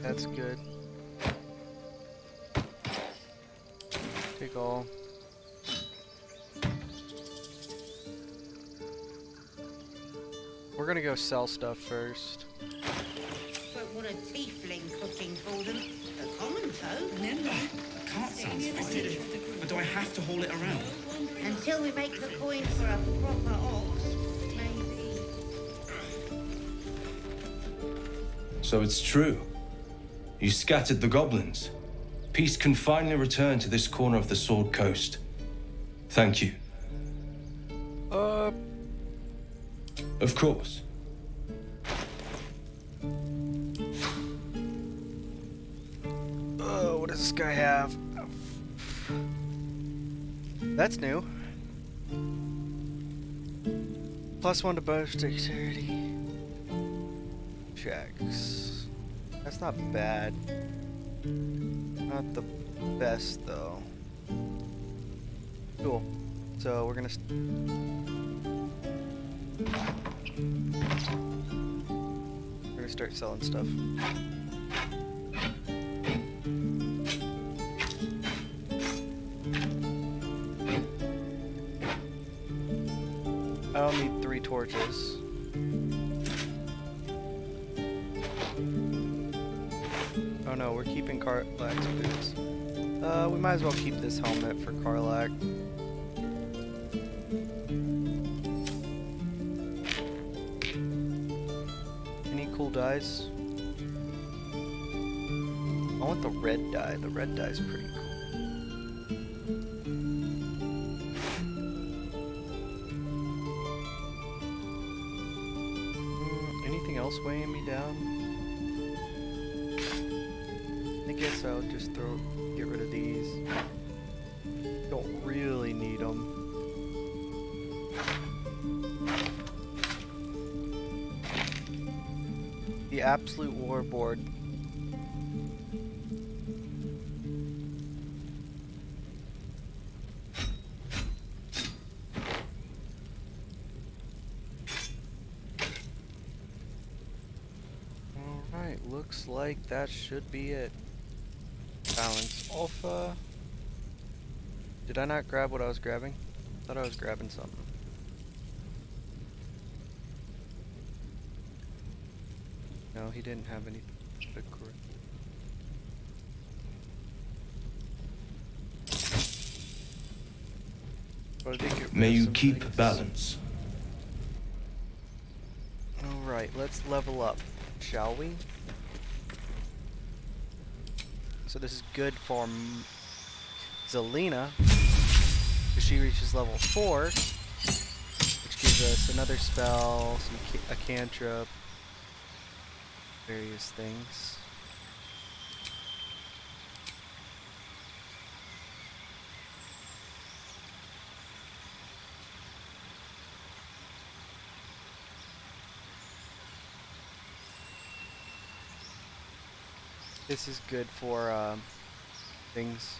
That's good. Take all. We're gonna go sell stuff first. But what a tiefling cooking for them. A common folk. I can't sound fine. But do I have to haul it around? Until we make the coin for a proper ox, maybe. So it's true. You scattered the goblins. Peace can finally return to this corner of the Sword Coast. Thank you. Of course. Oh, what does this guy have? That's new. +1 to both dexterity checks. That's not bad. Not the best though. Cool. So we're gonna. We're gonna start selling stuff. I'll need 3 torches. Oh no, we're keeping Karlak's boots. We might as well keep this helmet for Karlak. Any cool dyes? I want the red dye. The red dye's pretty cool. Anything else weighing me down? I guess I'll just get rid of these. Don't really need them. The Absolute Warboard. Alright, looks like that should be it. Balance Alpha. Did I not grab what I was grabbing? I thought I was grabbing something. No, he didn't have any. But I did get rid May of you some keep things. balance. Alright, let's level up, shall we? So this is good for Xylina, because she reaches level 4, which gives us another spell, a cantrip, various things. This is good for things.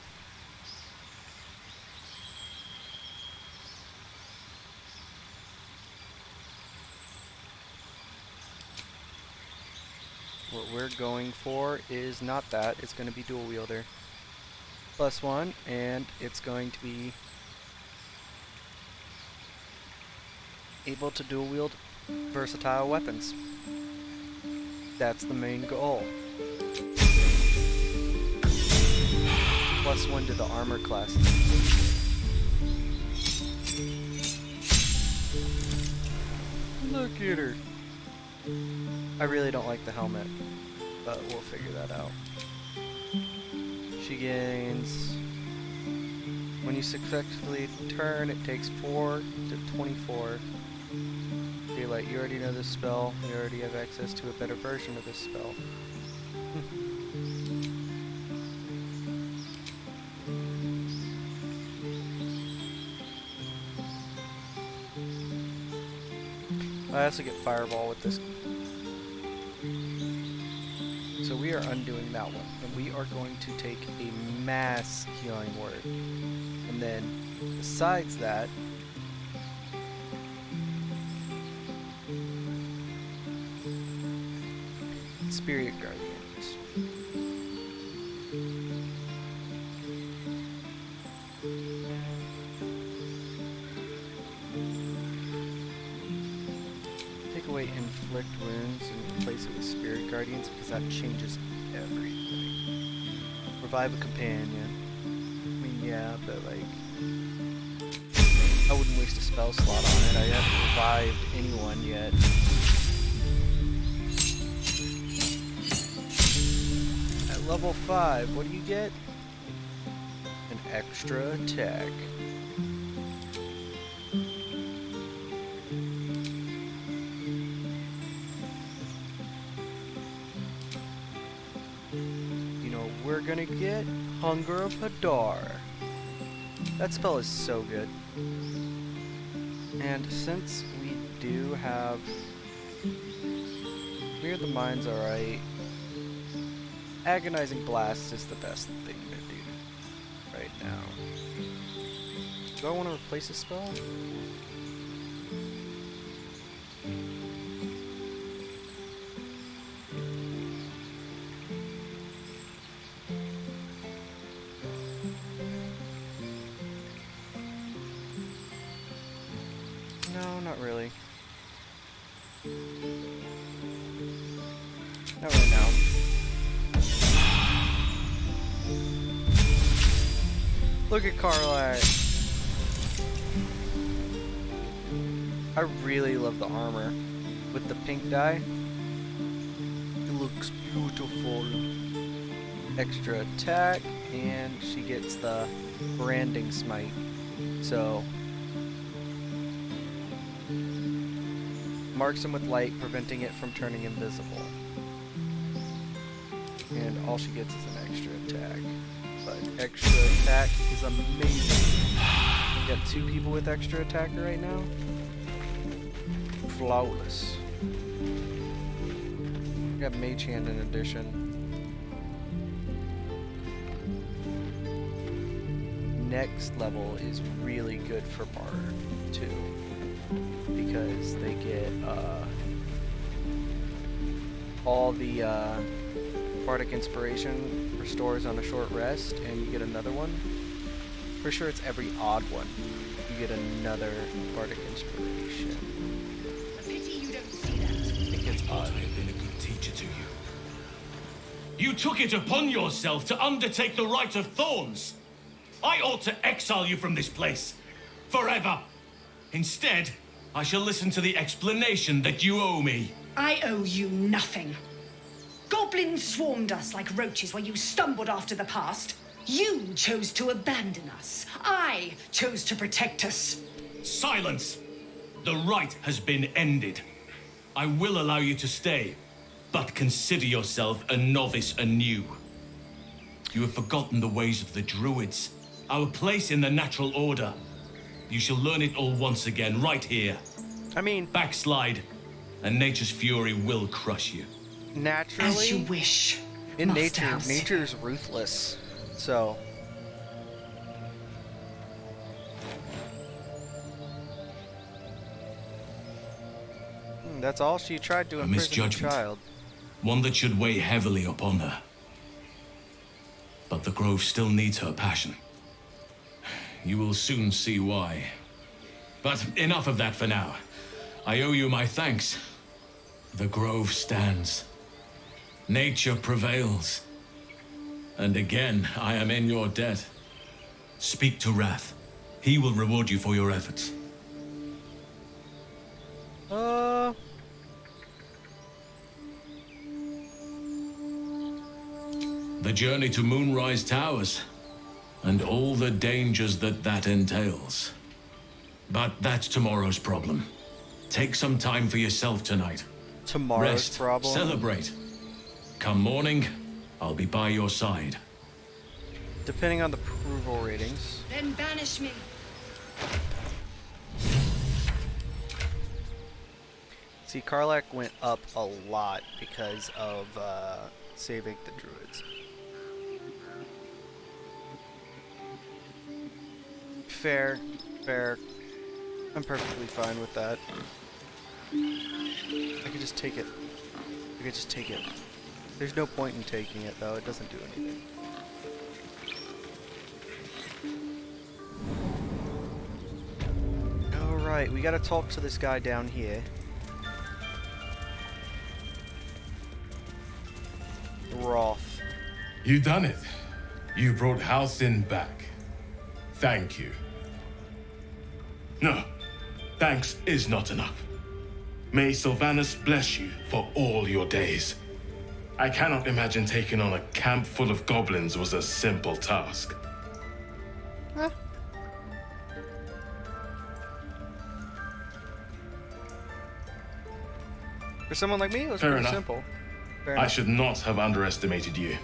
What we're going for is not that. It's going to be dual wielder. +1, and it's going to be able to dual wield versatile weapons. That's the main goal. +1 to the armor class. Look at her. I really don't like the helmet, but we'll figure that out. She gains... When you successfully turn, it takes 4 to 24. Daylight, you already know this spell. You already have access to a better version of this spell. I also get Fireball with this. So we are undoing that one. And we are going to take a mass healing word. And then, besides that, Spirit Guardians. Inflict wounds and replace it with Spirit Guardians because that changes everything. Revive a companion. I mean, yeah, but like, I wouldn't waste a spell slot on it. I haven't revived anyone yet. At level 5, what do you get? An extra attack. We're gonna get Hunger of Hadar. That spell is so good. And since we do have Clear the Mind's alright, Agonizing Blast is the best thing to do right now. Do I want to replace a spell? Not really. Not right now. Look at Carla. I really love the armor with the pink dye. It looks beautiful. Extra attack, and she gets the branding smite. So marks him with light, preventing it from turning invisible. And all she gets is an extra attack. But extra attack is amazing. We got 2 people with extra attack right now. Flawless. We got Mage Hand in addition. Next level is really good for Bard too, because they get all the Bardic Inspiration restores on a short rest, and you get another one. For sure, it's every odd one. You get another Bardic Inspiration. A pity you don't see that. It gets odd. I have been a good teacher to you. You took it upon yourself to undertake the Rite of Thorns. I ought to exile you from this place. Forever. Instead, I shall listen to the explanation that you owe me. I owe you nothing. Goblins swarmed us like roaches while you stumbled after the past. You chose to abandon us. I chose to protect us. Silence! The rite has been ended. I will allow you to stay, but consider yourself a novice anew. You have forgotten the ways of the druids, our place in the natural order. You shall learn it all once again, right here. I mean... Backslide, and nature's fury will crush you. Naturally... As you wish. In nature, nature's ruthless. So... That's all she tried to A imprison the misjudgment. child. One that should weigh heavily upon her. But the Grove still needs her passion. You will soon see why. But enough of that for now. I owe you my thanks. The Grove stands. Nature prevails. And again, I am in your debt. Speak to Wrath. He will reward you for your efforts. The journey to Moonrise Towers, and all the dangers that entails. But that's tomorrow's problem. Take some time for yourself tonight. Tomorrow's Rest, problem? celebrate. Come morning, I'll be by your side. Depending on the approval ratings. Then banish me. See, Karlach went up a lot because of saving the druids. Fair, fair. I'm perfectly fine with that. I could just take it. I could just take it. There's no point in taking it, though. It doesn't do anything. Alright, we gotta talk to this guy down here. Roth. You done it. You brought Halcyon back. Thank you. No, thanks is not enough. May Sylvanus bless you for all your days. I cannot imagine taking on a camp full of goblins was a simple task. Huh? For someone like me, it was Fair pretty enough. simple. Fair I enough. should not have underestimated you.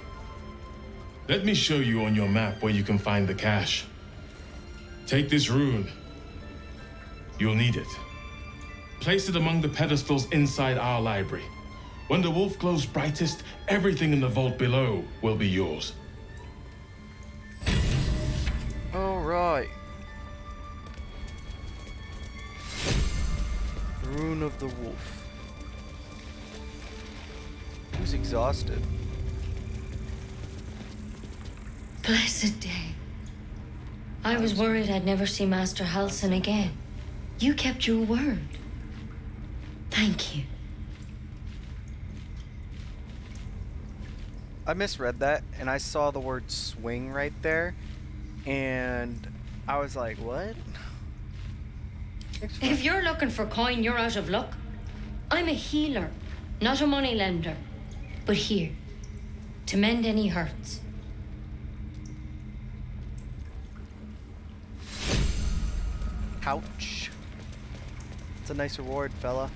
Let me show you on your map where you can find the cache. Take this rune. You'll need it. Place it among the pedestals inside our library. When the wolf glows brightest, everything in the vault below will be yours. Alright. Rune of the Wolf. Who's exhausted? Blessed day. I was worried I'd never see Master Halsin again. You kept your word. Thank you. I misread that, and I saw the word swing right there, and I was like, what? If you're looking for coin, you're out of luck. I'm a healer, not a moneylender. But here, to mend any hurts. Ouch. It's a nice reward, fella.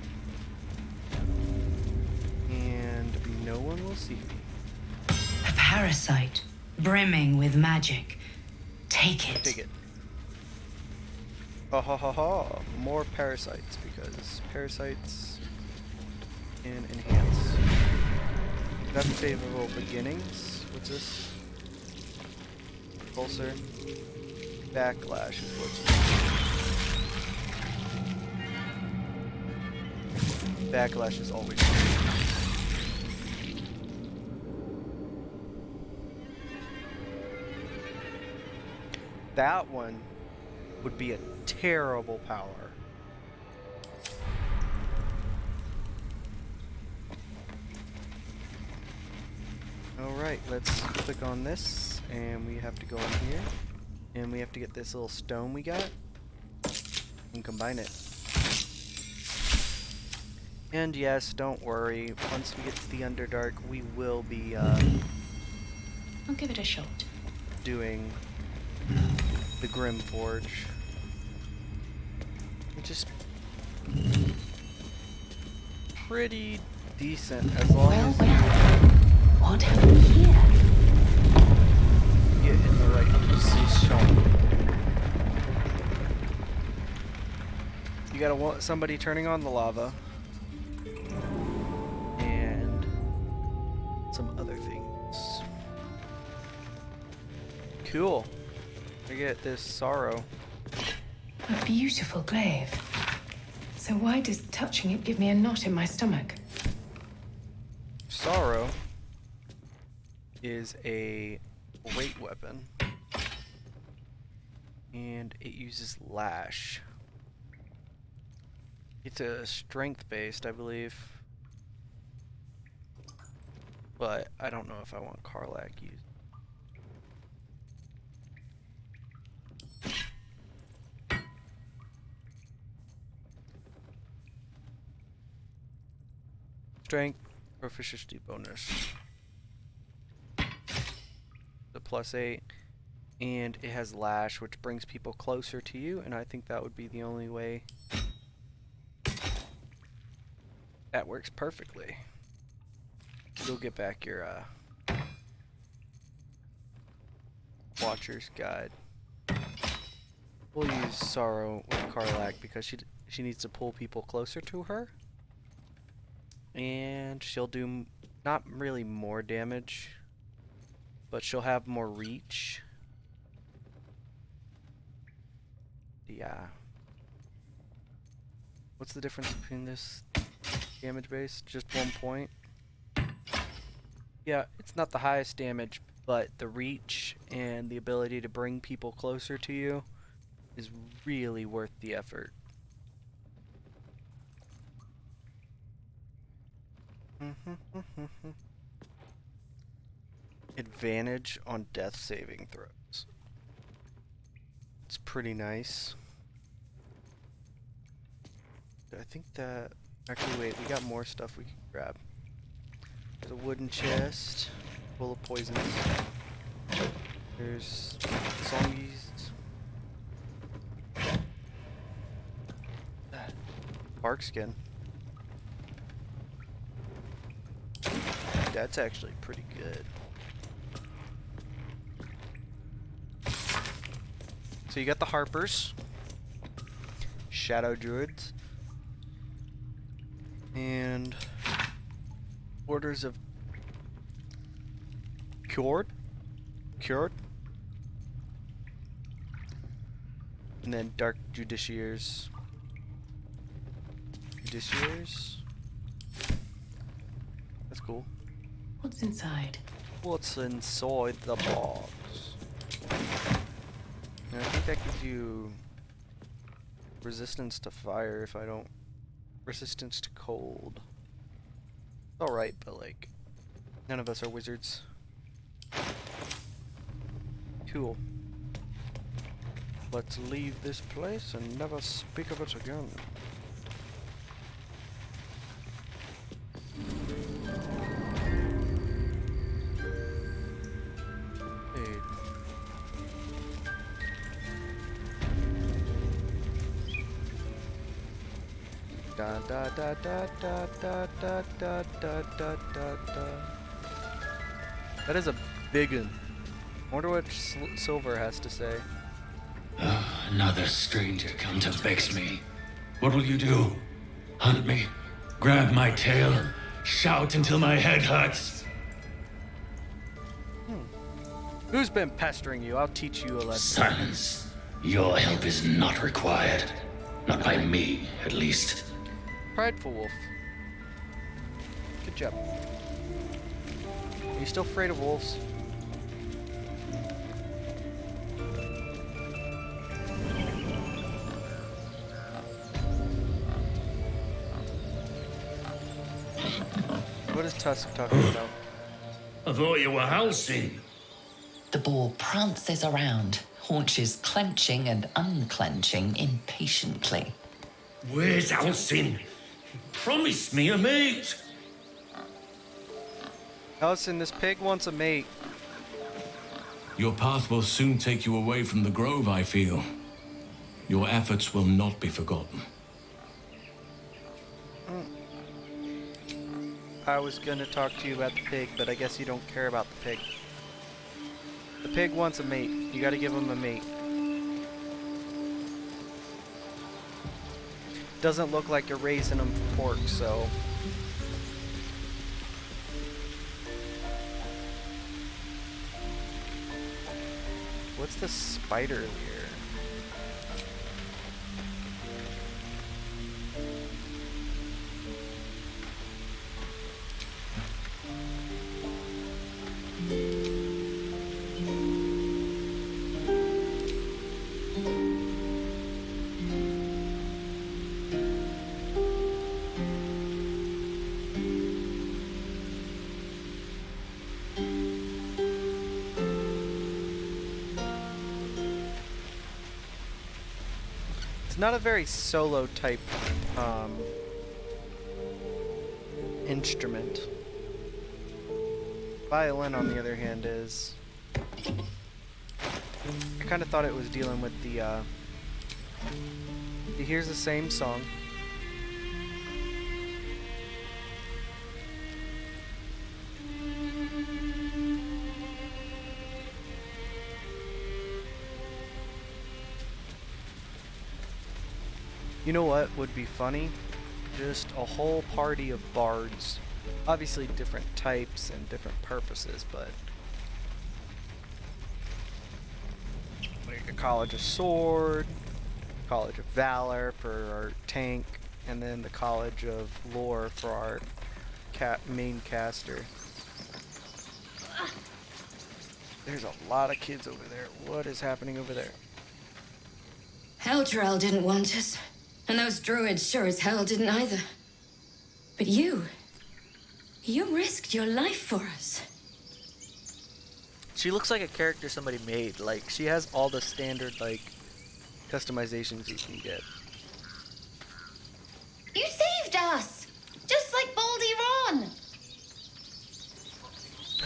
And no one will see me. A parasite, brimming with magic. Take it. Take it. Ha ha ha ha. More parasites, because parasites can enhance. That's favorable beginnings. What's this? Pulsar. Backlash is what's. Backlash is always. That one would be a terrible power. Alright, let's click on this, and we have to go in here, and we have to get this little stone we got, and combine it. And yes, don't worry, once we get to the Underdark, we will be, I'll give it a shot. doing the Grim Forge. Which is pretty decent as long as what happened here? you get in the right position. You gotta want somebody turning on the lava. And some other things. Cool. I get this sorrow. A beautiful glaive. So why does touching it give me a knot in my stomach? Sorrow is a great weapon. And it uses lash. It's a strength based, I believe. But I don't know if I want Karlach used. Strength proficiency bonus. The +8, and it has lash, which brings people closer to you, and I think that would be the only way that works perfectly. You'll get back your Watcher's Guide. We'll use Sorrow with Karlach because she needs to pull people closer to her. And she'll do not really more damage, but she'll have more reach. Yeah. What's the difference between this damage base? Just 1 point? Yeah, it's not the highest damage, but the reach and the ability to bring people closer to you is really worth the effort. Advantage on death saving throws. It's pretty nice. I think that... Actually, wait, we got more stuff we can grab. There's a wooden chest full of poisons. There's songies. Bark skin. That's actually pretty good. So you got the Harpers, Shadow Druids, and Orders of Cured, and then Dark Judiciaries. That's cool. What's inside? What's inside the box? And I think that gives you resistance to fire if I don't... Resistance to cold. Alright, but like... None of us are wizards. Cool. Let's leave this place and never speak of it again. Da da da da da da da da da da da. That is a big one. I wonder what Silver has to say. Another stranger come to vex me. What will you do? Hunt me? Grab my tail? Shout until my head hurts? Who's been pestering you? I'll teach you a lesson. Silence. Your help is not required. Not by me, at least. Prideful wolf. Good job. Are you still afraid of wolves? What is Tusk talking about? I thought you were Halcyon. The boar prances around, haunches clenching and unclenching impatiently. Where's Halcyon? Promise me a mate. Allison, this pig wants a mate. Your path will soon take you away from the grove, I feel. Your efforts will not be forgotten. I was gonna talk to you about the pig, but I guess you don't care about the pig. The pig wants a mate. You gotta give him a mate. Doesn't look like you're raising him for pork, so... What's the spider here? Not a very solo type instrument. Violin, on the other hand, is. I kind of thought it was dealing with the. He hears the same song. You know what would be funny? Just a whole party of bards. Obviously different types and different purposes, but... like a College of Sword, College of Valor for our tank, and then the College of Lore for our main caster. There's a lot of kids over there. What is happening over there? Elturel didn't want us. And those druids sure as hell didn't either. But you risked your life for us. She looks like a character somebody made. Like, she has all the standard, like, customizations you can get. You saved us! Just like Baldy Ron!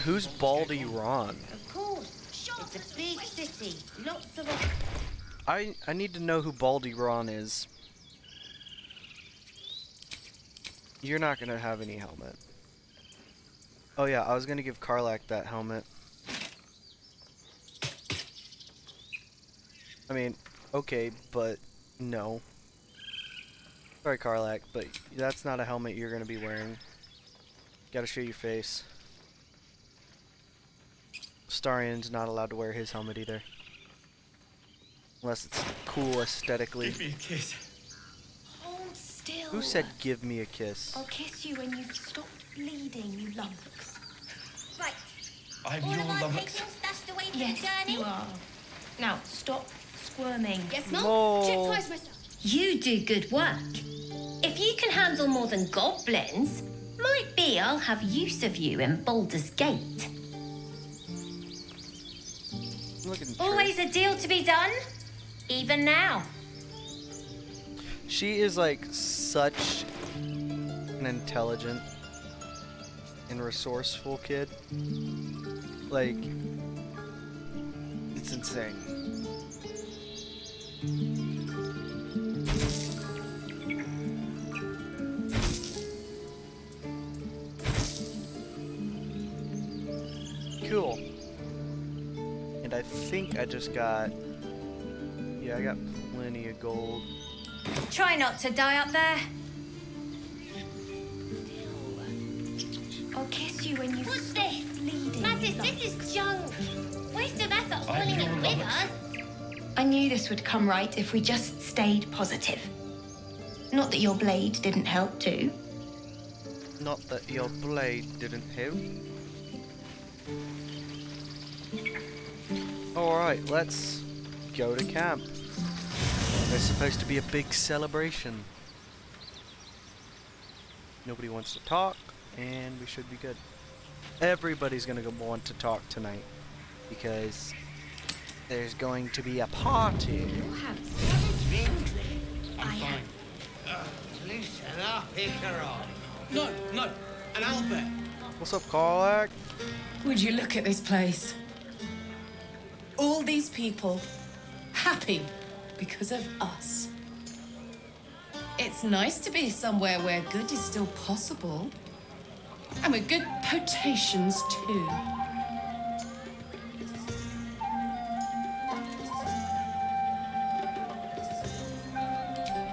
Who's Baldy Ron? Of course. It's a big city. Lots of... I need to know who Baldy Ron is. You're not gonna have any helmet. Oh yeah, I was gonna give Karlak that helmet. I mean, okay, but no. Sorry, Karlak, but that's not a helmet you're gonna be wearing. Gotta show your face. Starian's not allowed to wear his helmet either. Unless it's cool aesthetically. Give me a kiss. Hold still. Who said give me a kiss? I'll kiss you when you've stopped bleeding, you lummox. Right. I'm All your of our lummox. tables stashed away for Yes, the journey? you are. Now, stop squirming. Yes, Mum? Mole. Check twice myself. You do good work. If you can handle more than goblins, might be I'll have use of you in Baldur's Gate. Always a deal to be done, even now. She is like such an intelligent and resourceful kid. Like, it's insane. Cool. And I think I just got... Yeah, I got plenty of gold. Try not to die up there. I'll kiss you when you What's this? Bleeding. Mattis, this is junk. Waste of effort hauling it with us. I knew this would come right if we just stayed positive. Not that your blade didn't help too. Not that your blade didn't help. Alright, let's go to camp. There's supposed to be a big celebration. Nobody wants to talk, and we should be good. Everybody's gonna want to talk tonight, because there's going to be a party. I'm fine. Loosen up, Ikaron. No, an owlbear. What's up, Karlak? Would you look at this place? All these people happy because of us. It's nice to be somewhere where good is still possible. And with good potations, too.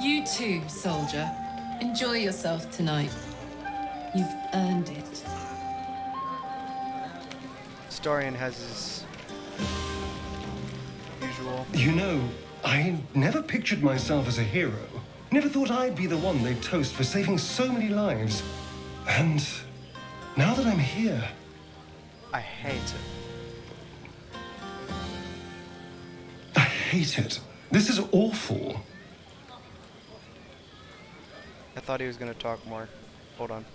You too, soldier. Enjoy yourself tonight. You've earned it. Starion has his usual. You know, I never pictured myself as a hero. Never thought I'd be the one they'd toast for saving so many lives. And now that I'm here... I hate it. I hate it. This is awful. I thought he was gonna talk more. Hold on.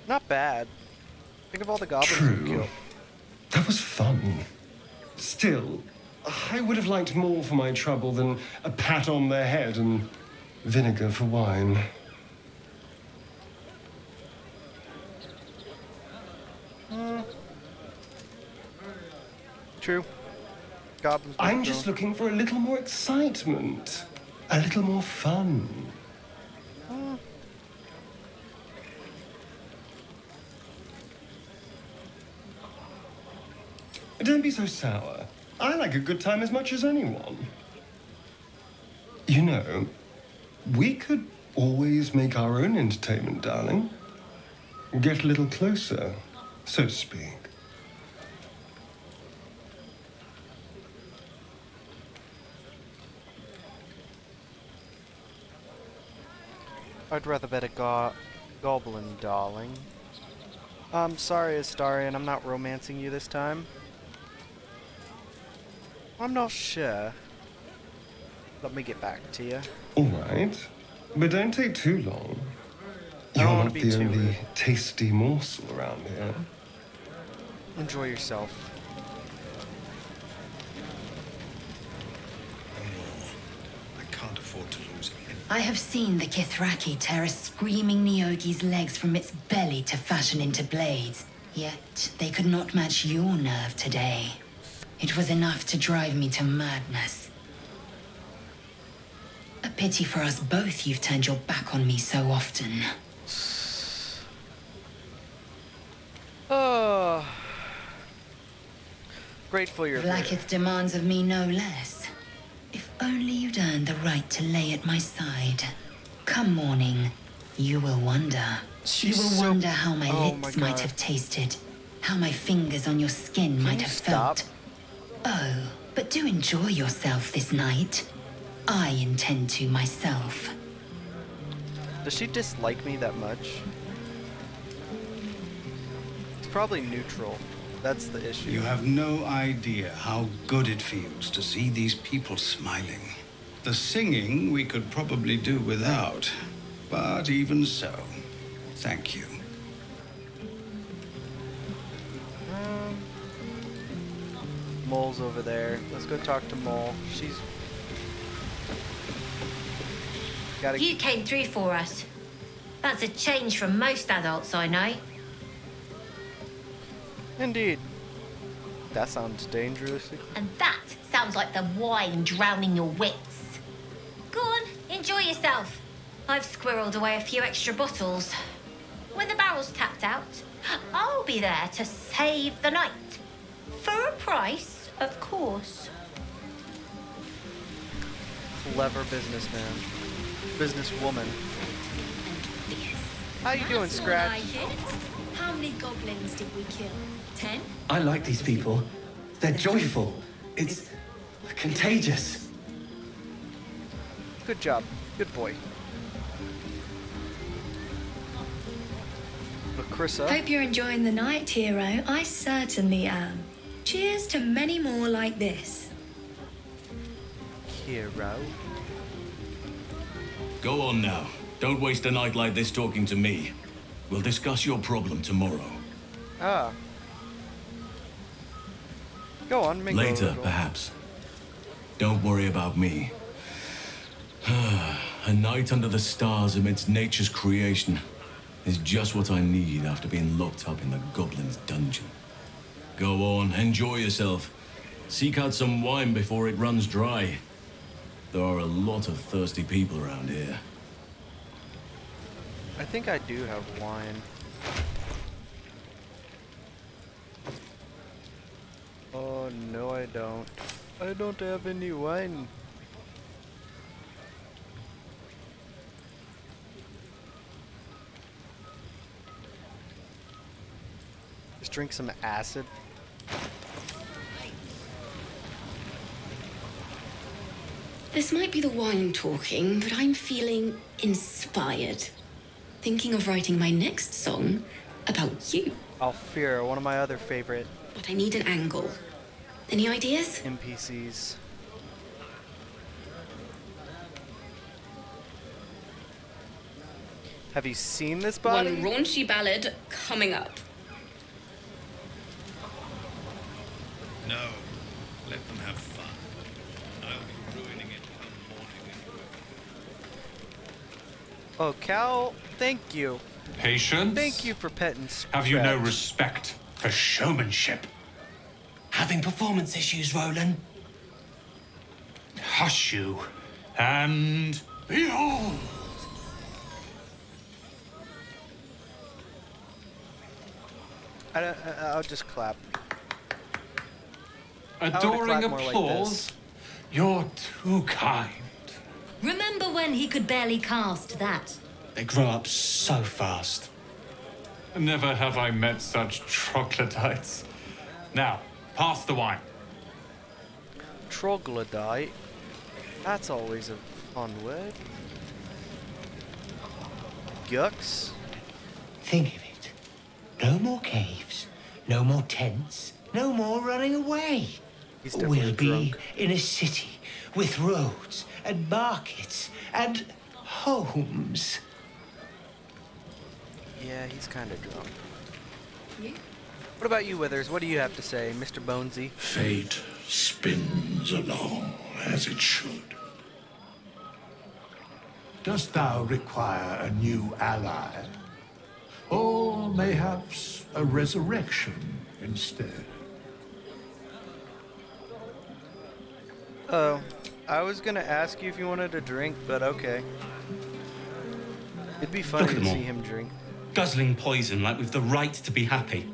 Not bad. Think of all the goblins you killed. That was fun. Still, I would have liked more for my trouble than a pat on the head and vinegar for wine. True. Goblins. I'm just looking for a little more excitement. A little more fun. Don't be so sour. I like a good time as much as anyone. You know, we could always make our own entertainment, darling. Get a little closer, so to speak. I'd rather bet a goblin, darling. Sorry, Astarion, I'm not romancing you this time. I'm not sure. Let me get back to you. All right, but don't take too long. You're not the only tasty morsel around here. Enjoy yourself. I can't afford to lose it. I have seen the Kithraki tear a screaming Neogi's legs from its belly to fashion into blades. Yet they could not match your nerve today. It was enough to drive me to madness. A pity for us both you've turned your back on me so often. Oh. Grateful you're here. Blacketh demands of me no less. If only you'd earned the right to lay at my side. Come morning, you will wonder. You will wonder how my lips might have tasted, how my fingers on your skin might have felt. Oh, but do enjoy yourself this night. I intend to myself. Does she dislike me that much? It's probably neutral. That's the issue. You have no idea how good it feels to see these people smiling. The singing we could probably do without, but even so, thank you. Mole's over there. Let's go talk to Mole. She's... You came through for us. That's a change from most adults I know. Indeed. That sounds dangerous. And that sounds like the wine drowning your wits. Go on, enjoy yourself. I've squirreled away a few extra bottles. When the barrel's tapped out, I'll be there to save the night. For a price, of course. Clever businessman. Businesswoman. How you doing, Scratch? How many goblins did we kill? 10? I like these people. They're joyful. It's contagious. Good job. Good boy. Lacrissa. Hope you're enjoying the night, hero. I certainly am. Cheers to many more like this. Hero. Go on now. Don't waste a night like this talking to me. We'll discuss your problem tomorrow. Ah. Go on, make Later, perhaps. Don't worry about me. A night under the stars amidst nature's creation is just what I need after being locked up in the goblin's dungeon. Go on, enjoy yourself. Seek out some wine before it runs dry. There are a lot of thirsty people around here. I think I do have wine. Oh, no I don't. I don't have any wine. Just drink some acid. This might be the wine talking, but I'm feeling inspired. Thinking of writing my next song about you. Alfira, one of my other favorite. But I need an angle. Any ideas? NPCs. Have you seen this body? One raunchy ballad coming up. No, let them have fun. I'll be ruining it come morning. Oh, Cal, thank you. Patience? Thank you for petting Scratch. Have you no respect for showmanship? Having performance issues, Roland? Hush you, and behold! I'll just clap. Adoring clap more like applause? this. You're too kind. Remember when he could barely cast that? They grow up so fast. Never have I met such troglodytes. Now, pass the wine. Troglodyte? That's always a fun word. Gux? Think of it. No more caves, no more tents, no more running away. He's definitely We'll be drunk. in a city with roads and markets and homes. Yeah, he's kind of drunk. You? What about you, Withers? What do you have to say, Mr. Bonesy? Fate spins along as it should. Dost thou require a new ally? Or mayhaps a resurrection instead? Oh, I was gonna ask you if you wanted a drink, but okay. It'd be funny Look at to them all. see him drink. Guzzling poison like we've the right to be happy.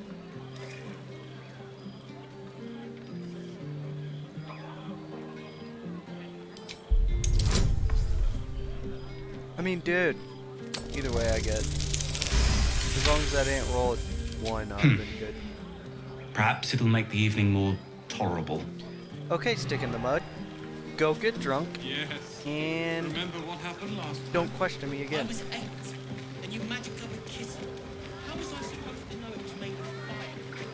I mean, dude. Either way, I get. As long as that ain't roll at 1, then good. Perhaps it'll make the evening more tolerable. Okay, stick in the mud. Go get drunk. Yes. And Remember what happened last time? don't question me again. I was 8, and you magicked up a kiss. How was I supposed to know it was made of fire?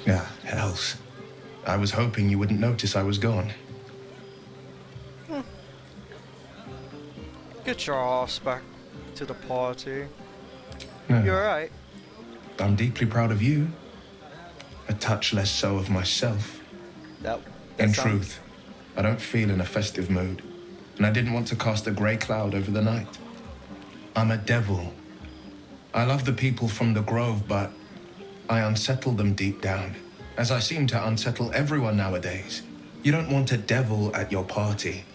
Yeah, hells. I was hoping you wouldn't notice I was gone. Get your ass back to the party. No. You alright? I'm deeply proud of you. A touch less so of myself. In truth, I don't feel in a festive mood, and I didn't want to cast a grey cloud over the night. I'm a devil. I love the people from the Grove, but I unsettle them deep down, as I seem to unsettle everyone nowadays. You don't want a devil at your party.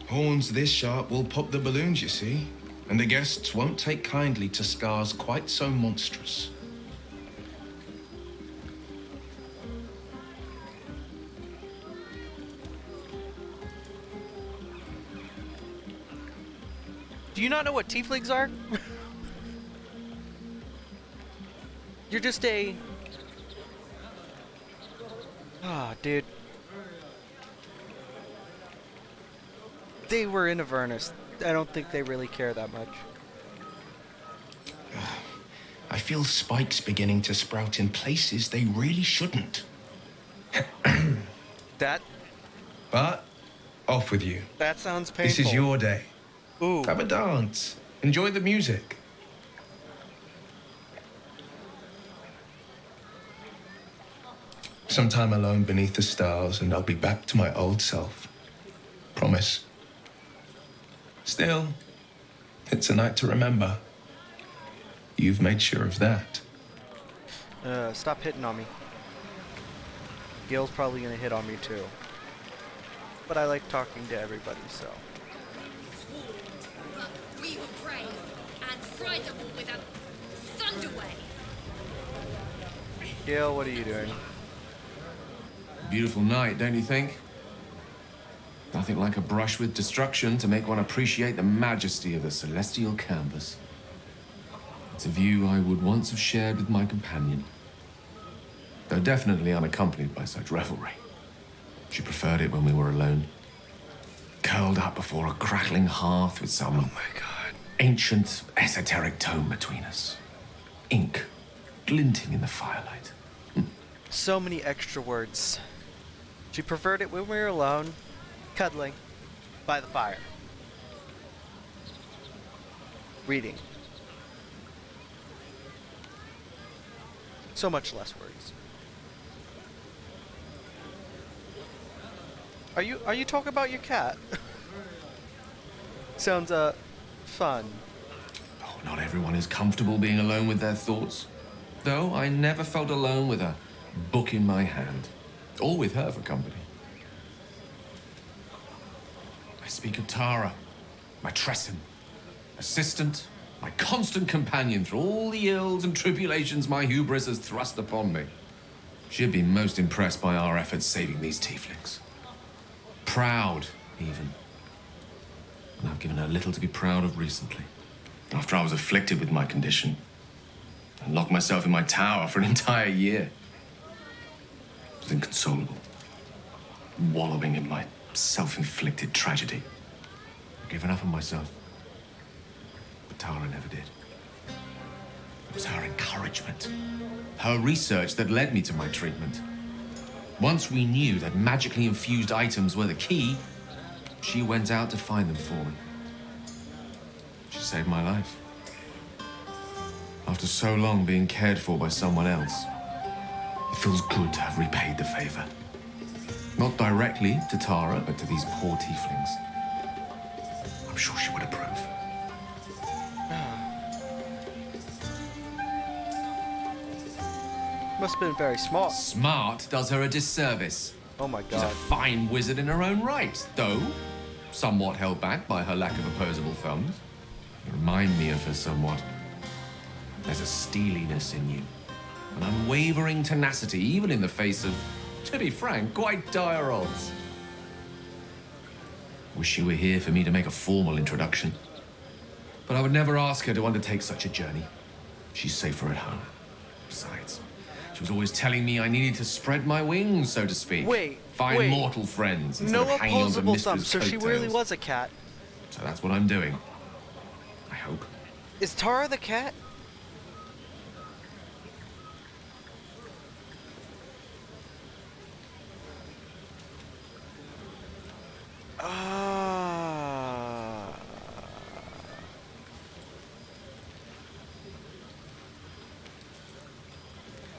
Horns this sharp will pop the balloons, you see, and the guests won't take kindly to scars quite so monstrous. Do you not know what tieflings are? You're just a... Ah, dude. They were in Avernus. I don't think they really care that much. I feel spikes beginning to sprout in places they really shouldn't. That... But, off with you. That sounds painful. This is your day. Ooh. Have a dance. Enjoy the music. Some time alone beneath the stars, and I'll be back to my old self. Promise. Still, it's a night to remember. You've made sure of that. Stop hitting on me. Gil's probably gonna hit on me too. But I like talking to everybody, so. We were brave and fried them all with a thunderwave. Gil, what are you doing? Beautiful night, don't you think? Nothing like a brush with destruction to make one appreciate the majesty of the celestial canvas. It's a view I would once have shared with my companion, though definitely unaccompanied by such revelry. She preferred it when we were alone, curled up before a crackling hearth with some ancient esoteric tome between us. Ink glinting in the firelight. So many extra words. She preferred it when we were alone, cuddling, by the fire. Reading. So much less words. Are you talking about your cat? Sounds fun. Oh, not everyone is comfortable being alone with their thoughts. Though I never felt alone with a book in my hand, or with her for company. I speak of Tara, my Tresson, assistant, my constant companion through all the ills and tribulations my hubris has thrust upon me. She'd been most impressed by our efforts saving these tieflings. Proud, even. And I've given her little to be proud of recently. After I was afflicted with my condition, and locked myself in my tower for an entire year. I was inconsolable, wallowing in my self-inflicted tragedy. I'd given up on myself. But Tara never did. It was her encouragement, her research that led me to my treatment. Once we knew that magically infused items were the key, she went out to find them for me. She saved my life. After so long being cared for by someone else, it feels good to have repaid the favor. Not directly to Tara, but to these poor tieflings. I'm sure she would approve. Must have been very smart. Smart does her a disservice. Oh my She's a god. fine wizard in her own right, though somewhat held back by her lack of opposable thumbs. You remind me of her somewhat. There's a steeliness in you, an unwavering tenacity, even in the face of, to be frank, quite dire odds. Wish you were here for me to make a formal introduction. But I would never ask her to undertake such a journey. She's safer at home. Besides, she was always telling me I needed to spread my wings, so to speak. Wait, Find wait. mortal friends instead No of hanging on to opposable Mistress thumbs, so she really was a cat. So that's what I'm doing. I hope. Is Tara the cat?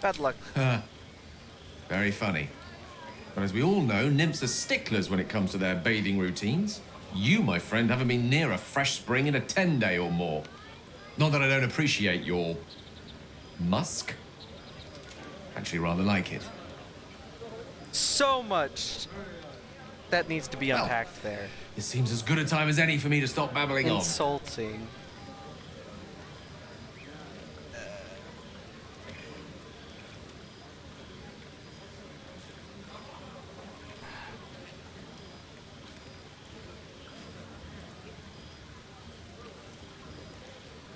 Bad luck. Very funny. But as we all know, nymphs are sticklers when it comes to their bathing routines. You, my friend, haven't been near a fresh spring in a 10-day or more. Not that I don't appreciate your musk. Actually, rather like it. So much that needs to be unpacked there. It seems as good a time as any for me to stop babbling on. Insulting.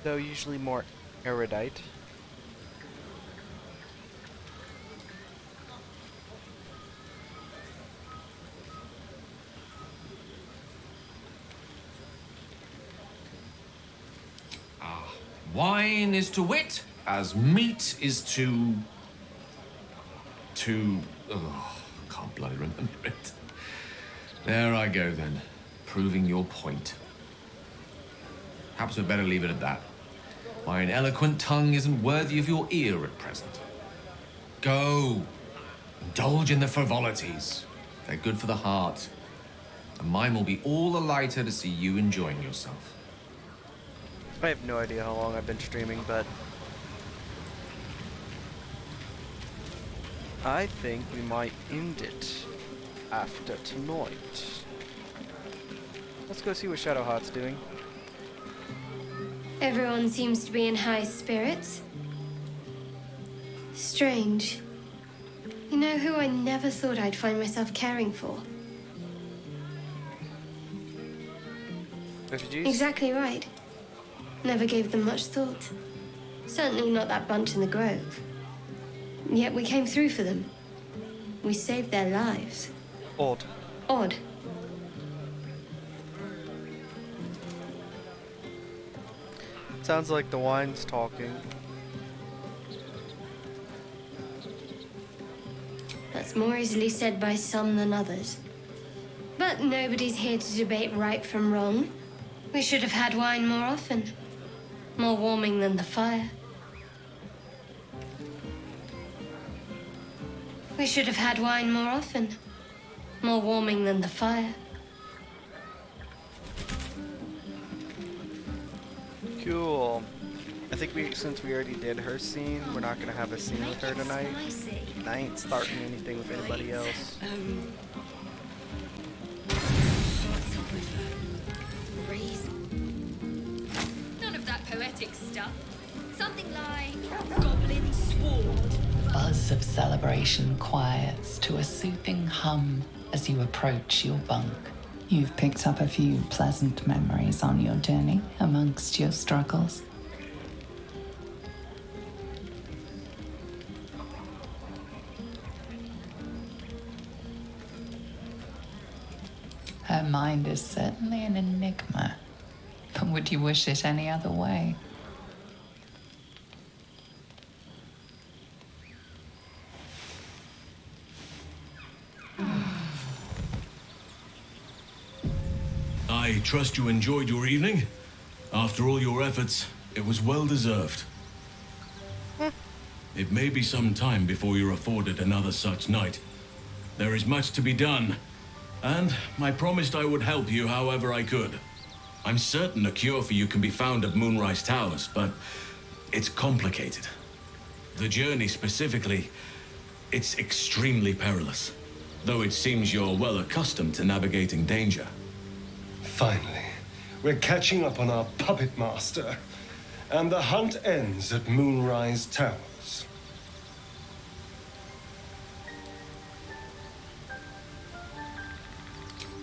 Though usually more erudite. Wine is to wit as meat is to... Oh, can't bloody remember it. There I go then, proving your point. Perhaps we'd better leave it at that. My eloquent tongue isn't worthy of your ear at present. Go. Indulge in the frivolities. They're good for the heart. And mine will be all the lighter to see you enjoying yourself. I have no idea how long I've been streaming, but I think we might end it after tonight. Let's go see what Shadowheart's doing. Everyone seems to be in high spirits. Strange. You know who I never thought I'd find myself caring for? Refugees? Exactly right. Never gave them much thought. Certainly not that bunch in the grove. Yet we came through for them. We saved their lives. Odd. Odd. Sounds like the wine's talking. That's more easily said by some than others. But nobody's here to debate right from wrong. We should have had wine more often. More warming than the fire. We should have had wine more often. More warming than the fire. Cool. I think since we already did her scene, we're not gonna have a scene with her tonight. I ain't starting anything with anybody else. None of that poetic stuff. Something like Goblin Sword. Buzz of celebration quiets to a soothing hum as you approach your bunk. You've picked up a few pleasant memories on your journey amongst your struggles. Her mind is certainly an enigma, but would you wish it any other way? I trust you enjoyed your evening. After all your efforts, it was well deserved. It may be some time before you're afforded another such night. There is much to be done, and I promised I would help you however I could. I'm certain a cure for you can be found at Moonrise Towers, but it's complicated. The journey specifically, it's extremely perilous, though it seems you're well accustomed to navigating danger. Finally, we're catching up on our puppet master, and the hunt ends at Moonrise Towers.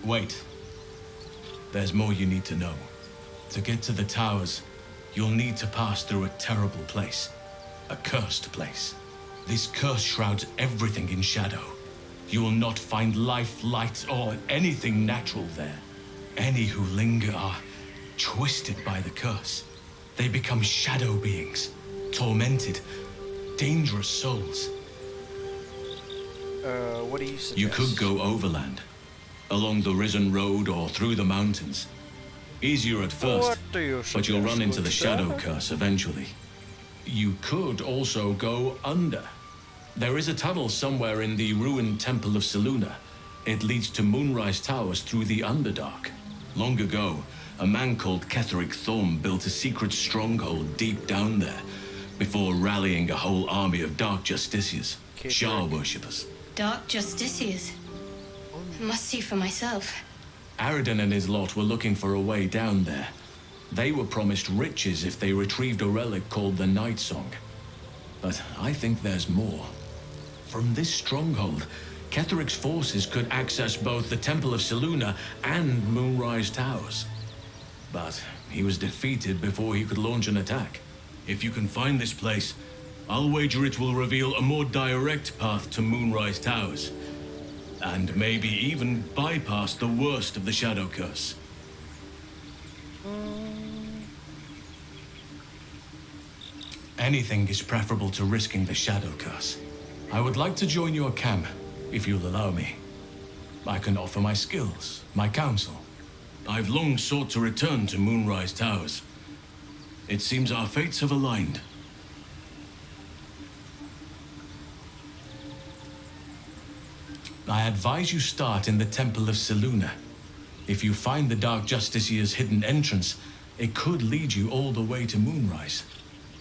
Wait. There's more you need to know. To get to the towers, you'll need to pass through a terrible place. A cursed place. This curse shrouds everything in shadow. You will not find life, light, or anything natural there. Any who linger are twisted by the curse. They become shadow beings, tormented, dangerous souls. What do you suggest? You could go overland, along the Risen Road or through the mountains. Easier at first, What do you but you'll run suggest, into the good shadow sir? curse eventually. You could also go under, There is a tunnel somewhere in the ruined Temple of Xylina. It leads to Moonrise Towers through the Underdark. Long ago, a man called Ketheric Thorm built a secret stronghold deep down there before rallying a whole army of Dark Justiciars, Shah worshippers. Dark Justiciars. Must see for myself. Aridin and his lot were looking for a way down there. They were promised riches if they retrieved a relic called the Night Song. But I think there's more. From this stronghold, Ketheric's forces could access both the Temple of Xylina and Moonrise Towers. But he was defeated before he could launch an attack. If you can find this place, I'll wager it will reveal a more direct path to Moonrise Towers. And maybe even bypass the worst of the Shadow Curse. Anything is preferable to risking the Shadow Curse. I would like to join your camp, if you'll allow me. I can offer my skills, my counsel. I've long sought to return to Moonrise Towers. It seems our fates have aligned. I advise you start in the Temple of Xylina. If you find the Dark Justiciar's hidden entrance, it could lead you all the way to Moonrise.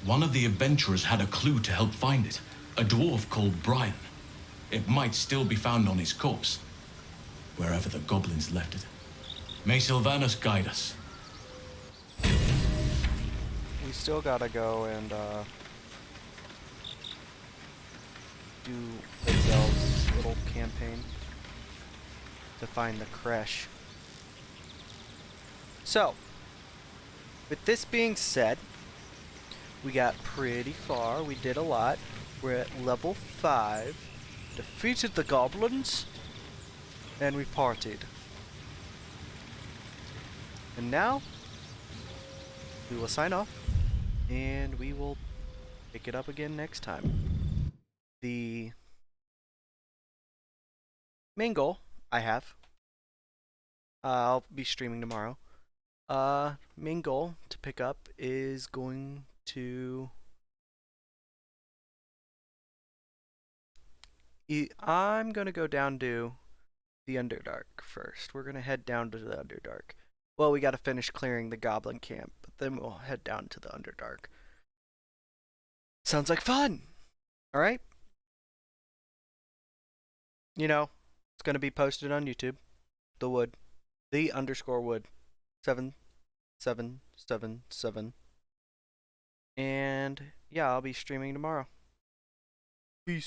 One of the adventurers had a clue to help find it, a dwarf called Brian. It might still be found on his corpse, wherever the goblins left it. May Sylvanus guide us. We still gotta go and do Excel's little campaign to find the creche. So, with this being said, we got pretty far. We did a lot. We're at level 5. Defeated the goblins. And we partied. And now, we will sign off. And we will pick it up again next time. The main goal I have, I'll be streaming tomorrow. Main goal to pick up is going to... I'm going to go down to the Underdark first. We're going to head down to the Underdark. Well, we got to finish clearing the Goblin camp, but then we'll head down to the Underdark. Sounds like fun! Alright? You know, it's going to be posted on YouTube. The Wood. The_Wood. 7777. And yeah, I'll be streaming tomorrow.